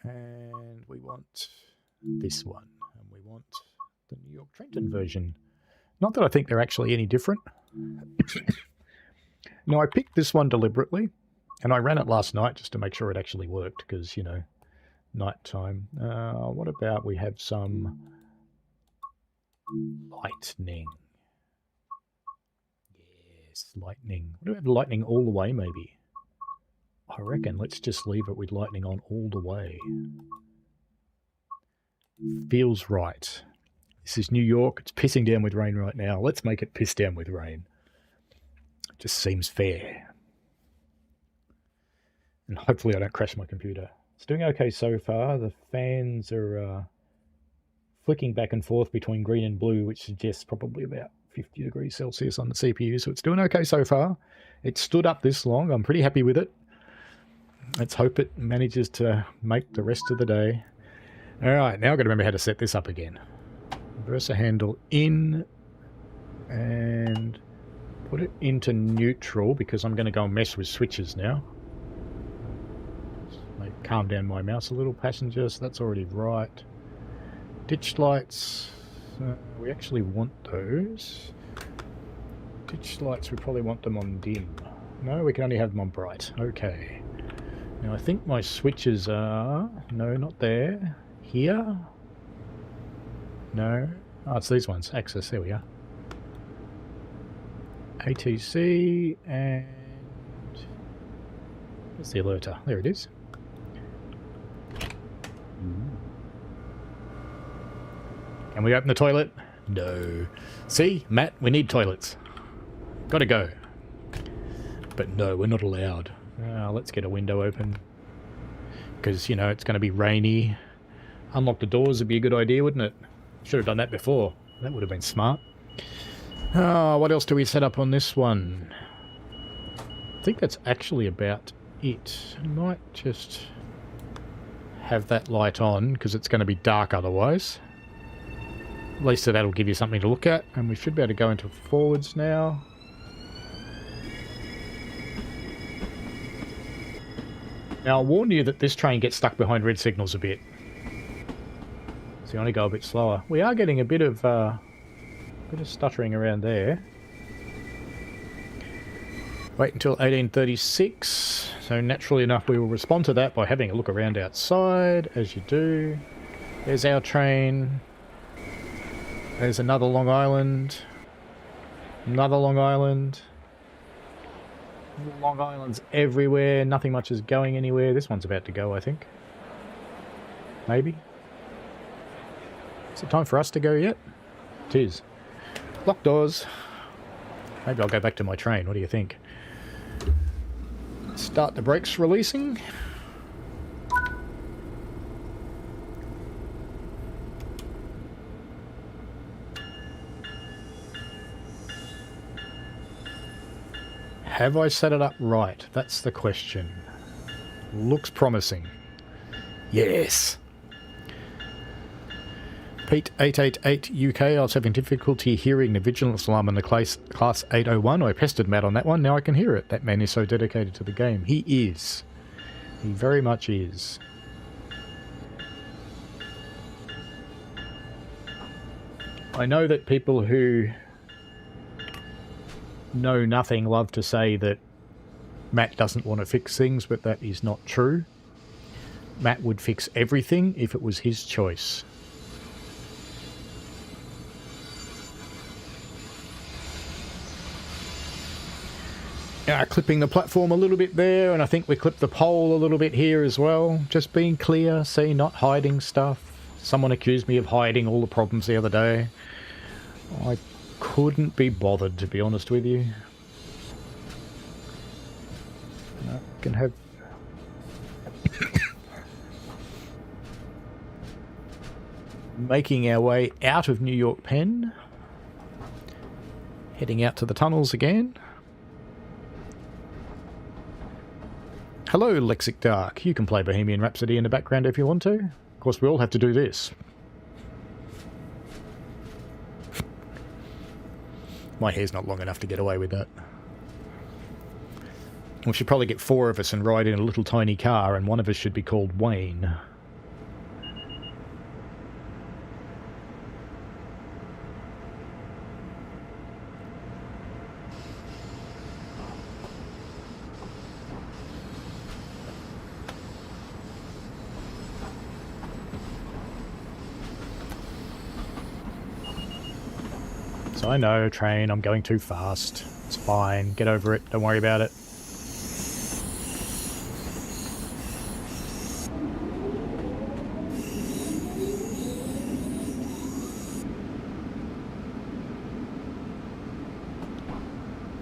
And we want this one, and we want the New York Trenton version. Not that I think they're actually any different. No, I picked this one deliberately. And I ran it last night just to make sure it actually worked, because, you know, nighttime. What about we have some lightning? Yes, lightning. What about lightning all the way, maybe? I reckon let's just leave it with lightning on all the way. Feels right. This is New York. It's pissing down with rain right now. Let's make it piss down with rain. Just seems fair. And hopefully I don't crash my computer. It's doing okay so far. The fans are flicking back and forth between green and blue, which suggests probably about 50 degrees Celsius on the CPU. So it's doing okay so far. It stood up this long. I'm pretty happy with it. Let's hope it manages to make the rest of the day. All right, now I've got to remember how to set this up again. Versa handle in and put it into neutral, because I'm going to go and mess with switches now. Calm down my mouse a little, passenger, so that's already right. Ditch lights, we actually want those. Ditch lights, we probably want them on dim. No, we can only have them on bright. Okay. Now I think my switches are... No, not there. Here? No. Oh, it's these ones. Access, there we are. ATC and... Where's the alerter? There it is. Can we open the toilet? No. See, Matt, we need toilets. Gotta go. But no, we're not allowed. Let's get a window open. Because, you know, it's going to be rainy. Unlock the doors would be a good idea, wouldn't it? Should have done that before. That would have been smart. What else do we set up on this one? I think that's actually about it. I might just have that light on, because it's going to be dark otherwise. At least that'll give you something to look at. And we should be able to go into forwards now. Now, I'll warn you that this train gets stuck behind red signals a bit. So you only go a bit slower. We are getting a bit of stuttering around there. Wait until 1836. So naturally enough, we will respond to that by having a look around outside, as you do. There's our train. There's another Long Island. Another Long Island. Long Island's everywhere. Nothing much is going anywhere. This one's about to go, I think. Maybe. Is it time for us to go yet? It is. Lock doors. Maybe I'll go back to my train. What do you think? Start the brakes releasing. Have I set it up right? That's the question. Looks promising. Yes. Pete 888 UK, I was having difficulty hearing the vigilance alarm in the class 801. I pestered Matt on that one. Now I can hear it. That man is so dedicated to the game. He is. He very much is. I know that people who know nothing love to say that Matt doesn't want to fix things, but that is not true. Matt would fix everything if it was his choice. Clipping the platform a little bit there, and I think we clipped the pole a little bit here as well. Just being clear, see, not hiding stuff. Someone accused me of hiding all the problems the other day. I couldn't be bothered, to be honest with you. I can have... Making our way out of New York Penn. Heading out to the tunnels again. Hello, Lexic Dark. You can play Bohemian Rhapsody in the background if you want to. Of course, we all have to do this. My hair's not long enough to get away with that. We should probably get 4 of us and ride in a little tiny car, and one of us should be called Wayne. I know, train, I'm going too fast. It's fine. Get over it. Don't worry about it.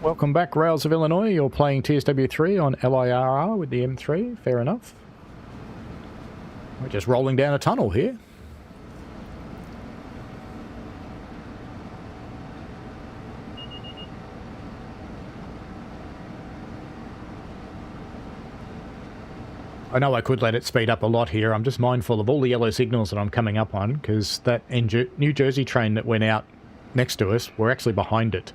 Welcome back, Rails of Illinois. You're playing TSW4 on LIRR with the M3. Fair enough. We're just rolling down a tunnel here. I know I could let it speed up a lot here. I'm just mindful of all the yellow signals that I'm coming up on, because that New Jersey train that went out next to us, we're actually behind it.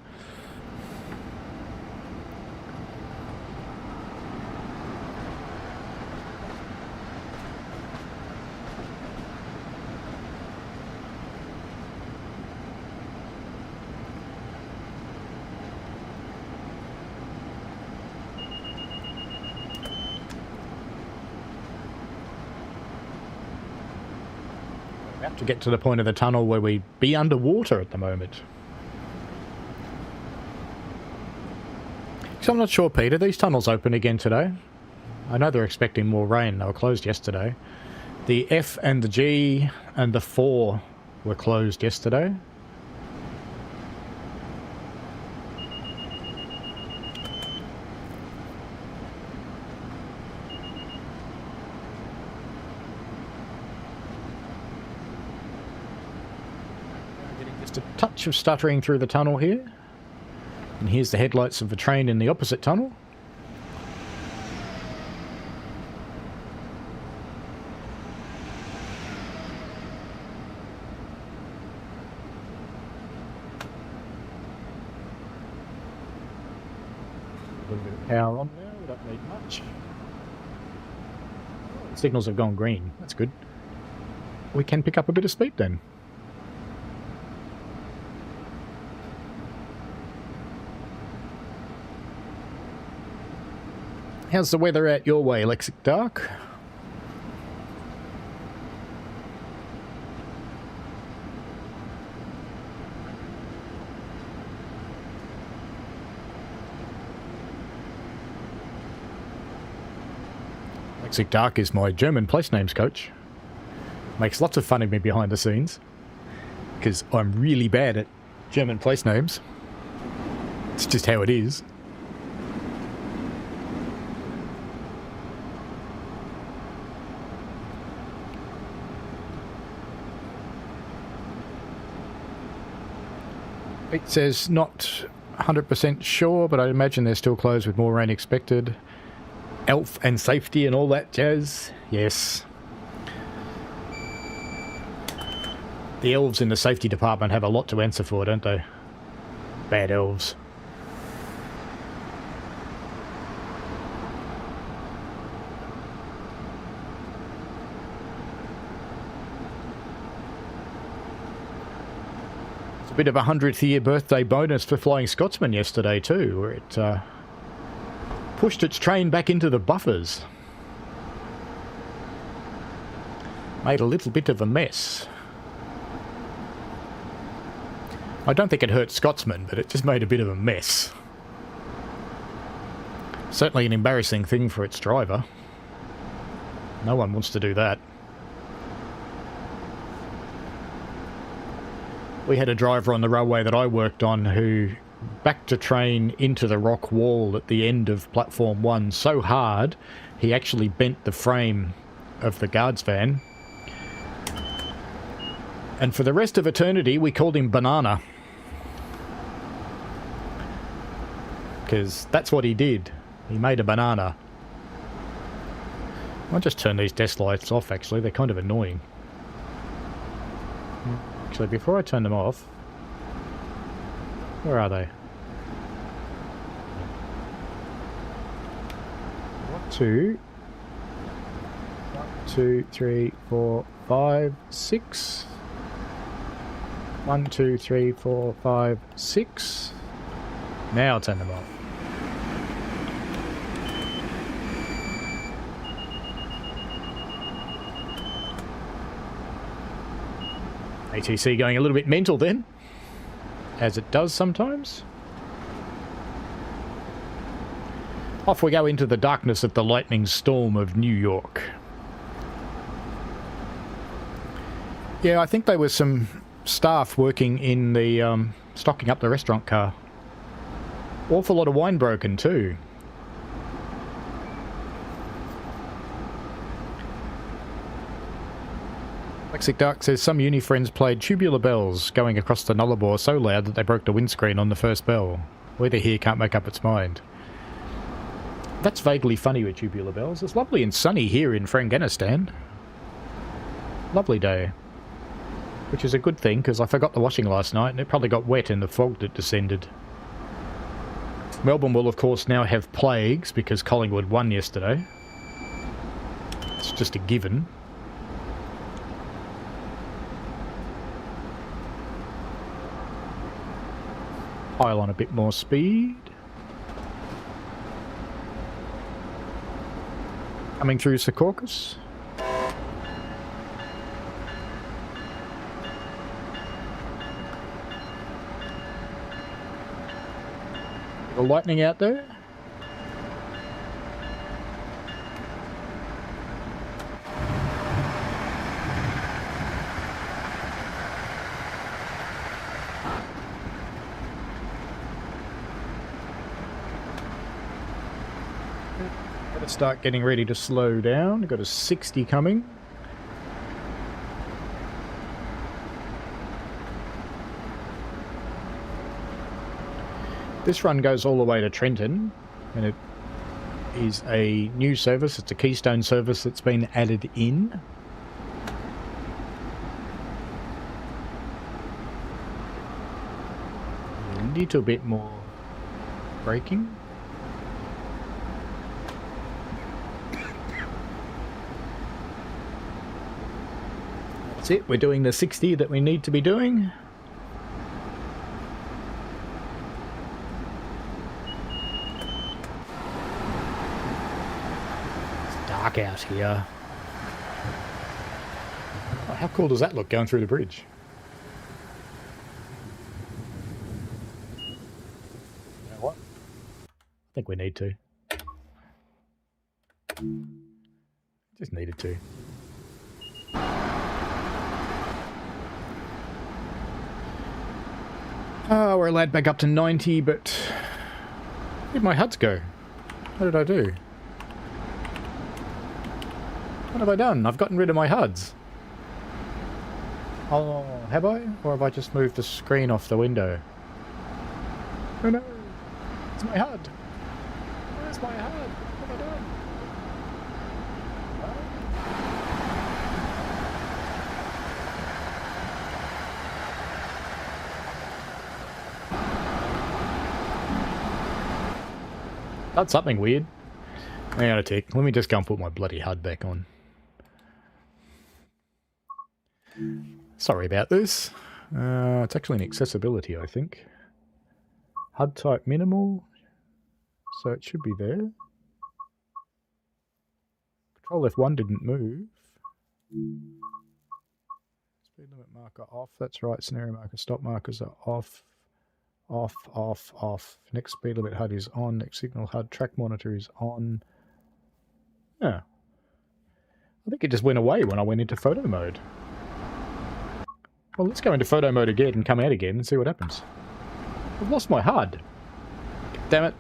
To get to the point of the tunnel where we'd be underwater at the moment. So I'm not sure, Peter, these tunnels open again today? I know they're expecting more rain. They were closed yesterday. The F and the G and the 4 were closed yesterday. A touch of stuttering through the tunnel here, and here's the headlights of the train in the opposite tunnel. A little bit of power on there, we don't need much. The signals have gone green, that's good. We can pick up a bit of speed then. How's the weather out your way, Lexic Dark? Lexic Dark is my German place names coach. Makes lots of fun of me behind the scenes, because I'm really bad at German place names. It's just how it is. It says not 100% sure, but I imagine they're still closed with more rain expected. Elf and safety and all that jazz. Yes. The elves in the safety department have a lot to answer for, don't they? Bad elves. It's a bit of a 100th year birthday bonus for Flying Scotsman yesterday too, where it pushed its train back into the buffers. Made a little bit of a mess. I don't think it hurt Scotsman, but it just made a bit of a mess. Certainly an embarrassing thing for its driver. No one wants to do that. We had a driver on the railway that I worked on who backed a train into the rock wall at the end of platform 1 so hard he actually bent the frame of the guards van. And for the rest of eternity we called him Banana. Because that's what he did. He made a banana. I'll just turn these desk lights off actually, they're kind of annoying. Actually, before I turn them off... Where are they? 1, 2, 3, 4, 5, 6. 1, 2, 3, 4, 5, 6. Now I'll turn them off. ATC going a little bit mental then, as it does sometimes. Off we go into the darkness of the lightning storm of New York. Yeah, I think there was some staff working in the stocking up the restaurant car. Awful lot of wine broken too. Lexic Dark says some uni friends played tubular bells going across the Nullarbor so loud that they broke the windscreen on the first bell. Weather here can't make up its mind. That's vaguely funny with tubular bells. It's lovely and sunny here in Afghanistan. Lovely day. Which is a good thing because I forgot the washing last night and it probably got wet in the fog that descended. Melbourne will of course now have plagues because Collingwood won yesterday. It's just a given. Pile on a bit more speed. Coming through Secaucus. The lightning out there. Start getting ready to slow down. Got a 60 coming. This run goes all the way to Trenton, and it is a new service. It's a Keystone service that's been added in. A little bit more braking. That's it, we're doing the 60 that we need to be doing. It's dark out here. Oh, how cool does that look going through the bridge? You know what? I think we need to. Just needed to. Oh, we're allowed back up to 90, but where did my HUDs go? What did I do? What have I done? I've gotten rid of my HUDs. Oh, have I? Or have I just moved the screen off the window? Oh no! It's my HUD! Where's my HUD? What have I done? That's something weird. Hang on a tick. Let me just go and put my bloody HUD back on. Sorry about this. It's actually an accessibility, I think. HUD type minimal. So it should be there. Control F1 didn't move. Speed limit marker off. That's right. Scenario marker, stop markers are off. Off, off, off. Next speed limit HUD is on. Next signal HUD track monitor is on. Yeah. I think it just went away when I went into photo mode. Well, let's go into photo mode again and come out again and see what happens. I've lost my HUD. Damn it.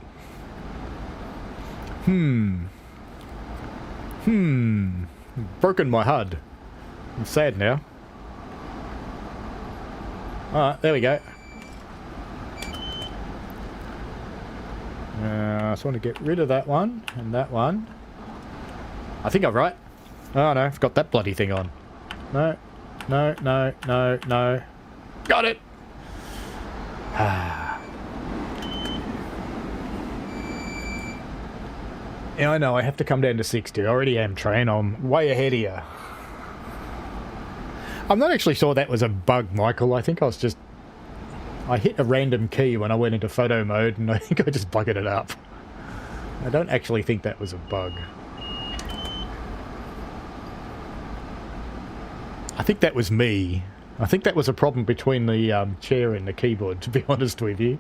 Broken my HUD. I'm sad now. Alright, there we go. I just want to get rid of that one and that one. I think I'm right. Oh no, I've got that bloody thing on. No, no, no, no, no. Got it! Yeah, I know, I have to come down to 60. I already am, Train. I'm way ahead of you. I'm not actually sure that was a bug, Michael. I think I was just... I hit a random key when I went into photo mode, and I think I just bugged it up. I don't actually think that was a bug. I think that was me. I think that was a problem between the chair and the keyboard, to be honest with you.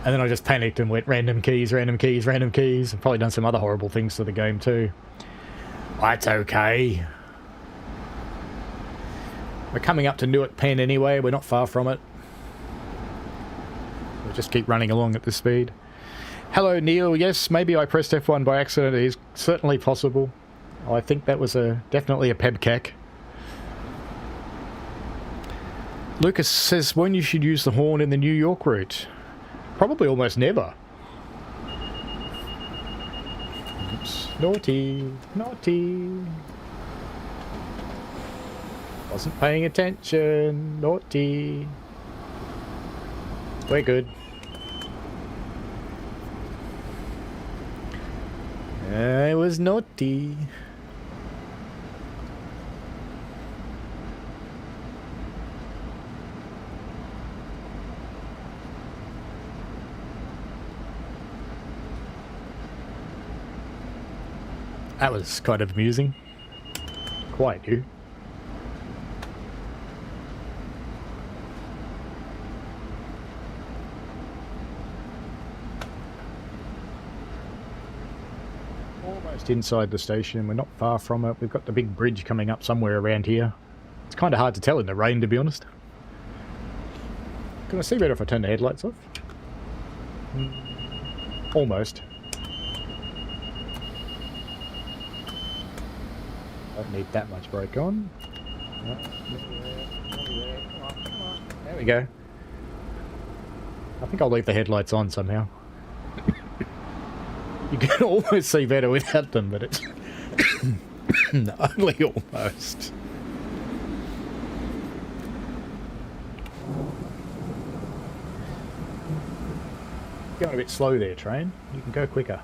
And then I just panicked and went random keys, random keys, random keys. I've probably done some other horrible things to the game too. That's okay. We're coming up to Newark Penn anyway. We're not far from it. We'll just keep running along at this speed. Hello, Neil. Yes, maybe I pressed F1 by accident. It is certainly possible. I think that was definitely a pebcac. Lucas says when you should use the horn in the New York route. Probably almost never. Oops. Naughty. Naughty. Wasn't paying attention. Naughty. We're good. I was naughty. That was kind of amusing. Quite new. Almost inside the station. We're not far from it. We've got the big bridge coming up somewhere around here. It's kind of hard to tell in the rain, to be honest. Can I see better if I turn the headlights off? Almost. Don't need that much brake on. There we go. I think I'll leave the headlights on somehow. You can almost see better without them, but it's only almost. Going a bit slow there, Train. You can go quicker.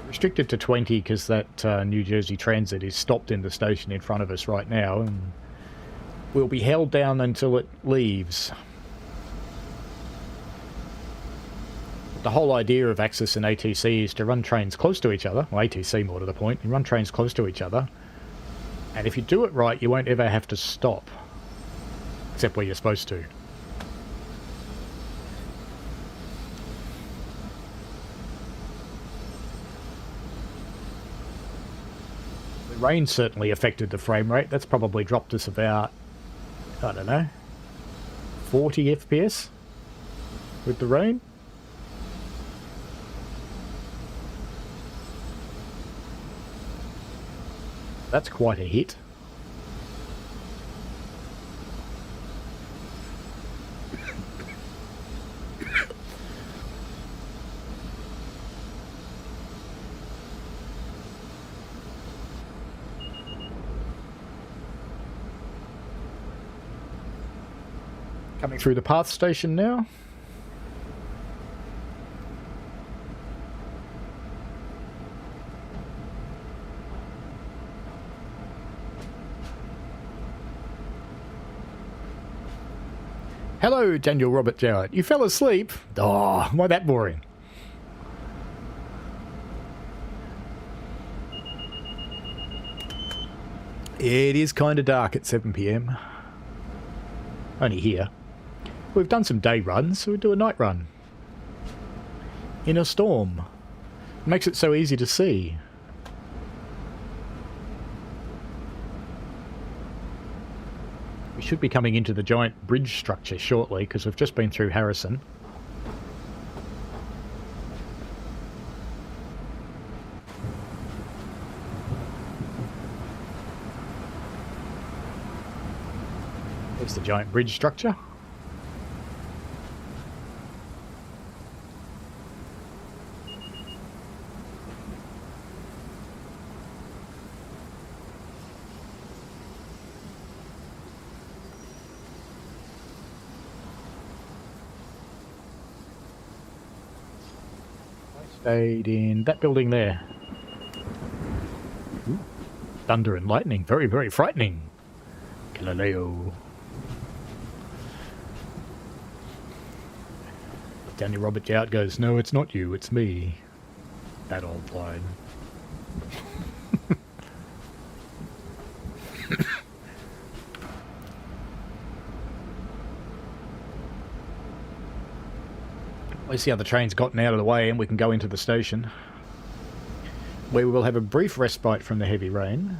Restricted to 20 because that New Jersey Transit is stopped in the station in front of us right now, and will be held down until it leaves. The whole idea of Axis and ATC is to run trains close to each other, well, ATC more to the point, you run trains close to each other, and if you do it right, you won't ever have to stop, except where you're supposed to. Rain certainly affected the frame rate. That's probably dropped us about, I don't know, 40 FPS with the rain. That's quite a hit. Coming through the path station now. Hello, Daniel Robert Jowett. You fell asleep? Oh, why that boring? It is kind of dark at 7 PM. Only here. We've done some day runs, so we'll do a night run. In a storm. Makes it so easy to see. We should be coming into the giant bridge structure shortly, because we've just been through Harrison. There's the giant bridge structure. Stayed in that building there. Ooh. Thunder and lightning. Very, very frightening. Galileo. Daniel Robert Jowett goes, no, it's not you, it's me. That old line. At least the other train's gotten out of the way and we can go into the station, where we will have a brief respite from the heavy rain.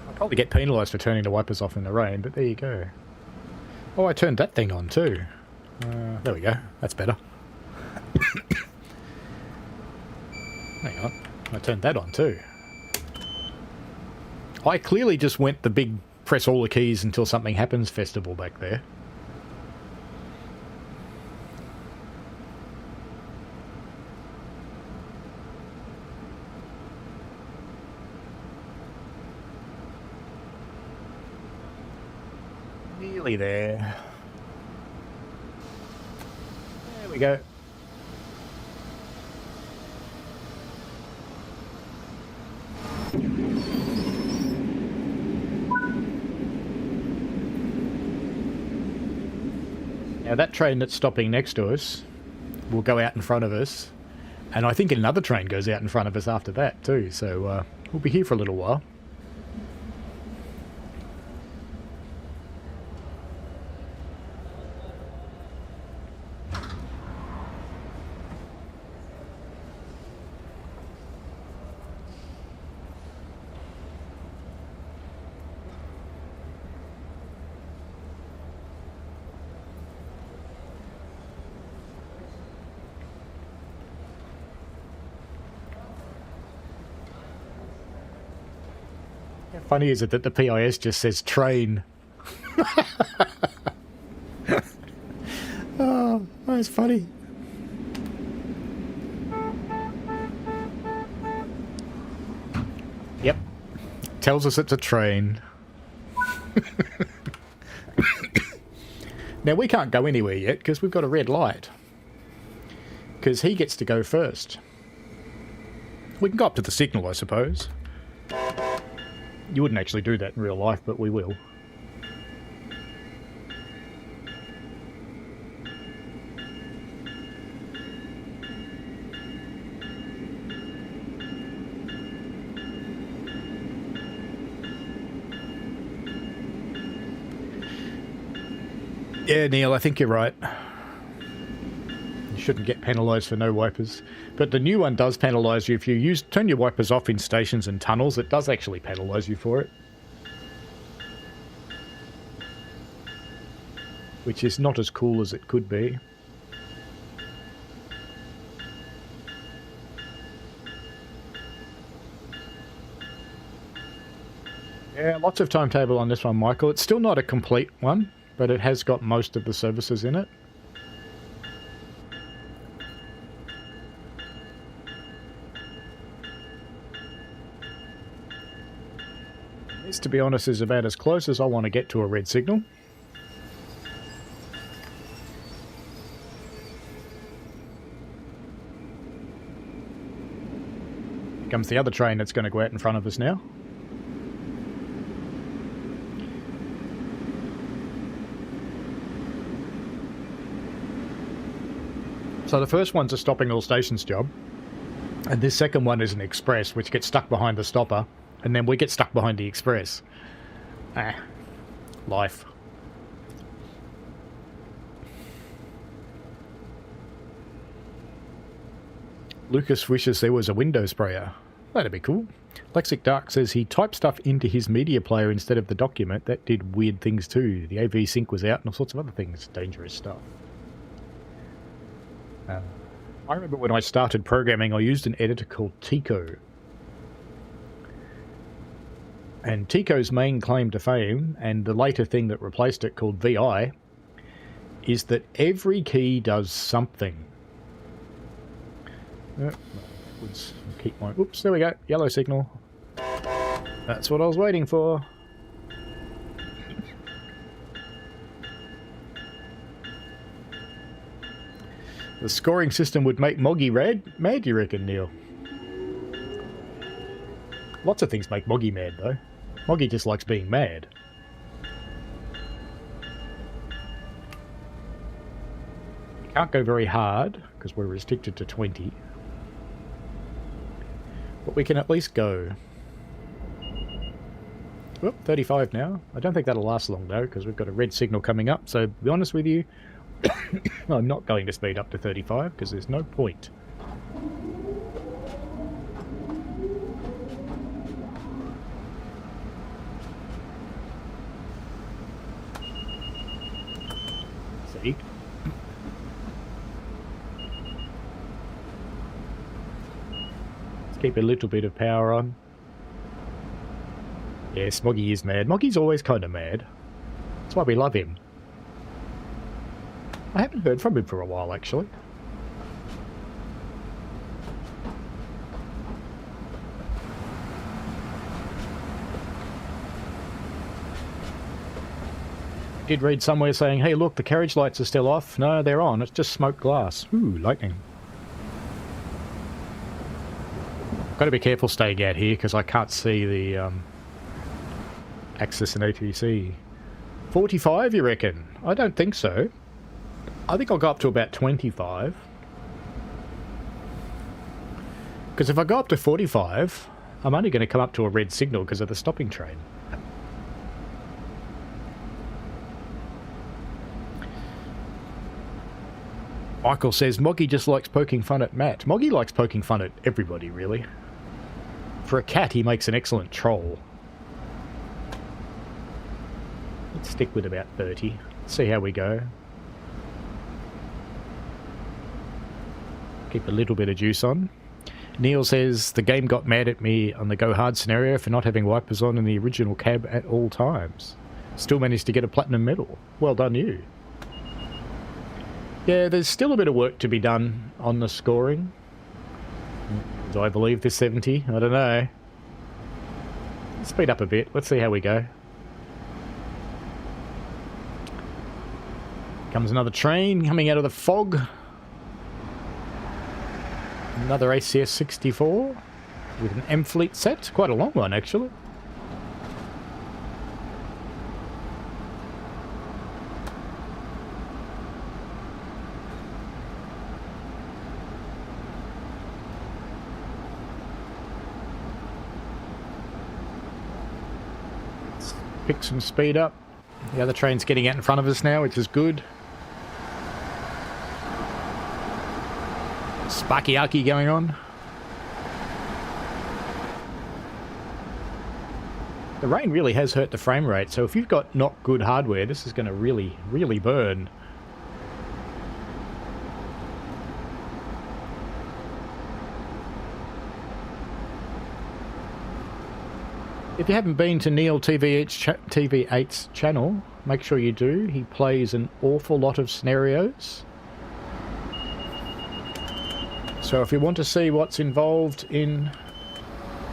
I'll probably get penalised for turning the wipers off in the rain, but there you go. Oh, I turned that thing on too. There we go, that's better. Hang on, I turned that on too. I clearly just went the big press all the keys until something happens festival back there. Nearly there. There we go. Now that train that's stopping next to us will go out in front of us, and I think another train goes out in front of us after that too, so we'll be here for a little while. How funny is it that the PIS just says train? Oh, that's funny. Yep. Tells us it's a train. Now we can't go anywhere yet because we've got a red light. Because he gets to go first. We can go up to the signal, I suppose. You wouldn't actually do that in real life, but we will. Yeah, Neil, I think you're right. You shouldn't get penalised for no wipers. But the new one does penalise you if you turn your wipers off in stations and tunnels. It does actually penalise you for it. Which is not as cool as it could be. Yeah, lots of timetable on this one, Michael. It's still not a complete one. but it has got most of the services in it. This, to be honest, is about as close as I want to get to a red signal. Here comes the other train that's going to go out in front of us now. So the first one's a stopping all stations job, and this second one is an express, which gets stuck behind the stopper, and then we get stuck behind the express. Life. Lucas wishes there was a window sprayer. That'd be cool. Lexic Dark says he typed stuff into his media player instead of the document. That did weird things too. The AV sync was out and all sorts of other things. Dangerous stuff. I remember when I started programming, I used an editor called Tico. And Tico's main claim to fame, and the later thing that replaced it called VI, is that every key does something. Let's keep my... Oops, there we go. Yellow signal. That's what I was waiting for. The scoring system would make Moggy mad, you reckon, Neil? Lots of things make Moggy mad, though. Moggy just likes being mad. You can't go very hard, because we're restricted to 20. But we can at least go. Whoop, 35 now. I don't think that'll last long, though, because we've got a red signal coming up. So, to be honest with you, I'm not going to speed up to 35, because there's no point. See? Let's keep a little bit of power on. Yes, Moggy is mad. Moggy's always kind of mad. That's why we love him. I haven't heard from him for a while, actually. I did read somewhere saying, hey, look, the carriage lights are still off. No, they're on. It's just smoked glass. Ooh, lightning. Got to be careful staying out here because I can't see the access and ATC. 45, you reckon? I don't think so. I think I'll go up to about 25. Because if I go up to 45, I'm only going to come up to a red signal because of the stopping train. Michael says, Moggy just likes poking fun at Matt. Moggy likes poking fun at everybody, really. For a cat, he makes an excellent troll. Let's stick with about 30. See how we go. Keep a little bit of juice on. Neil says, the game got mad at me on the go hard scenario for not having wipers on in the original cab at all times. Still managed to get a platinum medal. Well done you. Yeah, there's still a bit of work to be done on the scoring. Do I believe this 70? I don't know. Speed up a bit. Let's see how we go. Comes another train coming out of the fog. Another ACS 64 with an M Fleet set. Quite a long one, actually. Let's pick some speed up. The other train's getting out in front of us now, which is good. Sparky-arky going on. The rain really has hurt the frame rate, so if you've got not good hardware, this is going to really, really burn. If you haven't been to Neil TV8's channel, Make sure you do. He plays an awful lot of scenarios. So if you want to see what's involved in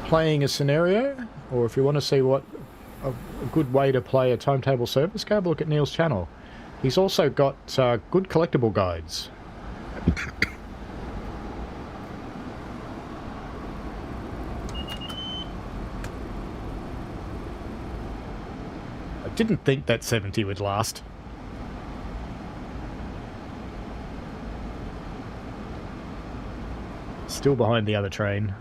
playing a scenario, or if you want to see what a good way to play a timetable service, go have a look at Neil's channel. He's also got good collectible guides. I didn't think that 70 would last. Still behind the other train.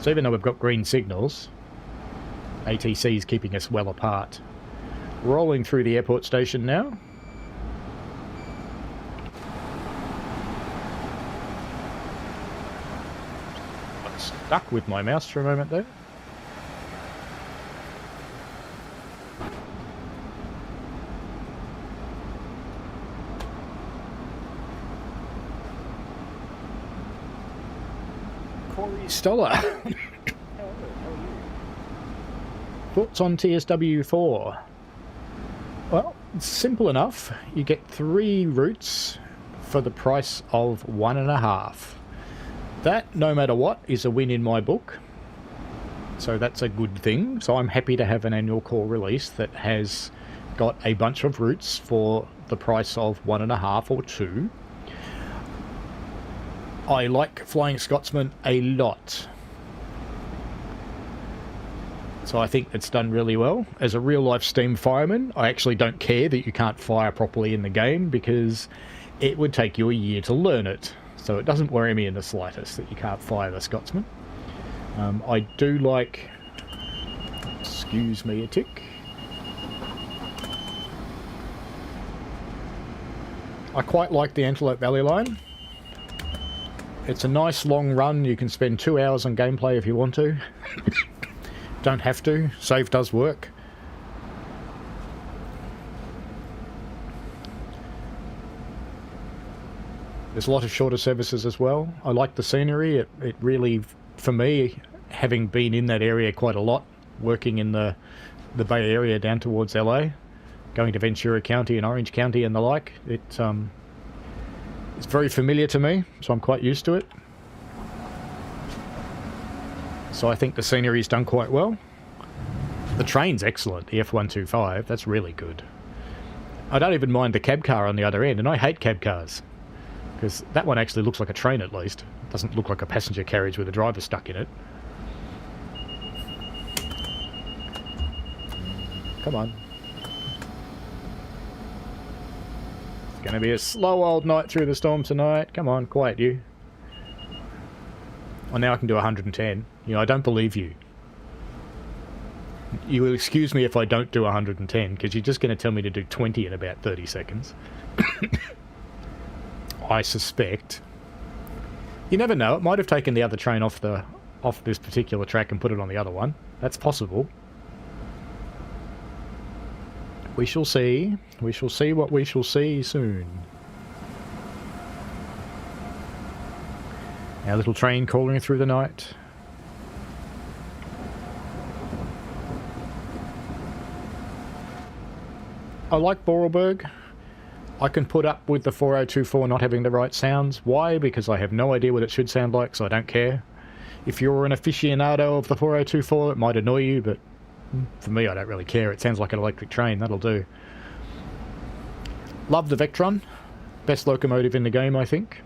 So even though we've got green signals, ATC is keeping us well apart. Rolling through the airport station now. Got stuck with my mouse for a moment there. Stoller. Thoughts on TSW4? Well, it's simple enough. You get 3 routes for the price of 1.5. That, no matter what, is a win in my book. So that's a good thing. So I'm happy to have an annual core release that has got a bunch of routes for the price of 1.5 or 2. I like Flying Scotsman a lot. So I think it's done really well. As a real-life Steam fireman, I actually don't care that you can't fire properly in the game because it would take you a year to learn it. So it doesn't worry me in the slightest that you can't fire the Scotsman. I do like... Excuse me a tick. I quite like the Antelope Valley line. It's a nice long run. You can spend 2 hours on gameplay if you want to. Don't have to. Save does work. There's a lot of shorter services as well. I like the scenery. It really, for me, having been in that area quite a lot, working in the Bay Area down towards LA, going to Ventura County and Orange County and the like, it's very familiar to me, so I'm quite used to it. So I think the scenery's done quite well. The train's excellent, the F125, that's really good. I don't even mind the cab car on the other end, and I hate cab cars. Because that one actually looks like a train at least. It doesn't look like a passenger carriage with a driver stuck in it. Come on. It's going to be a slow old night through the storm tonight. Come on, quiet you. Well, now I can do 110. You know, I don't believe you. You will excuse me if I don't do 110, because you're just going to tell me to do 20 in about 30 seconds. I suspect. You never know, it might have taken the other train off this particular track and put it on the other one. That's possible. We shall see. We shall see what we shall see soon. Our little train crawling through the night. I like Borelberg. I can put up with the 4024 not having the right sounds. Why? Because I have no idea what it should sound like, so I don't care. If you're an aficionado of the 4024, it might annoy you, but for me, I don't really care. It sounds like an electric train. That'll do. Love the Vectron. Best locomotive in the game, I think.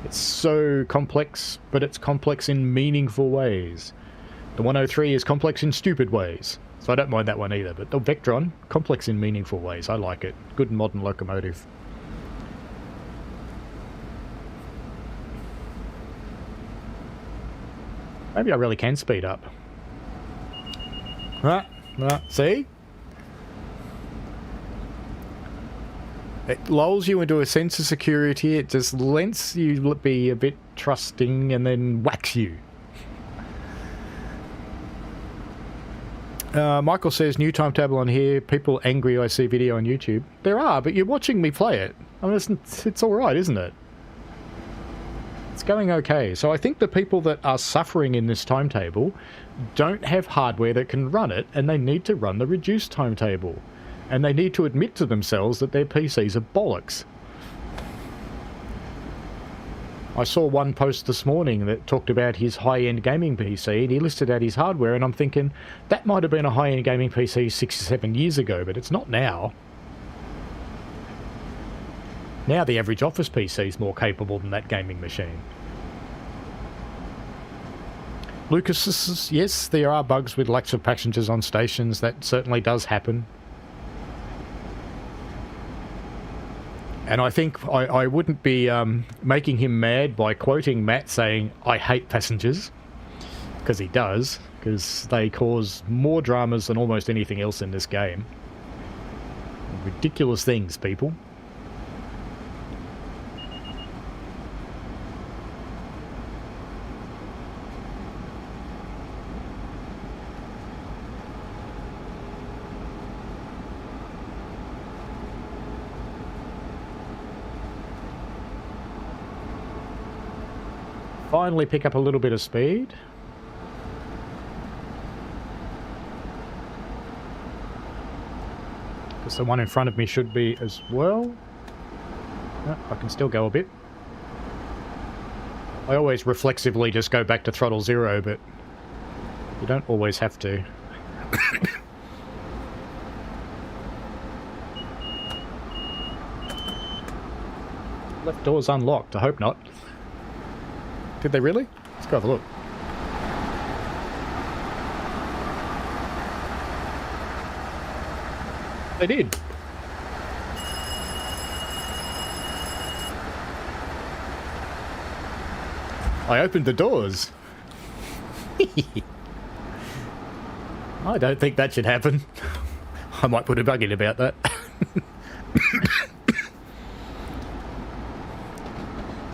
It's so complex, but it's complex in meaningful ways. The 103 is complex in stupid ways. So I don't mind that one either, but the Vectron, complex in meaningful ways. I like it. Good modern locomotive. Maybe I really can speed up. See? It lulls you into a sense of security. It just lets you be a bit trusting and then whacks you. Michael says, new timetable on here. People angry I see video on YouTube. There are, but you're watching me play it. I mean, it's alright, isn't it? It's going okay. So I think the people that are suffering in this timetable, don't have hardware that can run it, and they need to run the reduced timetable. And they need to admit to themselves that their PCs are bollocks. I saw one post this morning that talked about his high-end gaming PC, and he listed out his hardware, and I'm thinking, that might have been a high-end gaming PC 6 or 7 years ago, but it's not now. Now the average office PC is more capable than that gaming machine. Lucas says, yes, there are bugs with lacks of passengers on stations. That certainly does happen. And I think I wouldn't be making him mad by quoting Matt saying, I hate passengers. Because he does. Because they cause more dramas than almost anything else in this game. Ridiculous things, people. Finally pick up a little bit of speed. Because the one in front of me should be as well. Oh, I can still go a bit. I always reflexively just go back to throttle 0, but you don't always have to. Left door's unlocked. I hope not. Did they really? Let's go have a look. They did. I opened the doors. I don't think that should happen. I might put a bug in about that.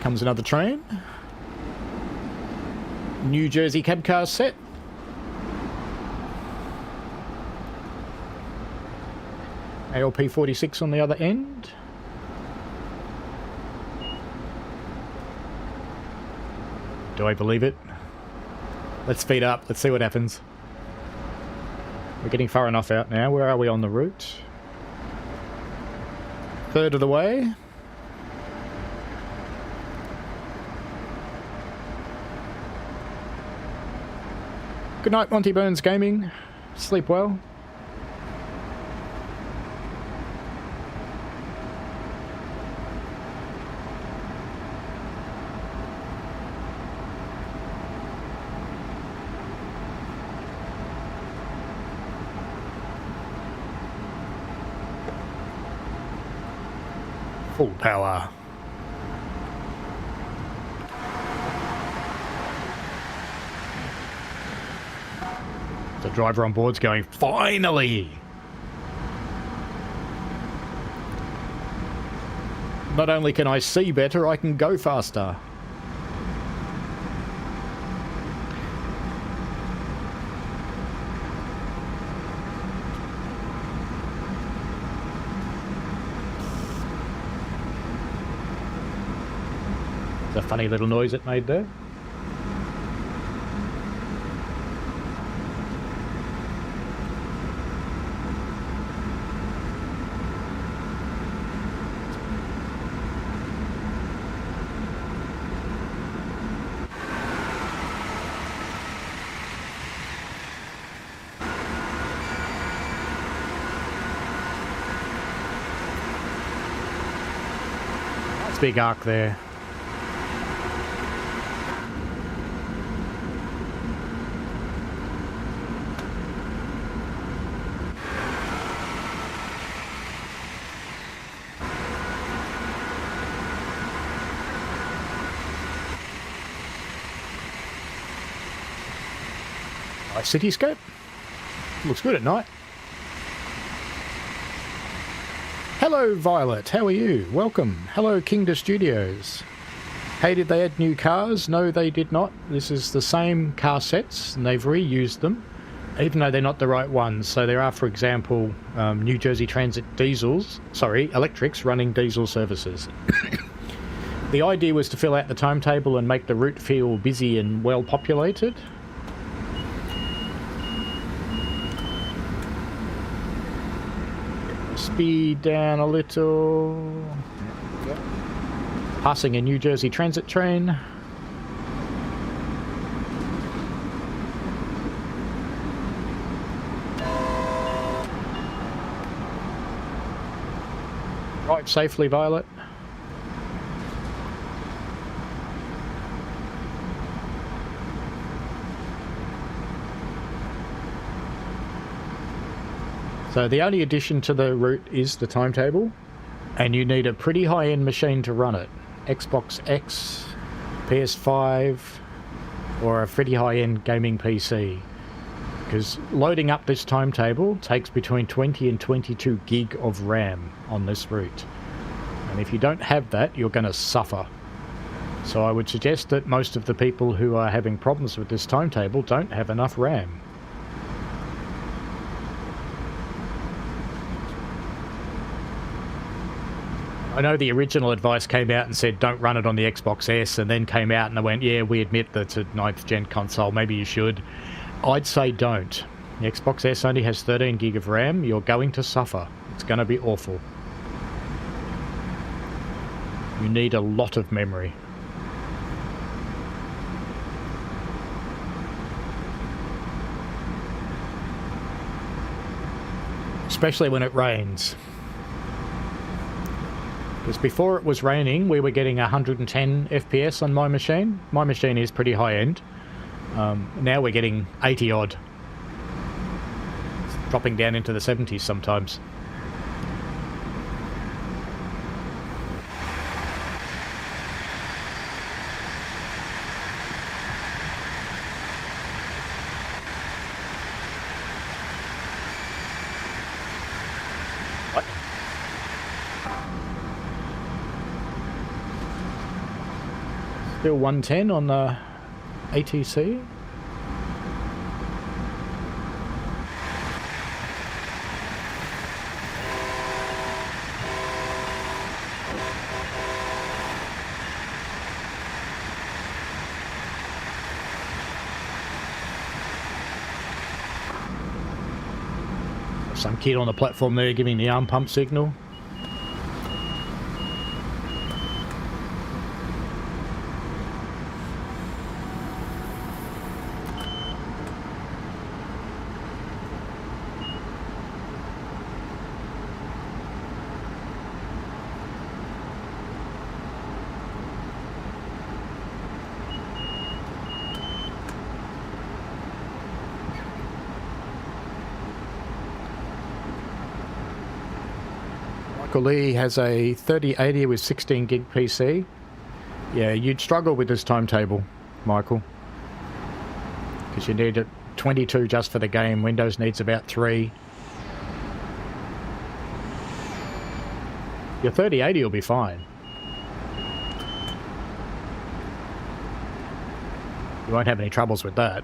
Comes another train. New Jersey cab car set. ALP 46 on the other end. Do I believe it? Let's speed up. Let's see what happens. We're getting far enough out now. Where are we on the route? Third of the way. Good night, Monty Burns Gaming. Sleep well. Full power. The driver on board's going, finally! Not only can I see better, I can go faster. It's a funny little noise it made there. Big arc there. Nice cityscape. Looks good at night. Hello, Violet. How are you? Welcome. Hello, Kingda Studios. Hey, did they add new cars? No, they did not. This is the same car sets, and they've reused them, even though they're not the right ones. So there are, for example, New Jersey Transit electrics running diesel services. The idea was to fill out the timetable and make the route feel busy and well populated. speed down a little. Passing a New Jersey Transit train. Drive safely, Violet. So the only addition to the route is the timetable, and you need a pretty high-end machine to run it. Xbox X, PS5, or a pretty high-end gaming PC. Because loading up this timetable takes between 20 and 22 gig of RAM on this route. And if you don't have that, you're going to suffer. So I would suggest that most of the people who are having problems with this timetable don't have enough RAM. I know the original advice came out and said don't run it on the Xbox S, and then came out and they went, yeah, we admit that's a 9th gen console, maybe you should. I'd say don't. The Xbox S only has 13 gig of RAM. You're going to suffer. It's going to be awful. You need a lot of memory. Especially when it rains. Because before it was raining, we were getting 110 FPS on my machine. My machine is pretty high-end. Now we're getting 80 odd. It's dropping down into the 70s sometimes. What? Still 110 on the ATC. Some kid on the platform there giving the arm pump signal. Lee has a 3080 with 16 gig PC. Yeah, you'd struggle with this timetable, Michael. Because you need 22 just for the game. Windows needs about 3. Your 3080 will be fine. You won't have any troubles with that.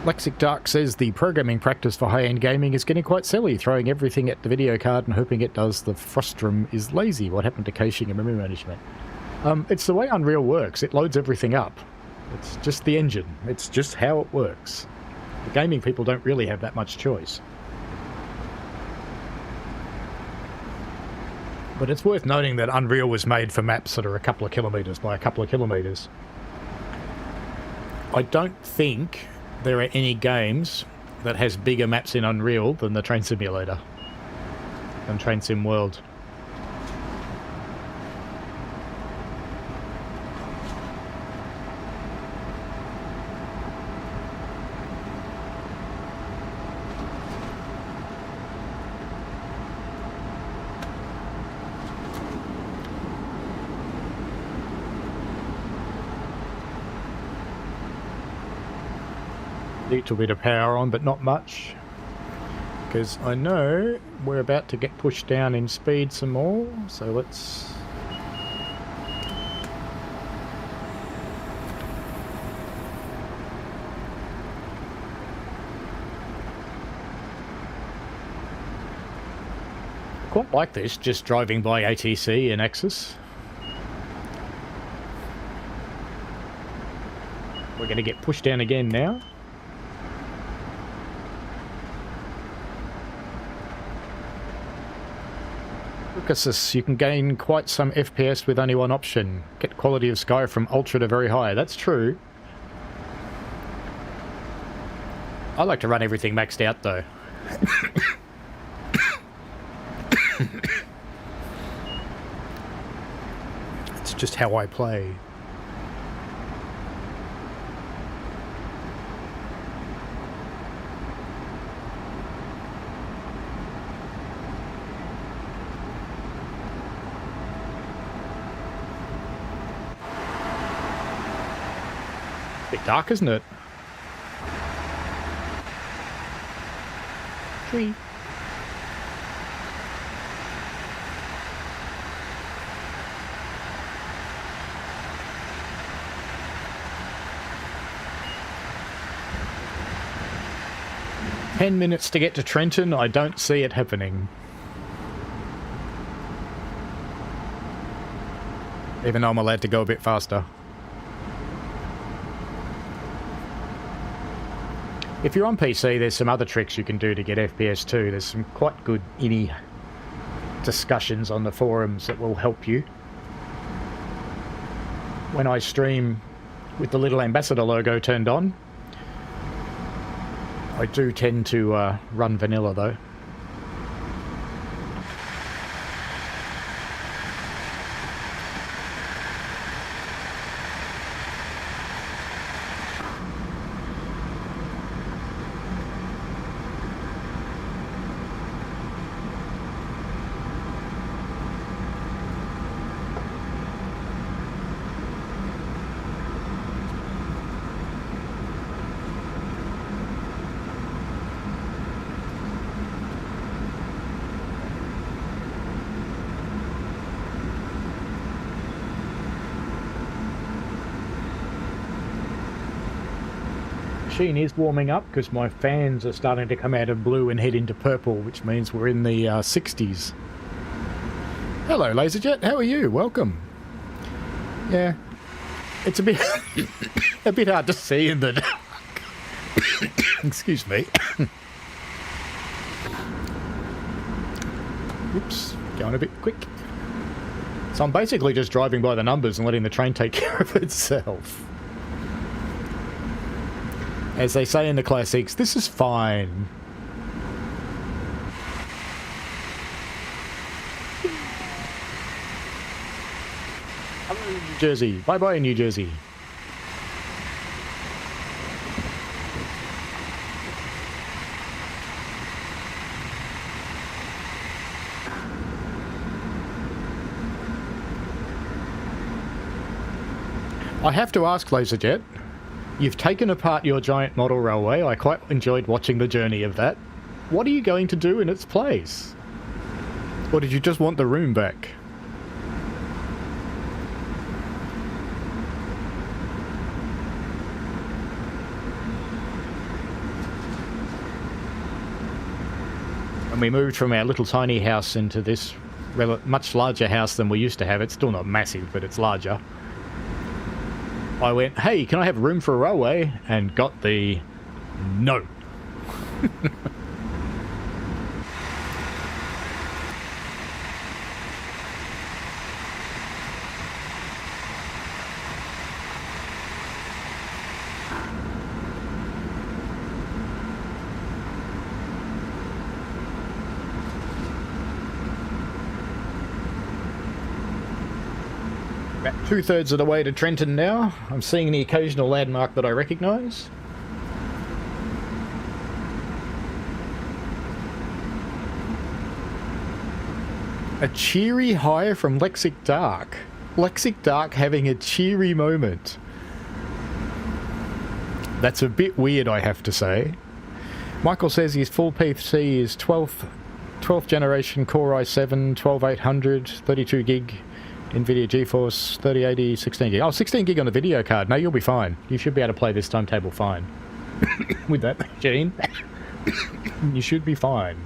Lexic Dark says the programming practice for high-end gaming is getting quite silly. Throwing everything at the video card and hoping it does the frustrum is lazy. What happened to caching and memory management? It's the way Unreal works. It loads everything up. It's just the engine. It's just how it works. The gaming people don't really have that much choice. But it's worth noting that Unreal was made for maps that are a couple of kilometres by a couple of kilometres. I don't think there are any games that has bigger maps in Unreal than the Train Simulator, than Train Sim World. Little bit of power on, but not much, because I know we're about to get pushed down in speed some more, so let's quite like this, just driving by ATC and Axis. We're going to get pushed down again now. Look at this, you can gain quite some FPS with only one option. Get quality of sky from ultra to very high. That's true. I like to run everything maxed out though. It's just how I play. Bit dark, isn't it? Tree. "10 minutes to get to Trenton. I don't see it happening." Even though I'm allowed to go a bit faster. If you're on PC, there's some other tricks you can do to get FPS too. There's some quite good INI discussions on the forums that will help you. When I stream with the little ambassador logo turned on, I do tend to run vanilla though. Machine is warming up because my fans are starting to come out of blue and head into purple, which means we're in the 60s. Hello, LaserJet. How are you? Welcome. Yeah, it's a bit a bit hard to see in the dark. Excuse me. Oops, going a bit quick. So I'm basically just driving by the numbers and letting the train take care of itself. As they say in the classics, this is fine. Hello, New Jersey. Bye-bye, New Jersey. I have to ask, LaserJet, you've taken apart your giant model railway. I quite enjoyed watching the journey of that. What are you going to do in its place? Or did you just want the room back? When we moved from our little tiny house into this much larger house than we used to have, it's still not massive, but it's larger. I went, hey, can I have room for a railway? And got the no. About 2/3 of the way to Trenton now. I'm seeing the occasional landmark that I recognise. A cheery high from Lexic Dark. Lexic Dark having a cheery moment. That's a bit weird, I have to say. Michael says his full PC is 12th generation Core i7, 12800, 32 gig. NVIDIA GeForce 3080, 16 gig. Oh, 16 gig on the video card. No, you'll be fine. You should be able to play this timetable fine. With that machine. You should be fine.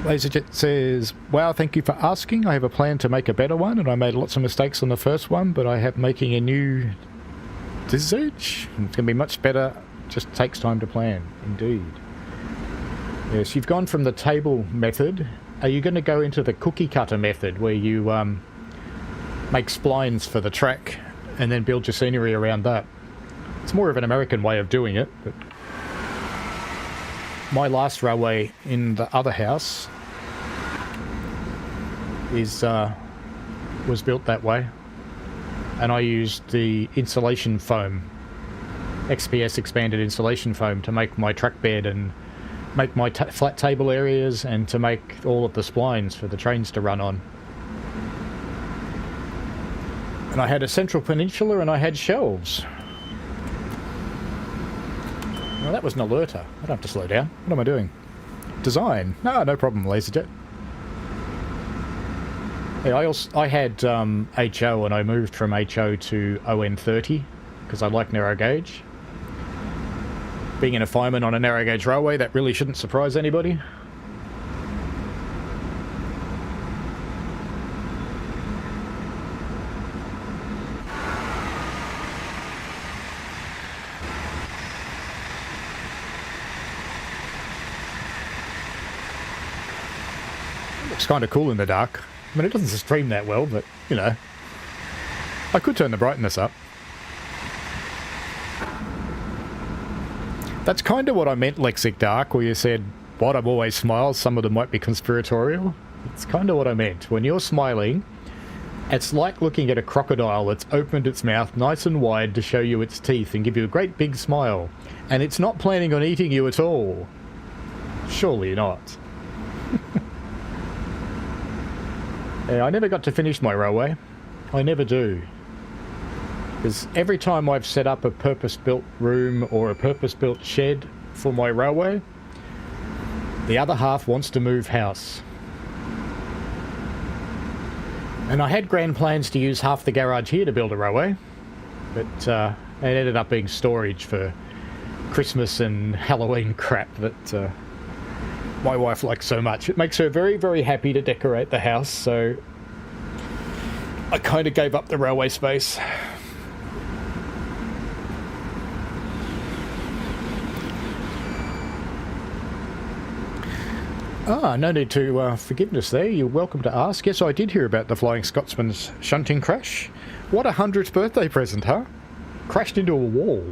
LaserJet says, wow, thank you for asking. I have a plan to make a better one, and I made lots of mistakes on the first one, but I have making a new Visage. It's going to be much better just takes time to plan, indeed. Yes, you've gone from the table method. Are you going to go into the cookie cutter method where you make splines for the track and then build your scenery around that? It's more of an American way of doing it, but my last railway in the other house was built that way, and I used the insulation foam, XPS expanded insulation foam, to make my track bed and make my flat table areas and to make all of the splines for the trains to run on. And I had a central peninsula and I had shelves. Well, that was an alerter. I don't have to slow down. What am I doing? Design. No problem, LaserJet. Yeah, I had HO and I moved from HO to ON30 because I like narrow gauge. Being in a fireman on a narrow gauge railway, that really shouldn't surprise anybody. Looks kind of cool in the dark. I mean, it doesn't stream that well, but, you know, I could turn the brightness up. That's kind of what I meant, Lexic Dark, where you said, bottom always smiles, some of them might be conspiratorial. It's kind of what I meant. When you're smiling, it's like looking at a crocodile that's opened its mouth nice and wide to show you its teeth and give you a great big smile. And it's not planning on eating you at all. Surely not. Yeah, I never got to finish my railway. I never do. Because every time I've set up a purpose-built room or a purpose-built shed for my railway, the other half wants to move house. And I had grand plans to use half the garage here to build a railway, but it ended up being storage for Christmas and Halloween crap that my wife likes so much. It makes her very, very happy to decorate the house, so I kind of gave up the railway space. No need to forgiveness there. You're welcome to ask. Yes, I did hear about the Flying Scotsman's shunting crash. What a 100th birthday present, huh? Crashed into a wall.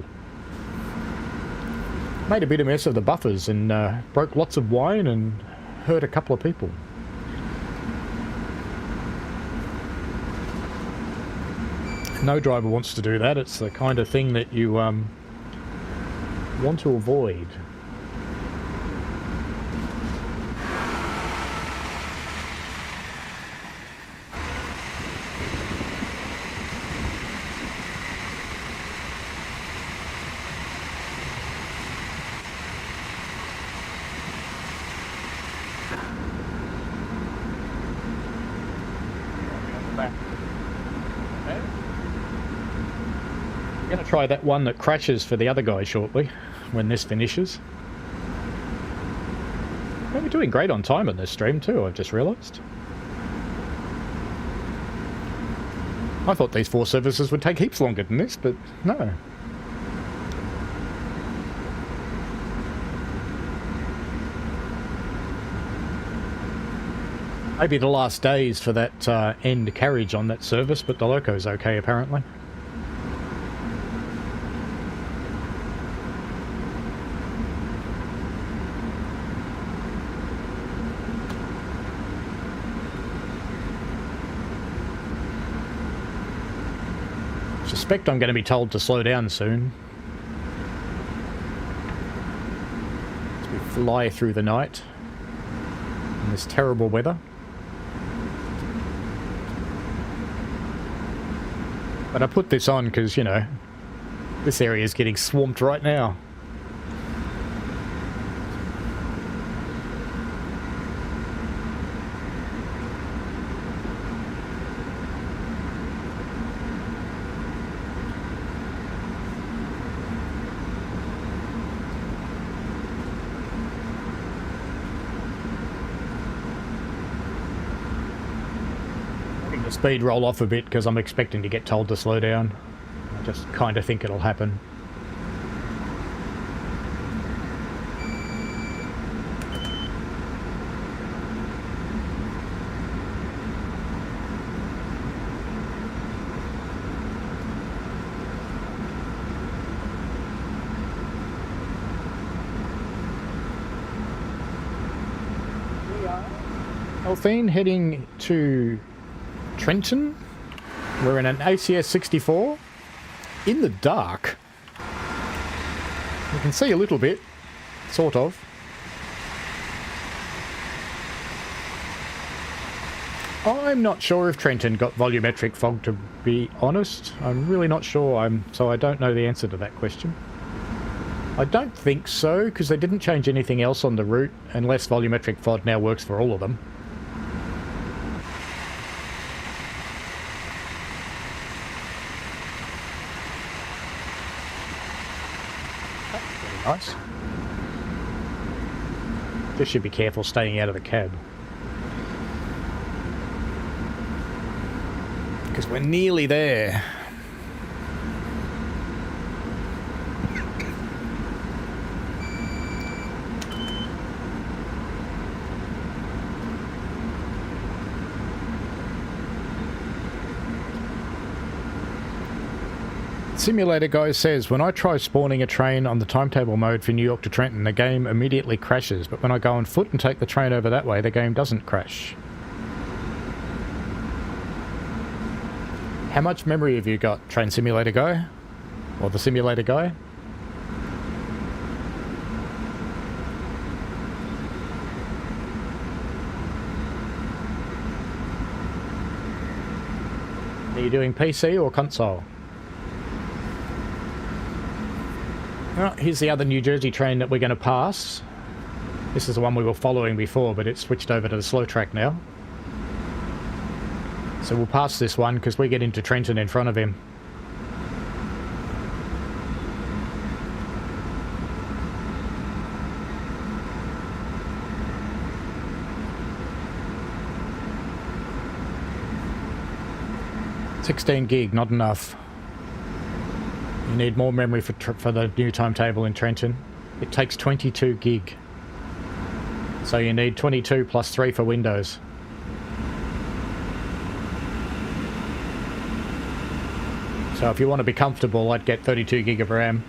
Made a bit of mess of the buffers and broke lots of wine and hurt a couple of people. No driver wants to do that. It's the kind of thing that you want to avoid. I'm going to try that one that crashes for the other guy shortly, when this finishes. Well, we're doing great on time in this stream too, I've just realised. I thought these 4 services would take heaps longer than this, but no. Maybe the last days for that end carriage on that service, but the loco's okay apparently. I suspect I'm going to be told to slow down soon. As we fly through the night in this terrible weather. But I put this on because, you know, this area is getting swamped right now. Speed roll off a bit because I'm expecting to get told to slow down. I just kind of think it'll happen. Althine heading to Trenton. We're in an ACS64 in the dark. You can see a little bit, sort of. I'm not sure if Trenton got volumetric fog, to be honest. I'm really not sure, so I don't know the answer to that question. I don't think so, because they didn't change anything else on the route, unless volumetric fog now works for all of them. Very nice. Just should be careful staying out of the cab. Because we're nearly there. Simulator Guy says, when I try spawning a train on the timetable mode for New York to Trenton, the game immediately crashes, but when I go on foot and take the train over that way, the game doesn't crash. How much memory have you got, Train Simulator Guy? Or the Simulator Guy? Are you doing PC or console? Well, here's the other New Jersey train that we're going to pass. This is the one we were following before, but it's switched over to the slow track now. So we'll pass this one because we get into Trenton in front of him. $16 gig, not enough. You need more memory for the new timetable in Trenton. It takes 22 gig. So you need 22 plus 3 for Windows. So if you want to be comfortable, I'd get 32 gig of RAM.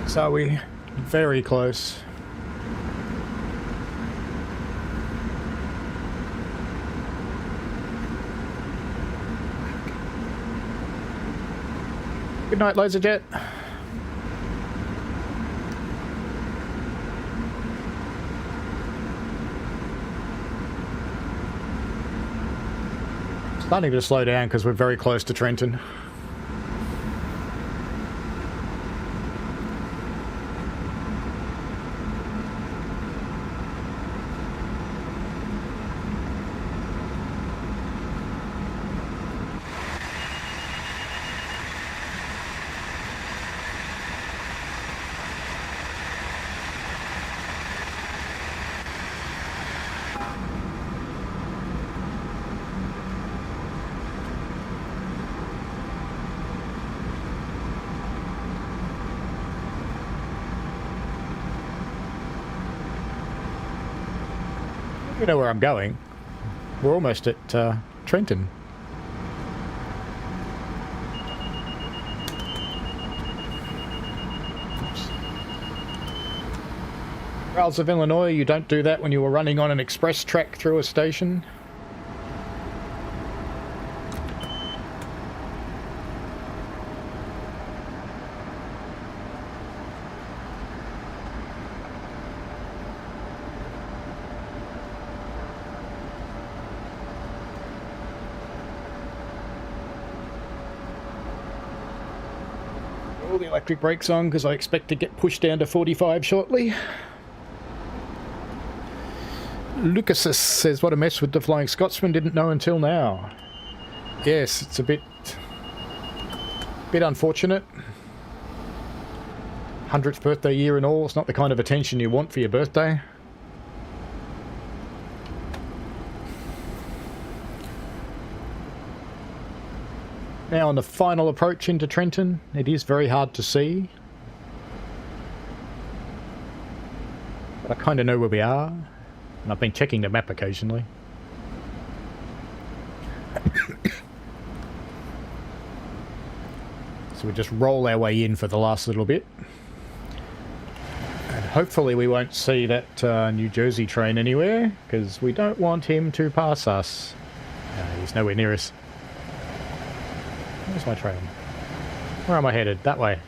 So we're very close. Good night, LaserJet. Starting to slow down because we're very close to Trenton. You know where I'm going. We're almost at Trenton. Oops. Rails of Illinois, you don't do that when you were running on an express track through a station. All the electric brakes on because I expect to get pushed down to 45 shortly. Lucas says, what a mess with the Flying Scotsman, didn't know until now. Yes, it's a bit unfortunate. 100th birthday year and all. It's not the kind of attention you want for your birthday. Now on the final approach into Trenton, it is very hard to see. But I kind of know where we are. And I've been checking the map occasionally. So we just roll our way in for the last little bit. And hopefully we won't see that New Jersey train anywhere, because we don't want him to pass us. He's nowhere near us. Where's my train? Where am I headed? That way.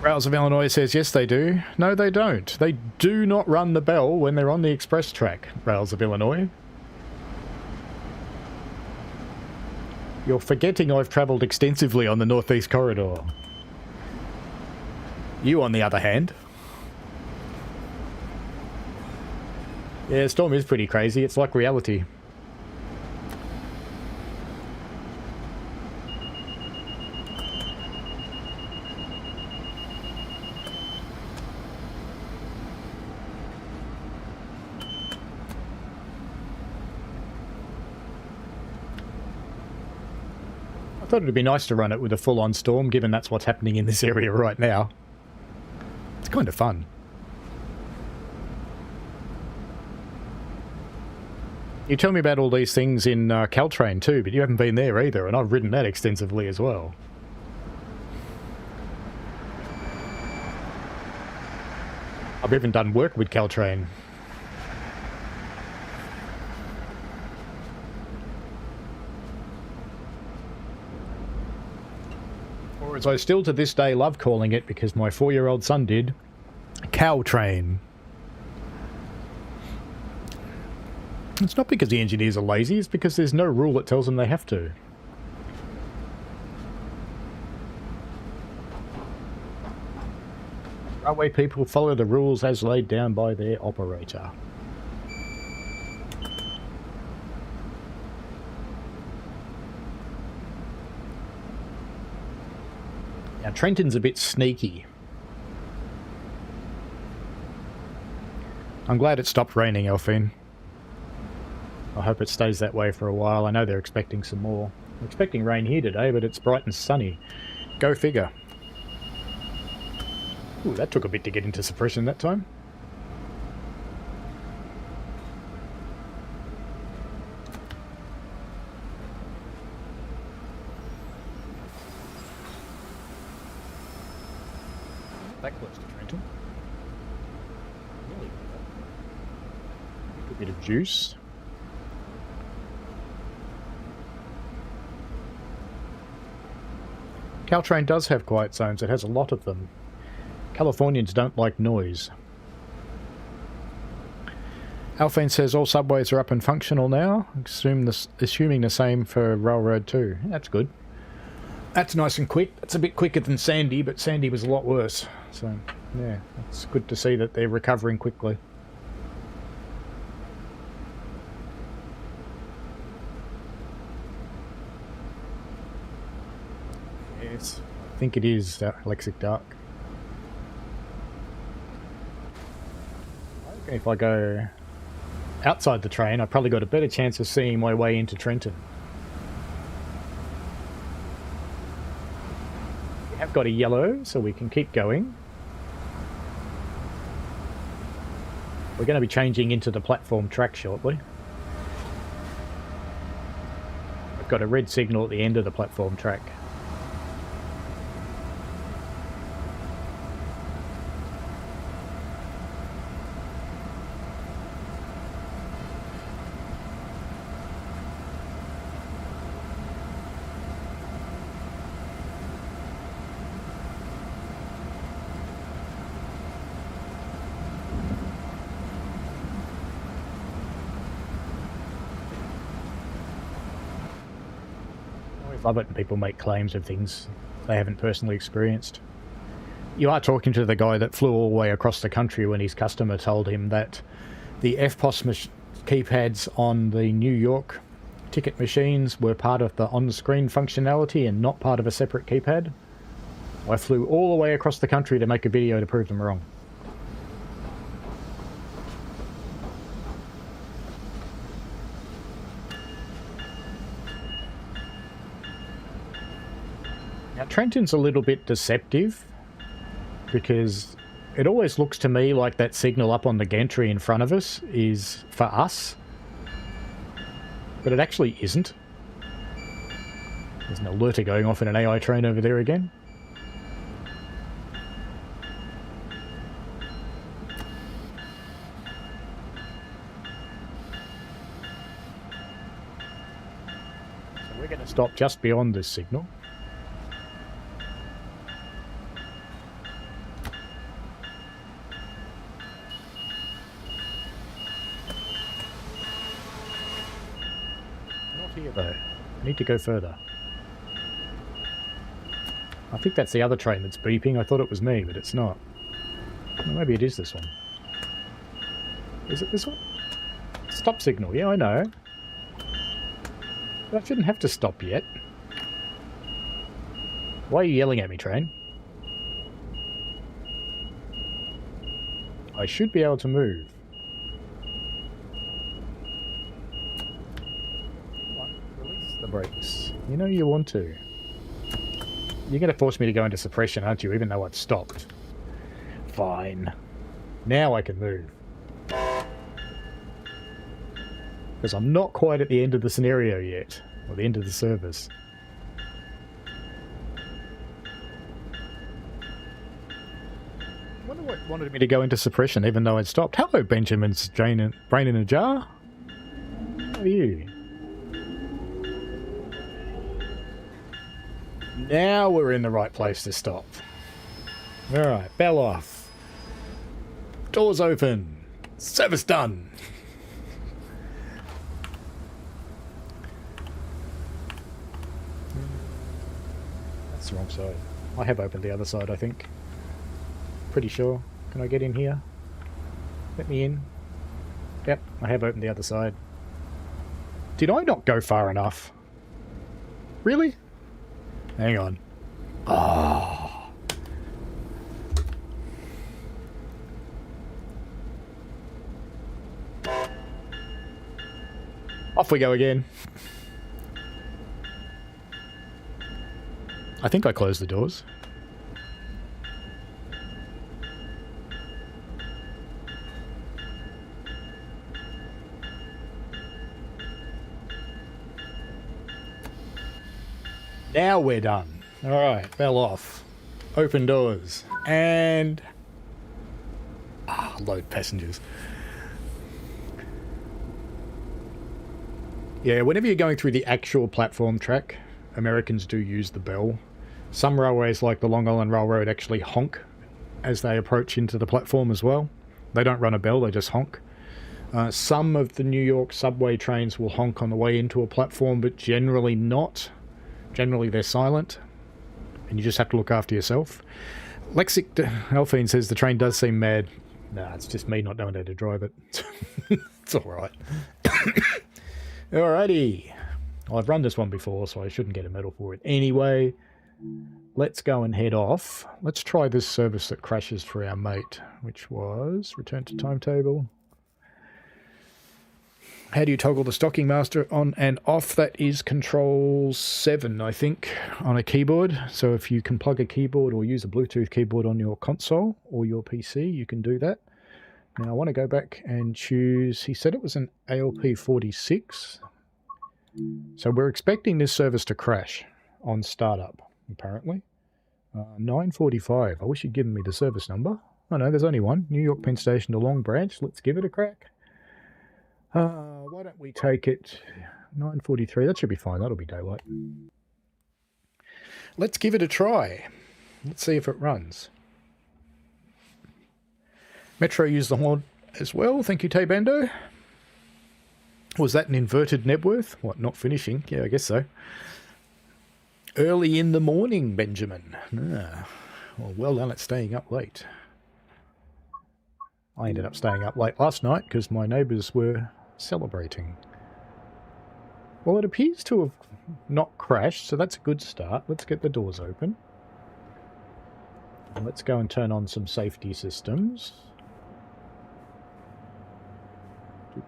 Rails of Illinois says yes they do. No they don't. They do not run the bell when they're on the express track, Rails of Illinois. You're forgetting I've travelled extensively on the Northeast Corridor. You, on the other hand. Yeah, Storm is pretty crazy. It's like reality. I thought it'd be nice to run it with a full-on storm, given that's what's happening in this area right now. It's kind of fun. You tell me about all these things in Caltrain too, but you haven't been there either, and I've ridden that extensively as well. I've even done work with Caltrain. Or as I still to this day love calling it, because my 4-year-old son did, Caltrain. It's not because the engineers are lazy, it's because there's no rule that tells them they have to. Railway people follow the rules as laid down by their operator. Now Trenton's a bit sneaky. I'm glad it stopped raining, Elfine. I hope it stays that way for a while. I know they're expecting some more. I'm expecting rain here today, but it's bright and sunny. Go figure. Ooh, that took a bit to get into suppression that time. That close to Trenton. Really good. A bit of juice. Caltrain does have quiet zones. It has a lot of them. Californians don't like noise. Alphine says all subways are up and functional now. Assuming the same for Railroad too. That's good. That's nice and quick. That's a bit quicker than Sandy, but Sandy was a lot worse. So, yeah, it's good to see that they're recovering quickly. Yes, I think it is Lexic Dark. Okay, if I go outside the train, I've probably got a better chance of seeing my way into Trenton. We have got a yellow, so we can keep going. We're going to be changing into the platform track shortly. I've got a red signal at the end of the platform track. I love it when people make claims of things they haven't personally experienced. You are talking to the guy that flew all the way across the country when his customer told him that the FPOS keypads on the New York ticket machines were part of the on-screen functionality and not part of a separate keypad. I flew all the way across the country to make a video to prove them wrong. Now, Trenton's a little bit deceptive because it always looks to me like that signal up on the gantry in front of us is for us, but it actually isn't. There's an alerter going off in an AI train over there again. So we're going to stop just beyond this signal. Though. I need to go further. I think that's the other train that's beeping. I thought it was me, but it's not. Well, maybe it is this one. Is it this one? Stop signal. Yeah, I know. But I shouldn't have to stop yet. Why are you yelling at me, train? I should be able to move. The brakes. You know you want to. You're going to force me to go into suppression, aren't you? Even though I've stopped. Fine. Now I can move. Because I'm not quite at the end of the scenario yet. Or the end of the service. I wonder what wanted me to go into suppression even though I'd stopped. Hello, Benjamin's brain in a jar. How are you? Now we're in the right place to stop. Alright, bell off. Doors open. Service done. That's the wrong side. I have opened the other side, I think. Pretty sure. Can I get in here? Let me in. Yep, I have opened the other side. Did I not go far enough? Really? Hang on. Oh. Off we go again. I think I closed the doors. Now we're done. Alright, bell off. Open doors. And... load passengers. Yeah, whenever you're going through the actual platform track, Americans do use the bell. Some railways, like the Long Island Railroad, actually honk as they approach into the platform as well. They don't run a bell, they just honk. Some of the New York subway trains will honk on the way into a platform, but generally not. Generally they're silent, and you just have to look after yourself. Lexic Alphine says the train does seem mad. Nah, it's just me not knowing how to drive it. It's alright. Alrighty. Well, I've run this one before, so I shouldn't get a medal for it. Anyway, let's go and head off. Let's try this service that crashes for our mate, which was return to timetable. How do you toggle the stocking master on and off? That is Control 7, I think, on a keyboard. So if you can plug a keyboard or use a Bluetooth keyboard on your console or your PC, you can do that. Now I want to go back and choose, he said it was an ALP 46. So we're expecting this service to crash on startup, apparently. 9:45. I wish you'd given me the service number. Oh no, there's only one. New York Penn Station to Long Branch. Let's give it a crack. Why don't we take it 9:43? That should be fine. That'll be daylight. Let's give it a try. Let's see if it runs. Metro used the horn as well. Thank you, Taybando. Was that an inverted Nebworth? What, not finishing? Yeah, I guess so. Early in the morning, Benjamin. Well done at staying up late. I ended up staying up late last night because my neighbours were celebrating. Well, it appears to have not crashed, so that's a good start. Let's get the doors open. And let's go and turn on some safety systems.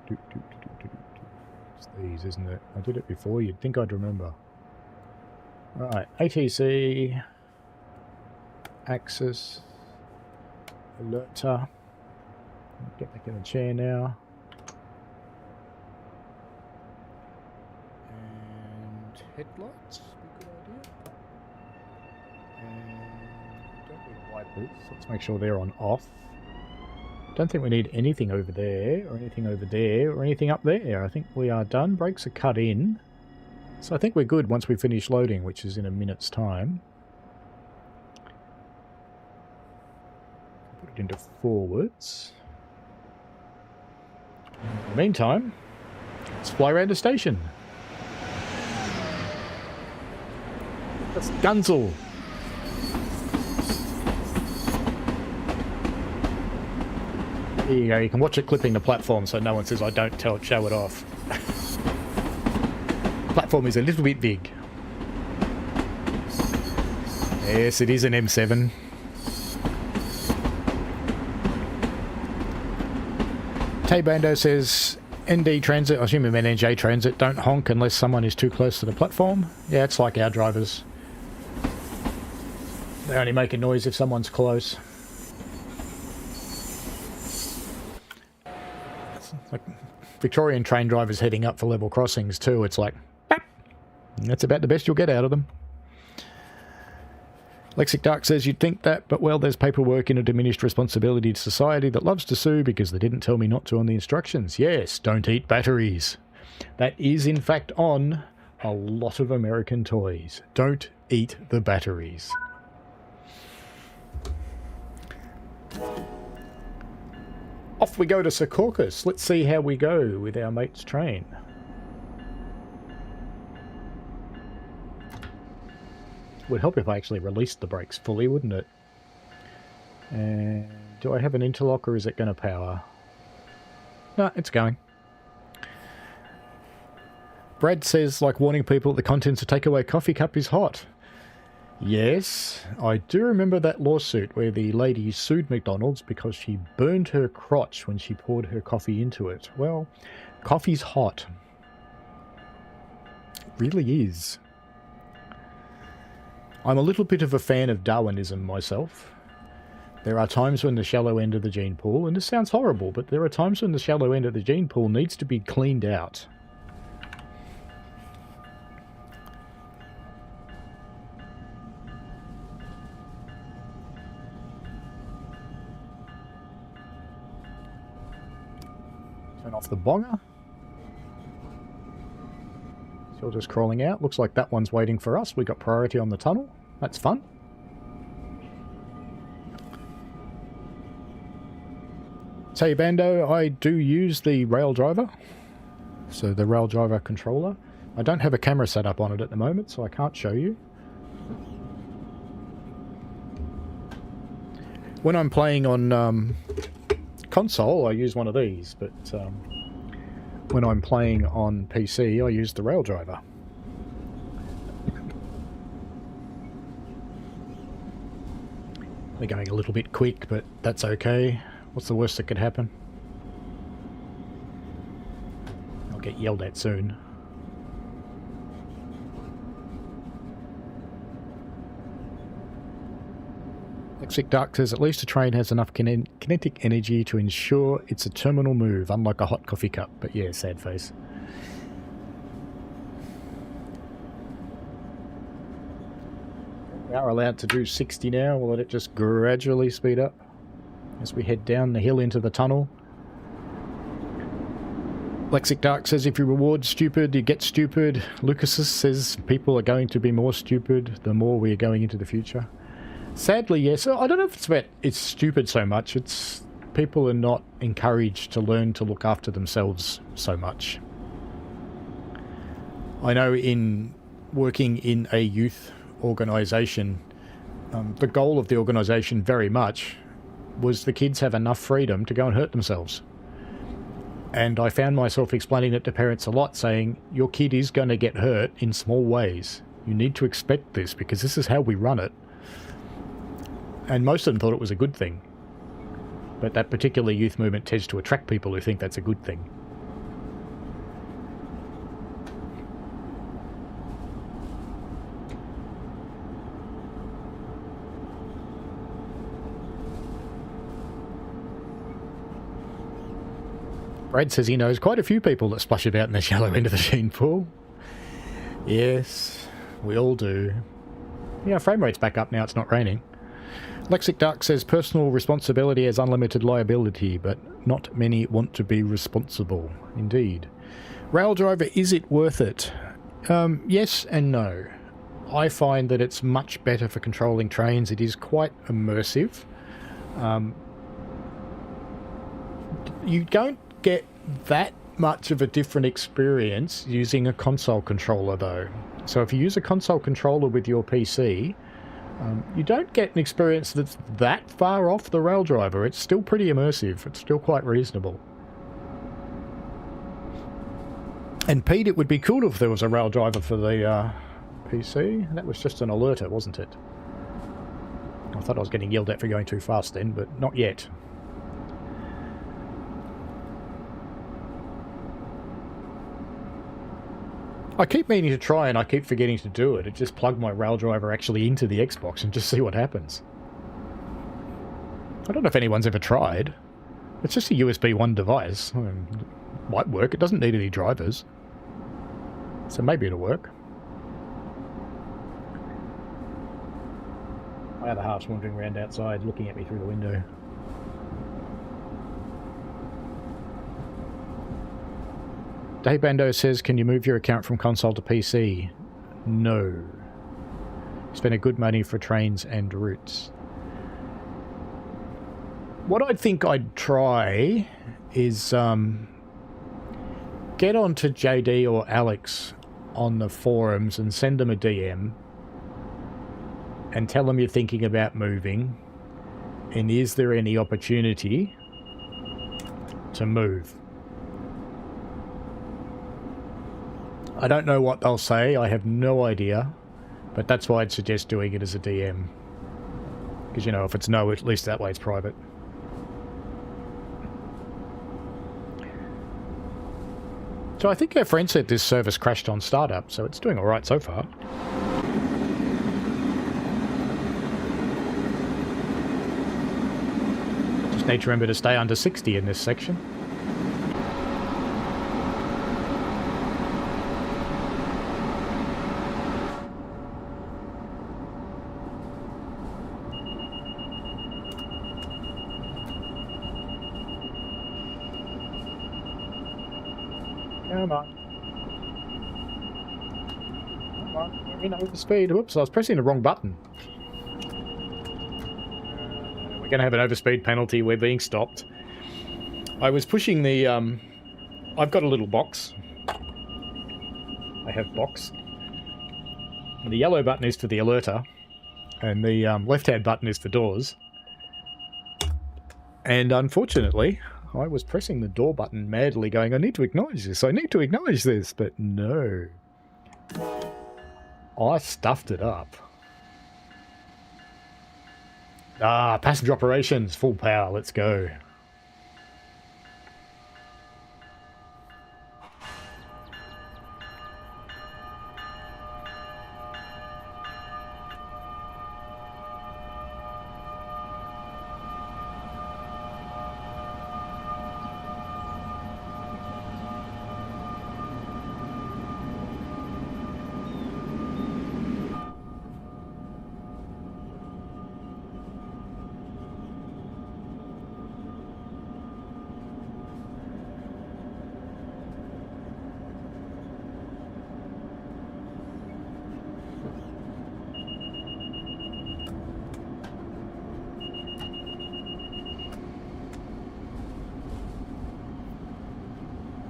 It's these, isn't it? I did it before. You'd think I'd remember. Right, ATC, Axis, Alerta. Get back in the chair now. And headlights, be a good idea. And don't need wipers. Let's make sure they're on off. Don't think we need anything over there, or anything over there, or anything up there. I think we are done. Brakes are cut in. So I think we're good once we finish loading, which is in a minute's time. Put it into forwards. In the meantime, let's fly around the station. That's Gunzel. There you go, you can watch it clipping the platform so no one says I don't show it off. Platform is a little bit big. Yes, it is an M7. Taybando says, ND Transit, I assume you meant NJ Transit, don't honk unless someone is too close to the platform. Yeah, it's like our drivers. They only make a noise if someone's close. It's like Victorian train drivers heading up for level crossings too. It's like, bap! That's about the best you'll get out of them. Lexic Dark says, you'd think that, but well, there's paperwork in a diminished responsibility to society that loves to sue because they didn't tell me not to on the instructions. Yes, don't eat batteries. That is, in fact, on a lot of American toys. Don't eat the batteries. Off we go to Secaucus. Let's see how we go with our mate's train. Would help if I actually released the brakes fully, wouldn't it? And do I have an interlock or is it going to power? No, it's going. Brad says, like warning people that the contents of takeaway coffee cup is hot. Yes, I do remember that lawsuit where the lady sued McDonald's because she burned her crotch when she poured her coffee into it. Well, coffee's hot. It really is. I'm a little bit of a fan of Darwinism myself. There are times when the shallow end of the gene pool, and this sounds horrible, but there are times when the shallow end of the gene pool needs to be cleaned out. Turn off the bonger. Still just crawling out. Looks like that one's waiting for us. We got priority on the tunnel. That's fun. Say Bando, I do use the rail driver. So the rail driver controller. I don't have a camera set up on it at the moment, so I can't show you. When I'm playing on console, I use one of these, but when I'm playing on PC, I use the rail driver. We're going a little bit quick, but that's okay. What's the worst that could happen? I'll get yelled at soon. Lexic Dark says, at least a train has enough kinetic energy to ensure it's a terminal move, unlike a hot coffee cup. But yeah, sad face. We are allowed to do 60 now. We'll let it just gradually speed up as we head down the hill into the tunnel. Lexic Dark says, if you reward stupid, you get stupid. Lucas says, people are going to be more stupid the more we are going into the future. Sadly, yes. I don't know if it's about it's stupid so much. It's people are not encouraged to learn to look after themselves so much. I know in working in a youth organisation, the goal of the organisation very much was the kids have enough freedom to go and hurt themselves. And I found myself explaining it to parents a lot, saying, your kid is going to get hurt in small ways. You need to expect this because this is how we run it. And most of them thought it was a good thing. But that particular youth movement tends to attract people who think that's a good thing. Brad says he knows quite a few people that splash about in the shallow end of the Sheen pool. Yes, we all do. Yeah, frame rate's back up now, it's not raining. Lexic Dark says personal responsibility has unlimited liability, but not many want to be responsible. Indeed. Rail driver, is it worth it? Yes and no. I find that it's much better for controlling trains. It is quite immersive. You don't get that much of a different experience using a console controller though. So if you use a console controller with your PC, you don't get an experience that's that far off the rail driver. It's still pretty immersive. It's still quite reasonable. And Pete, it would be cool if there was a rail driver for the PC. That was just an alerter, wasn't it? I thought I was getting yelled at for going too fast then, but not yet. I keep meaning to try and I keep forgetting to do it. Just plug my rail driver actually into the Xbox and just see what happens. I don't know if anyone's ever tried. It's just a USB 1 device. I mean, it might work. It doesn't need any drivers. So maybe it'll work. My other half's wandering around outside looking at me through the window. Dave Bando says, can you move your account from console to PC? No. Spend a good money for trains and routes. What I think I'd try is get onto JD or Alex on the forums and send them a DM and tell them you're thinking about moving and is there any opportunity to move. I don't know what they'll say, I have no idea, but that's why I'd suggest doing it as a DM. Because, you know, if it's no, at least that way it's private. So I think our friend said this service crashed on startup, so it's doing alright so far. Just need to remember to stay under 60 in this section. Come on. Come on, we're in over speed. Whoops, I was pressing the wrong button. We're going to have an overspeed penalty. We're being stopped. I was pushing the... I've got a little box. I have box. And the yellow button is for the alerter. And the left-hand button is for doors. And unfortunately... I was pressing the door button madly going, I need to acknowledge this, I need to acknowledge this, but no. I stuffed it up. Ah, passenger operations, full power, let's go.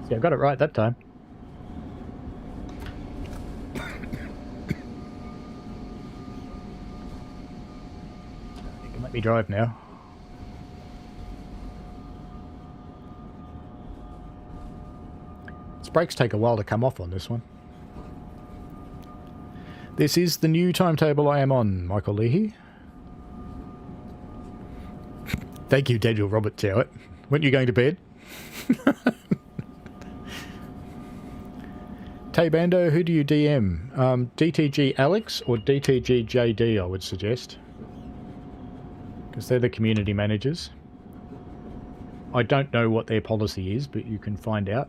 Yeah, I got it right that time. You can let me drive now. Its brakes take a while to come off on this one. This is the new timetable I am on, Michael Leahy. Thank you, Daniel Robert Jowett. Weren't you going to bed? Tay Bando, who do you DM? DTG Alex or DTG JD, I would suggest. Because they're the community managers. I don't know what their policy is, but you can find out.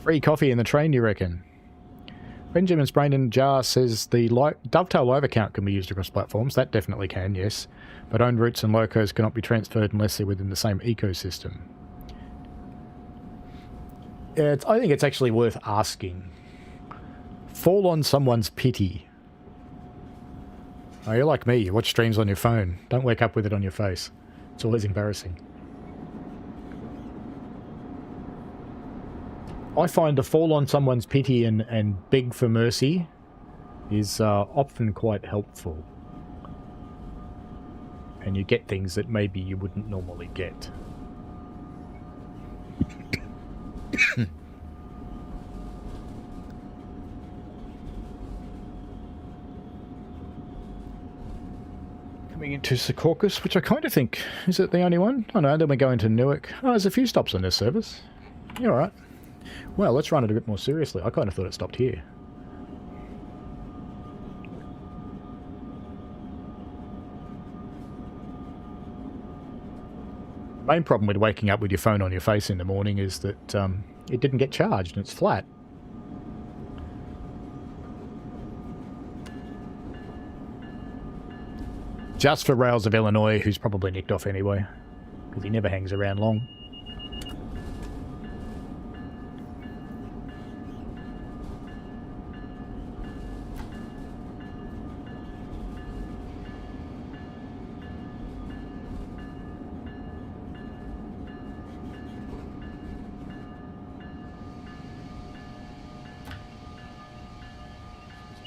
Free coffee in the train, you reckon? Benjamin's Brain in Jar says the Dovetail Live account can be used across platforms. That definitely can, yes. But own routes and locos cannot be transferred unless they're within the same ecosystem. Yeah, I think it's actually worth asking. Fall on someone's pity. Oh, you're like me. You watch streams on your phone. Don't wake up with it on your face. It's always embarrassing. I find to fall on someone's pity and beg for mercy is often quite helpful. And you get things that maybe you wouldn't normally get. Coming into Secaucus, which I kind of think, is it the only one? Oh no, then we go into Newark. Oh, there's a few stops on this service. You're alright. Well, let's run it a bit more seriously. I kind of thought it stopped here. Main problem with waking up with your phone on your face in the morning is that it didn't get charged and it's flat. Just for Rails of Illinois, who's probably nicked off anyway, because he never hangs around long.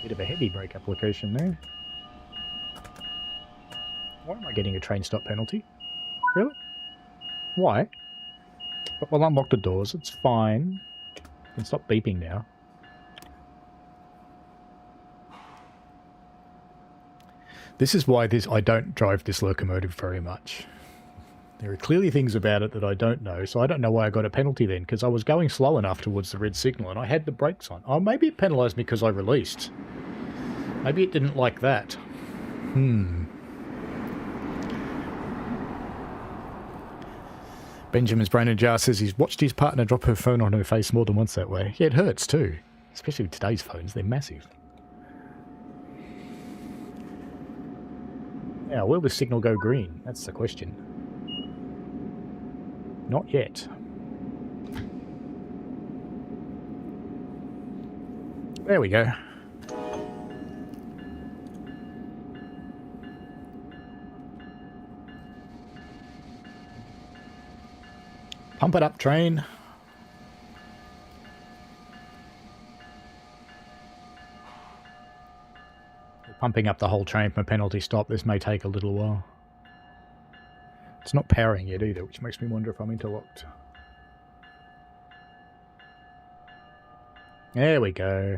Bit of a heavy brake application there. Why am I getting a train stop penalty? Really? Why? But we'll unlock the doors, it's fine. You can stop beeping now. This is why I don't drive this locomotive very much. There are clearly things about it that I don't know, so I don't know why I got a penalty then, because I was going slow enough towards the red signal and I had the brakes on. Oh, maybe it penalised me because I released. Maybe it didn't like that. Benjamin's Brain and Jar says he's watched his partner drop her phone on her face more than once that way. Yeah, it hurts too. Especially with today's phones, they're massive. Now, will the signal go green? That's the question. Not yet. There we go. Pump it up, train. Pumping up the whole train from a penalty stop. This may take a little while. It's not powering yet either, which makes me wonder if I'm interlocked. There we go.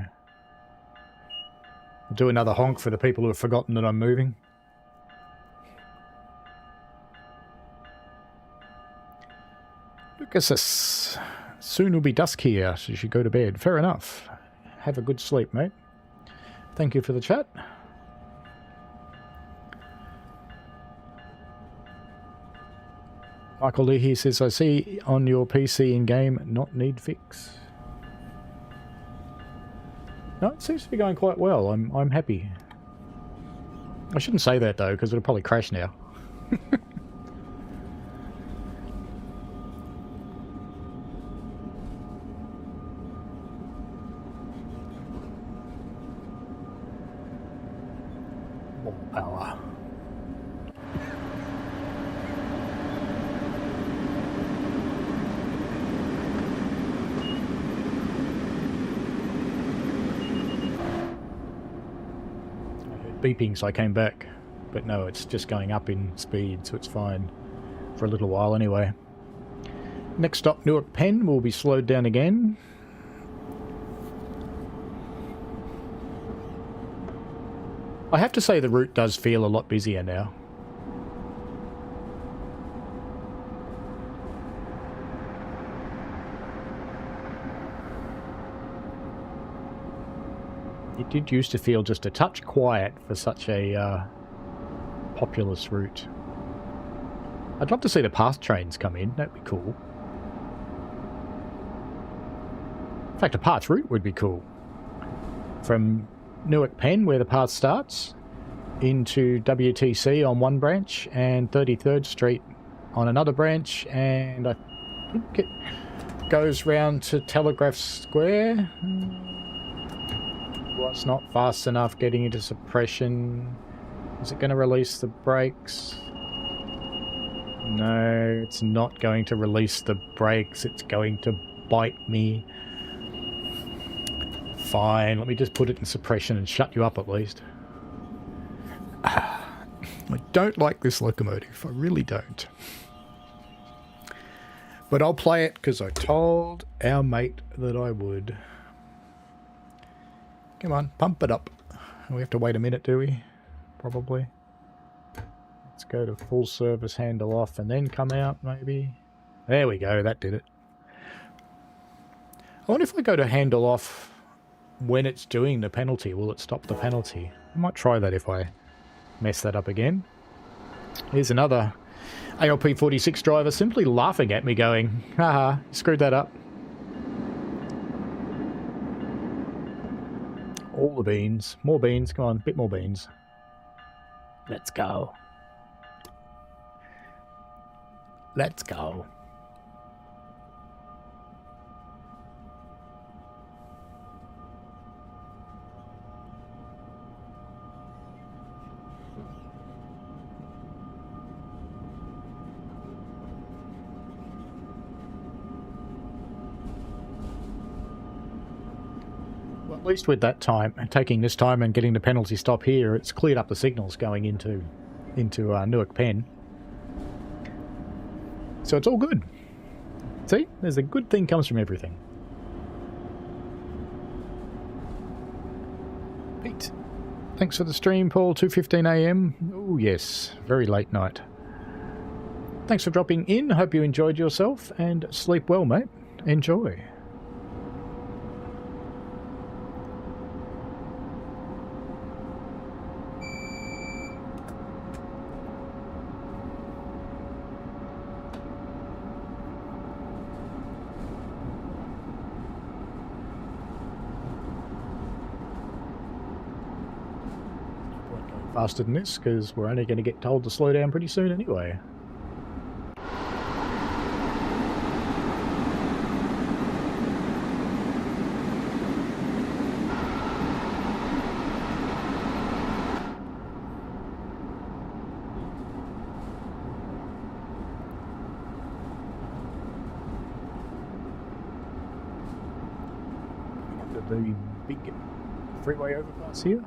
I'll do another honk for the people who have forgotten that I'm moving. Lucas, soon will be dusk here, so you should go to bed. Fair enough. Have a good sleep, mate. Thank you for the chat. Michael Leahy says, I see on your PC in-game not need fix. No, it seems to be going quite well. I'm happy. I shouldn't say that though, because it'll probably crash now. More power. beeping, so I came back. But no, it's just going up in speed, so it's fine for a little while anyway. Next stop, Newark Penn, will be slowed down again. I have to say the route does feel a lot busier now. It did used to feel just a touch quiet for such a populous route. I'd love to see the path trains come in, that'd be cool. In fact, a path route would be cool. From Newark Penn, where the path starts, into WTC on one branch, and 33rd Street on another branch, and I think it goes round to Telegraph Square. Well, it's not fast enough getting into suppression. Is it going to release the brakes? No, it's not going to release the brakes. It's going to bite me. Fine, let me just put it in suppression and shut you up at least. I don't like this locomotive. I really don't. But I'll play it because I told our mate that I would. Come on, pump it up. We have to wait a minute, do we? Probably. Let's go to full service, handle off, and then come out, maybe. There we go, that did it. I wonder if I go to handle off when it's doing the penalty, will it stop the penalty? I might try that if I mess that up again. Here's another ALP 46 driver simply laughing at me going, haha, you screwed that up. All the beans. More beans, come on, a bit more beans. Let's go. Let's go. At least with that time, taking this time and getting the penalty stop here, it's cleared up the signals going into Newark Penn. So it's all good. See? There's a good thing comes from everything. Pete, thanks for the stream, Paul. 2:15 AM. Oh yes, very late night. Thanks for dropping in. Hope you enjoyed yourself and sleep well, mate. Enjoy. Faster than this, because we're only going to get told to slow down pretty soon anyway. The big freeway overpass here.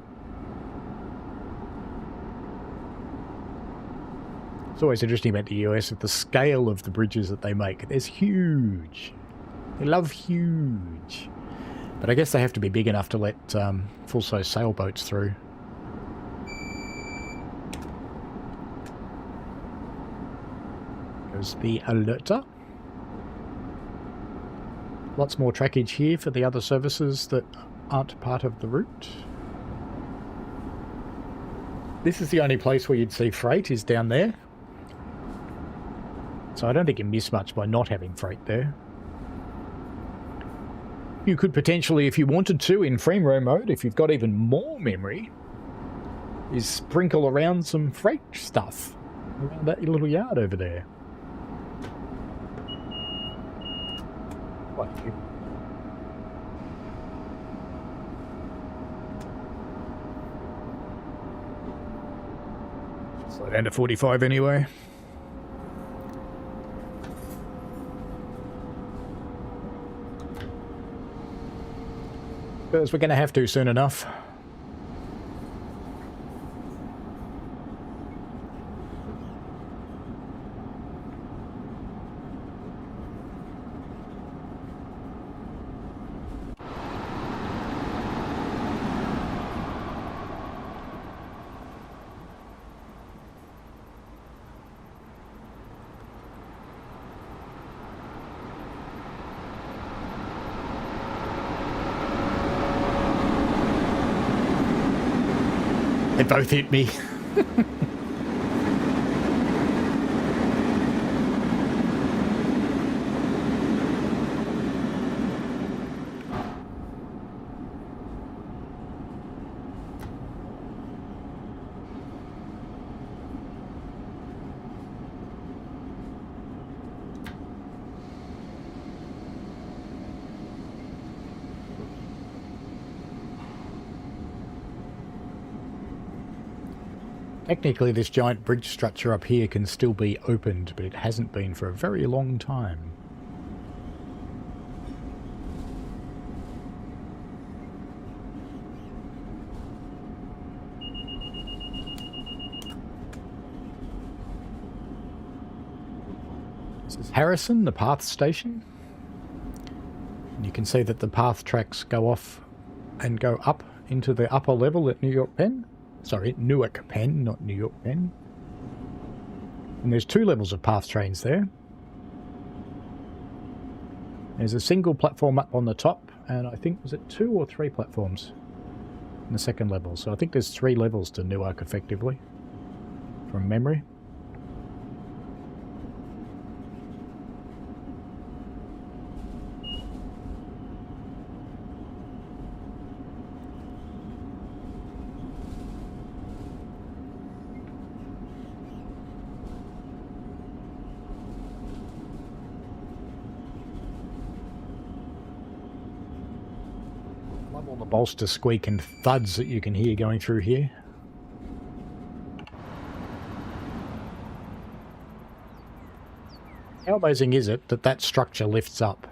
It's always interesting about the US of the scale of the bridges that they make. There's huge. They love huge. But I guess they have to be big enough to let full-size sailboats through. There's the alerter. Lots more trackage here for the other services that aren't part of the route. This is the only place where you'd see freight, is down there. So I don't think you miss much by not having freight there. You could potentially, if you wanted to, in frame row mode, if you've got even more memory, is sprinkle around some freight stuff around that little yard over there. Thank you. Slow down to 45 anyway. Because we're going to have to soon enough. both hit me. Technically, this giant bridge structure up here can still be opened, but it hasn't been for a very long time. This is Harrison, the path station. And you can see that the path tracks go off and go up into the upper level at New York Penn. Sorry, Newark Penn, not New York Penn. And there's 2 levels of path trains there. There's a single platform up on the top, and I think, was it 2 or 3 platforms in the second level? So I think there's 3 levels to Newark, effectively, from memory. All the bolster squeak and thuds that you can hear going through here. How amazing is it that that structure lifts up?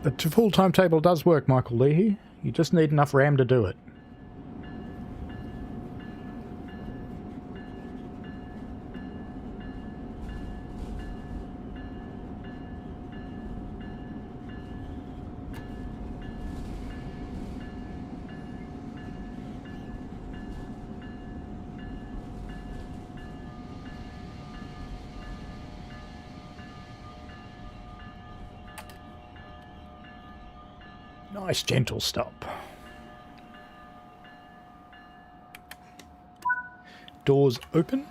The full timetable does work, Michael Leahy. You just need enough RAM to do it. Nice gentle stop. Doors open.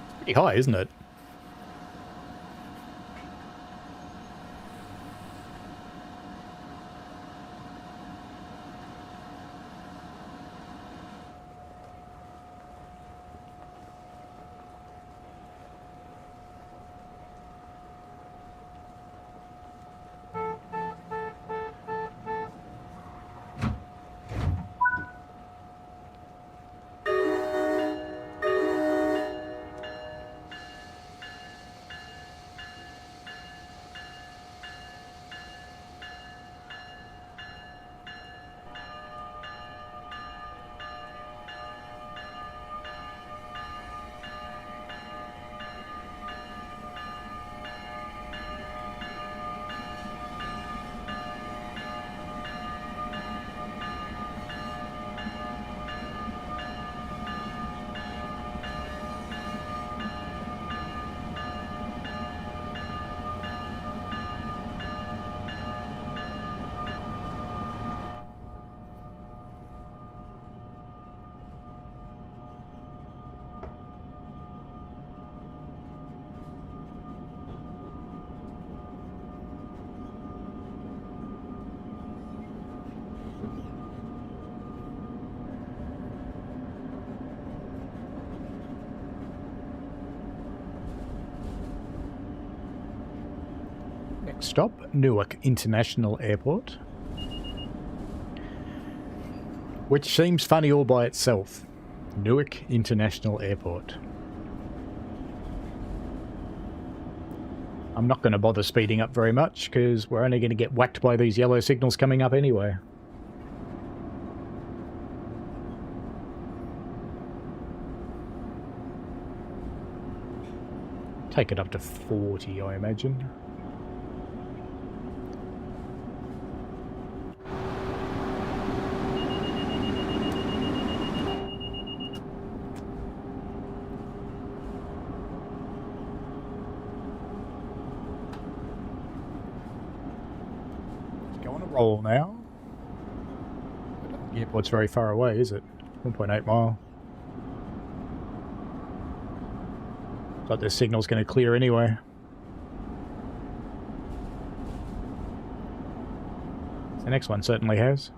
It's pretty high, isn't it? Next stop, Newark International Airport. Which seems funny all by itself. Newark International Airport. I'm not going to bother speeding up very much because we're only going to get whacked by these yellow signals coming up anyway. Take it up to 40, I imagine. Go on a roll now. The airport's very far away, is it? 1.8 mile. But the signal's going to clear anyway. The next one certainly has.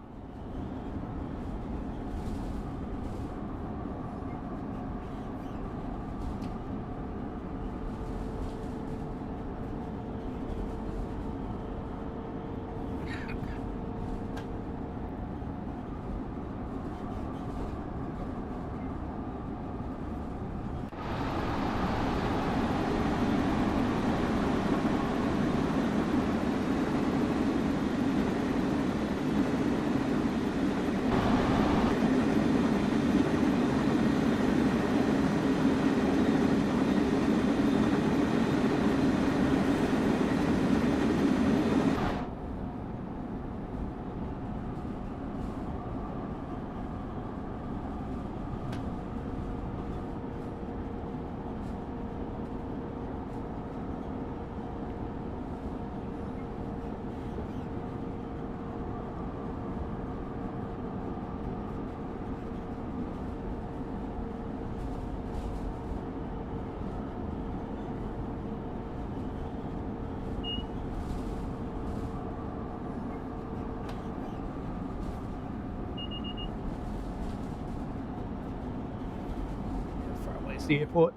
The airport.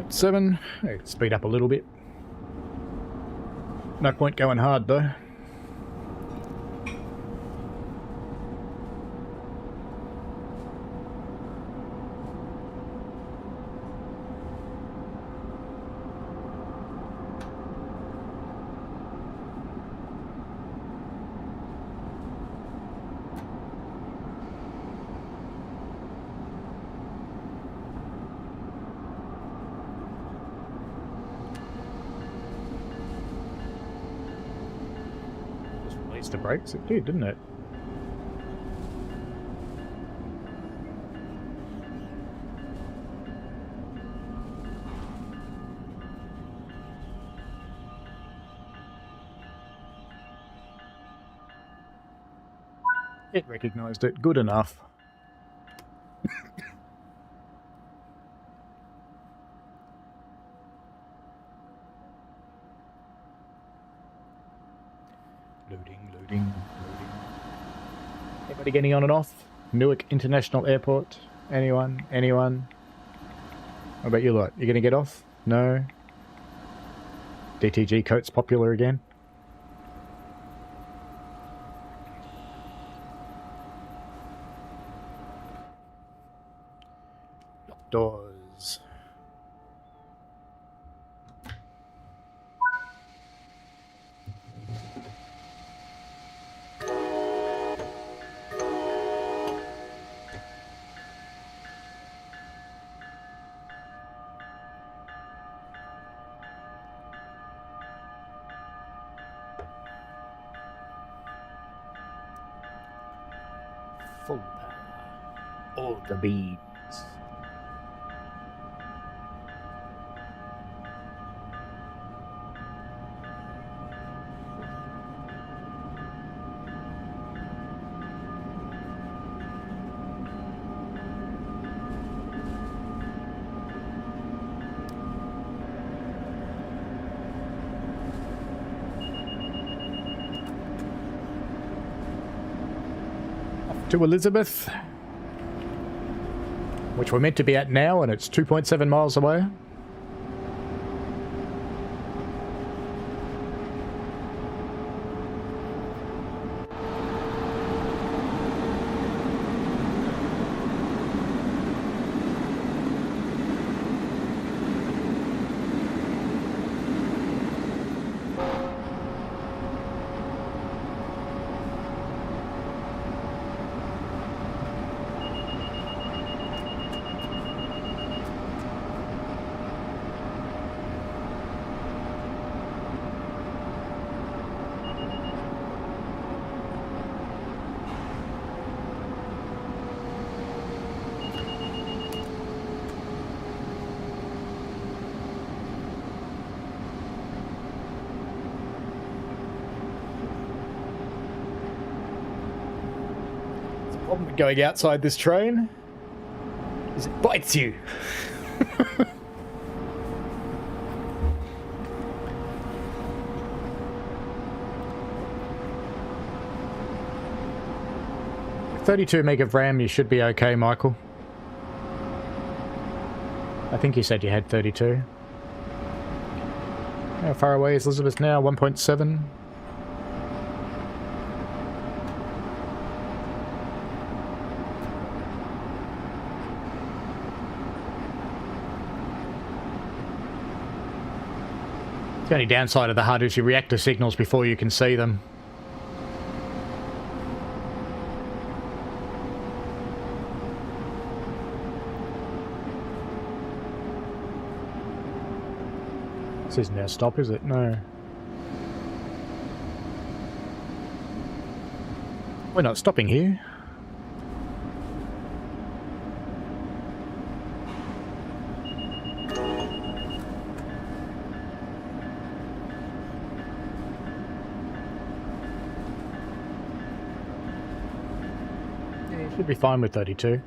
7. Speed up a little bit. No point going hard though. The brakes, it did, didn't it? It recognized it. Good enough. Loading. Anybody getting on and off? Newark International Airport? Anyone? What about you lot? You gonna get off? No? DTG coat's popular again? Lock doors. Full power. All the beams. To Elizabeth, which we're meant to be at now, and it's 2.7 miles away. problem with going outside this train is it bites you. With 32 meg of RAM, you should be okay, Michael. I think you said you had 32. How far away is Elizabeth now? 1.7. The only downside of the HUD is your reactor signals before you can see them. This isn't our stop, is it? No. We're not stopping here. Should be fine with 32.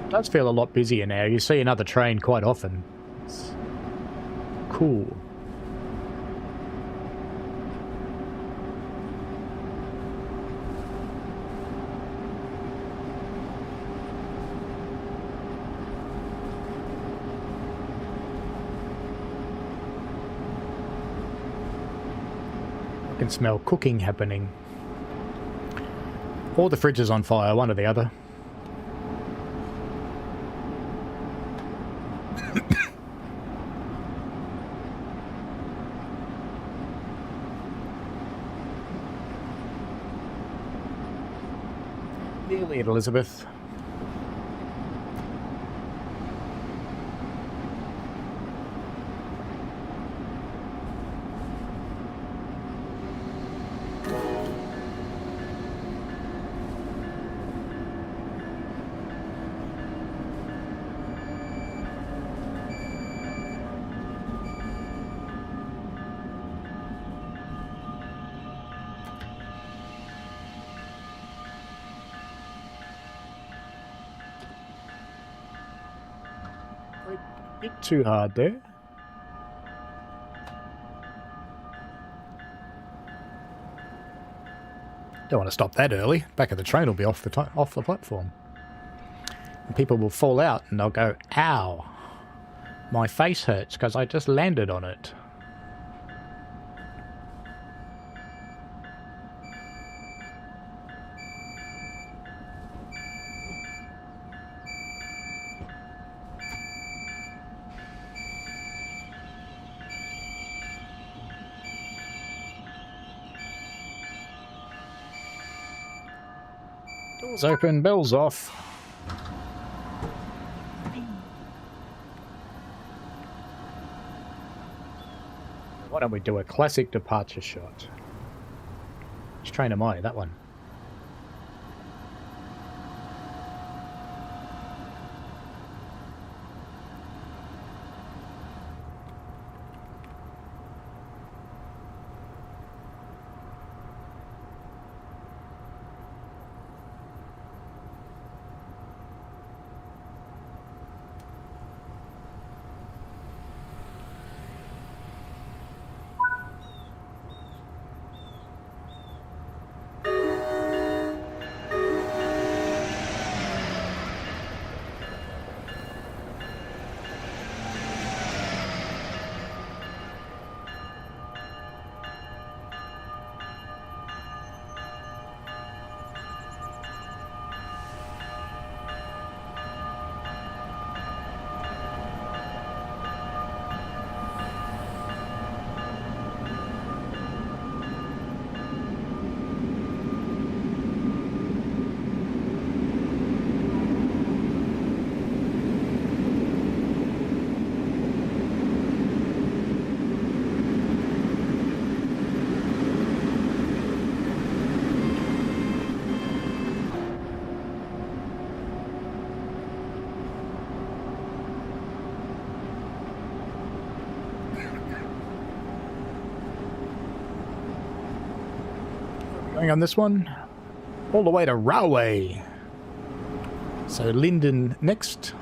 It does feel a lot busier now. You see another train quite often. It's cool. I can smell cooking happening. Or the fridge is on fire, one or the other. Nearly it, Elizabeth. Bit too hard there. Don't want to stop that early. Back of the train will be off the platform. And people will fall out and they'll go, "Ow, my face hurts because I just landed on it." Doors open, bells off. Why don't we do a classic departure shot? Which train am I? That one. Going on this one, all the way to Railway. So Linden next,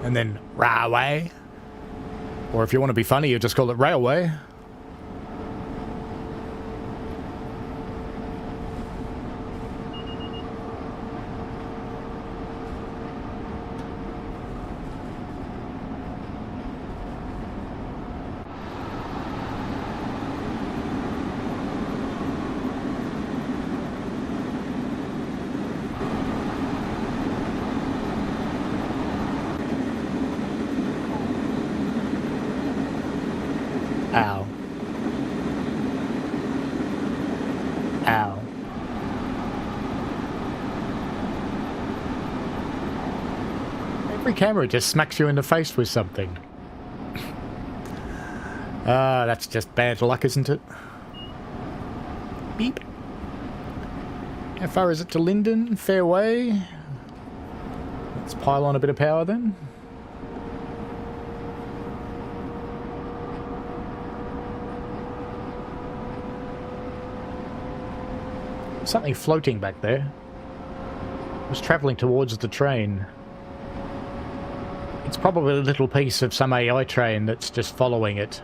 and then Railway. Or if you want to be funny, you just call it Railway. Ow. Ow. Every camera just smacks you in the face with something. That's just bad luck, isn't it? Beep. How far is it to Linden? Fair way. Let's pile on a bit of power then. Something floating back there. It was travelling towards the train. It's probably a little piece of some AI train that's just following it.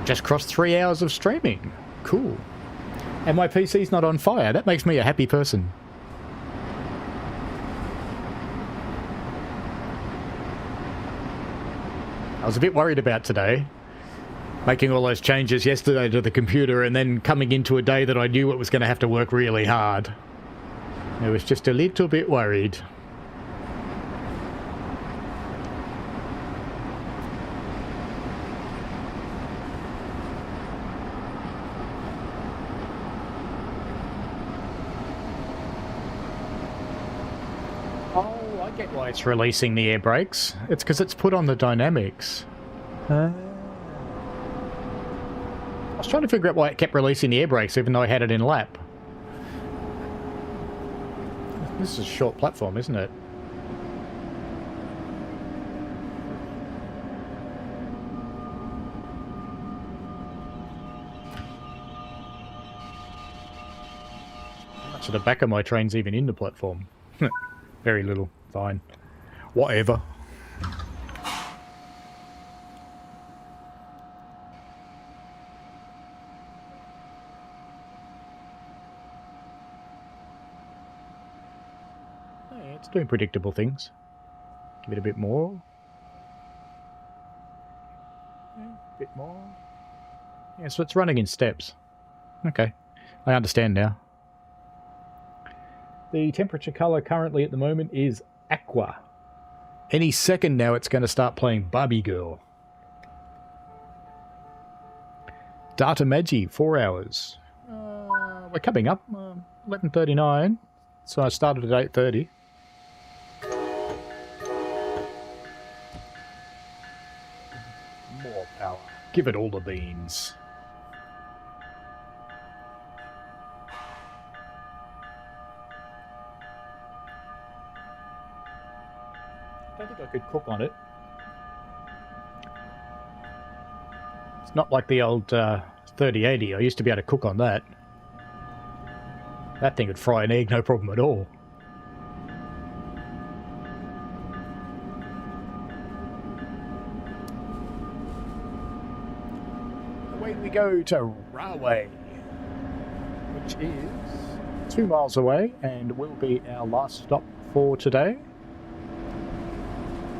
Just crossed 3 hours of streaming. Cool. And my PC's not on fire. That makes me a happy person. I was a bit worried about today. Making all those changes yesterday to the computer and then coming into a day that I knew it was going to have to work really hard. I was just a little bit worried. Why it's releasing the air brakes. It's because it's put on the dynamics. I was trying to figure out why it kept releasing the air brakes even though I had it in lap. This is a short platform, isn't it? How much of the back of my train's even in the platform? Very little. Fine. Whatever. Oh, yeah, it's doing predictable things. Give it a bit more. Yeah, a bit more. Yeah, so it's running in steps. Okay. I understand now. The temperature colour currently at the moment is aqua. Any second now it's going to start playing Barbie Girl. Data Magi, 4 hours. We're coming up. 11:39. So I started at 8:30. More power. Give it all the beans. I don't think I could cook on it. It's not like the old 3080. I used to be able to cook on that. That thing would fry an egg, no problem at all. Away we go to Railway, which is 2 miles away and will be our last stop for today.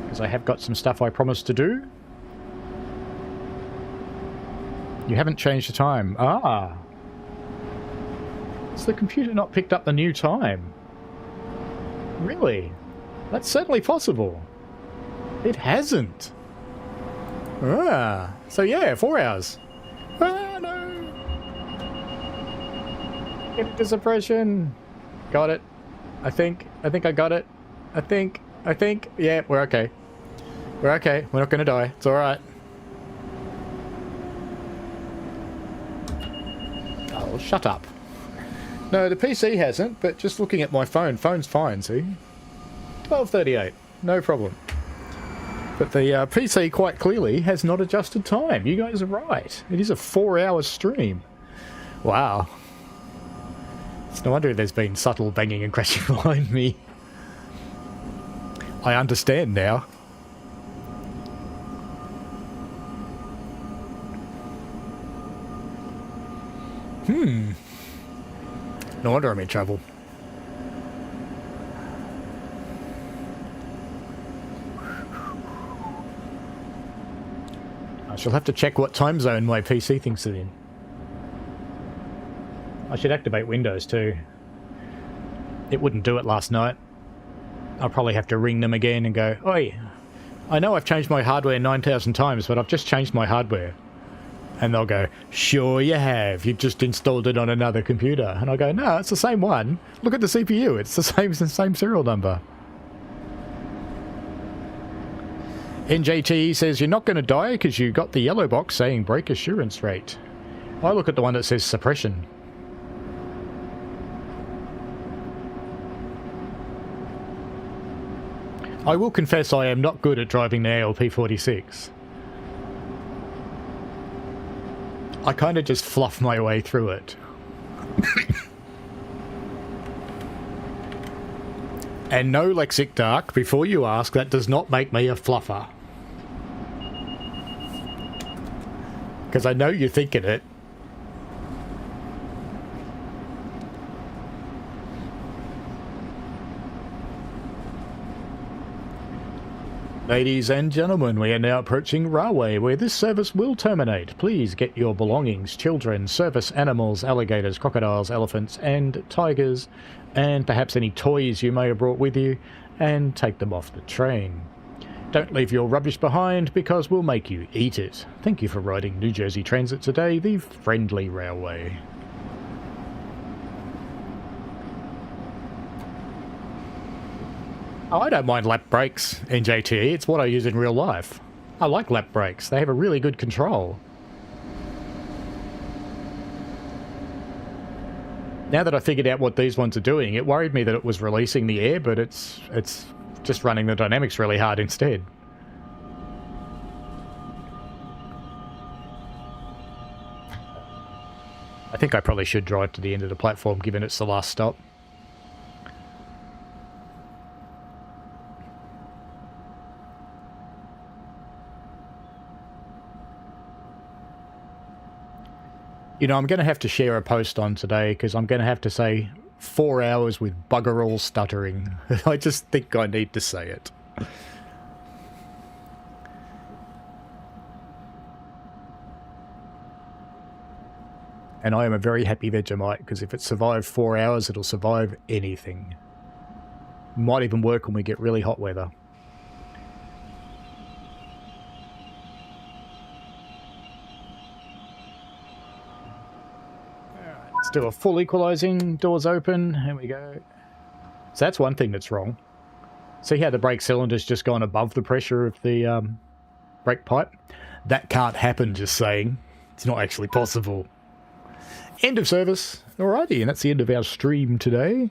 Because I have got some stuff I promised to do. You haven't changed the time. Ah. Has the computer not picked up the new time? Really? That's certainly possible. It hasn't. Ah, so yeah, 4 hours. Ah, no. Get into suppression. Got it. I think I got it. I think, yeah, we're okay. We're okay. We're not going to die. It's alright. Oh, shut up. No, the PC hasn't, but just looking at my phone, phone's fine, see? 12:38. No problem. But the PC quite clearly has not adjusted time. You guys are right. It is a 4-hour stream. Wow. It's no wonder there's been subtle banging and crashing behind me. I understand now. No wonder I'm in trouble. I shall have to check what time zone my PC thinks it in. I should activate Windows too. It wouldn't do it last night. I'll probably have to ring them again and go, "Oi, I know I've changed my hardware 9,000 times, but I've just changed my hardware." And they'll go, "Sure you have. You've just installed it on another computer." And I go, "No, it's the same one. Look at the CPU. It's the same serial number." NJT says, "You're not going to die because you got the yellow box saying brake assurance rate." I look at the one that says suppression. I will confess I am not good at driving the ALP46. I kind of just fluff my way through it. And no, Lexic Dark, before you ask, that does not make me a fluffer. Because I know you're thinking it. Ladies and gentlemen, we are now approaching Railway, where this service will terminate. Please get your belongings, children, service animals, alligators, crocodiles, elephants, and tigers, and perhaps any toys you may have brought with you, and take them off the train. Don't leave your rubbish behind, because we'll make you eat it. Thank you for riding New Jersey Transit today, the friendly railway. Oh, I don't mind lap brakes, NJT. It's what I use in real life. I like lap brakes. They have a really good control. Now that I figured out what these ones are doing, it worried me that it was releasing the air, but it's just running the dynamics really hard instead. I think I probably should drive to the end of the platform, given it's the last stop. You know, I'm going to have to share a post on today because I'm going to have to say 4 hours with bugger all stuttering. I just think I need to say it. And I am a very happy Vegemite because if it survived 4 hours, it'll survive anything. Might even work when we get really hot weather. Let's do a full equalising. Doors open. Here we go. So that's one thing that's wrong. See how the brake cylinder's just gone above the pressure of the brake pipe? That can't happen, just saying. It's not actually possible. End of service. Alrighty, and that's the end of our stream today.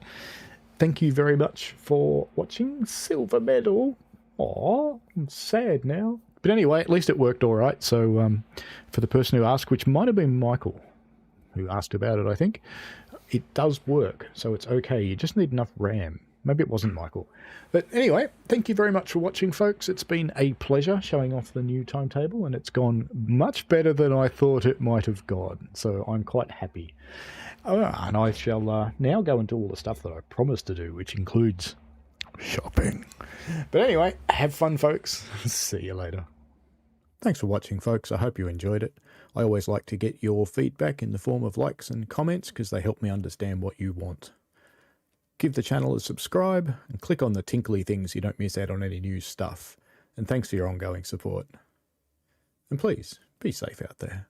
Thank you very much for watching. Silver medal. Aw, I'm sad now. But anyway, at least it worked alright. So for the person who asked, which might have been Michael, who asked about it, I think, it does work, so it's okay. You just need enough RAM. Maybe it wasn't Michael. But anyway, thank you very much for watching, folks. It's been a pleasure showing off the new timetable, and it's gone much better than I thought it might have gone, so I'm quite happy. And I shall now go and do all the stuff that I promised to do, which includes shopping. But anyway, have fun, folks. See you later. Thanks for watching, folks. I hope you enjoyed it. I always like to get your feedback in the form of likes and comments because they help me understand what you want. Give the channel a subscribe and click on the tinkly things so you don't miss out on any new stuff. And thanks for your ongoing support. And please, be safe out there.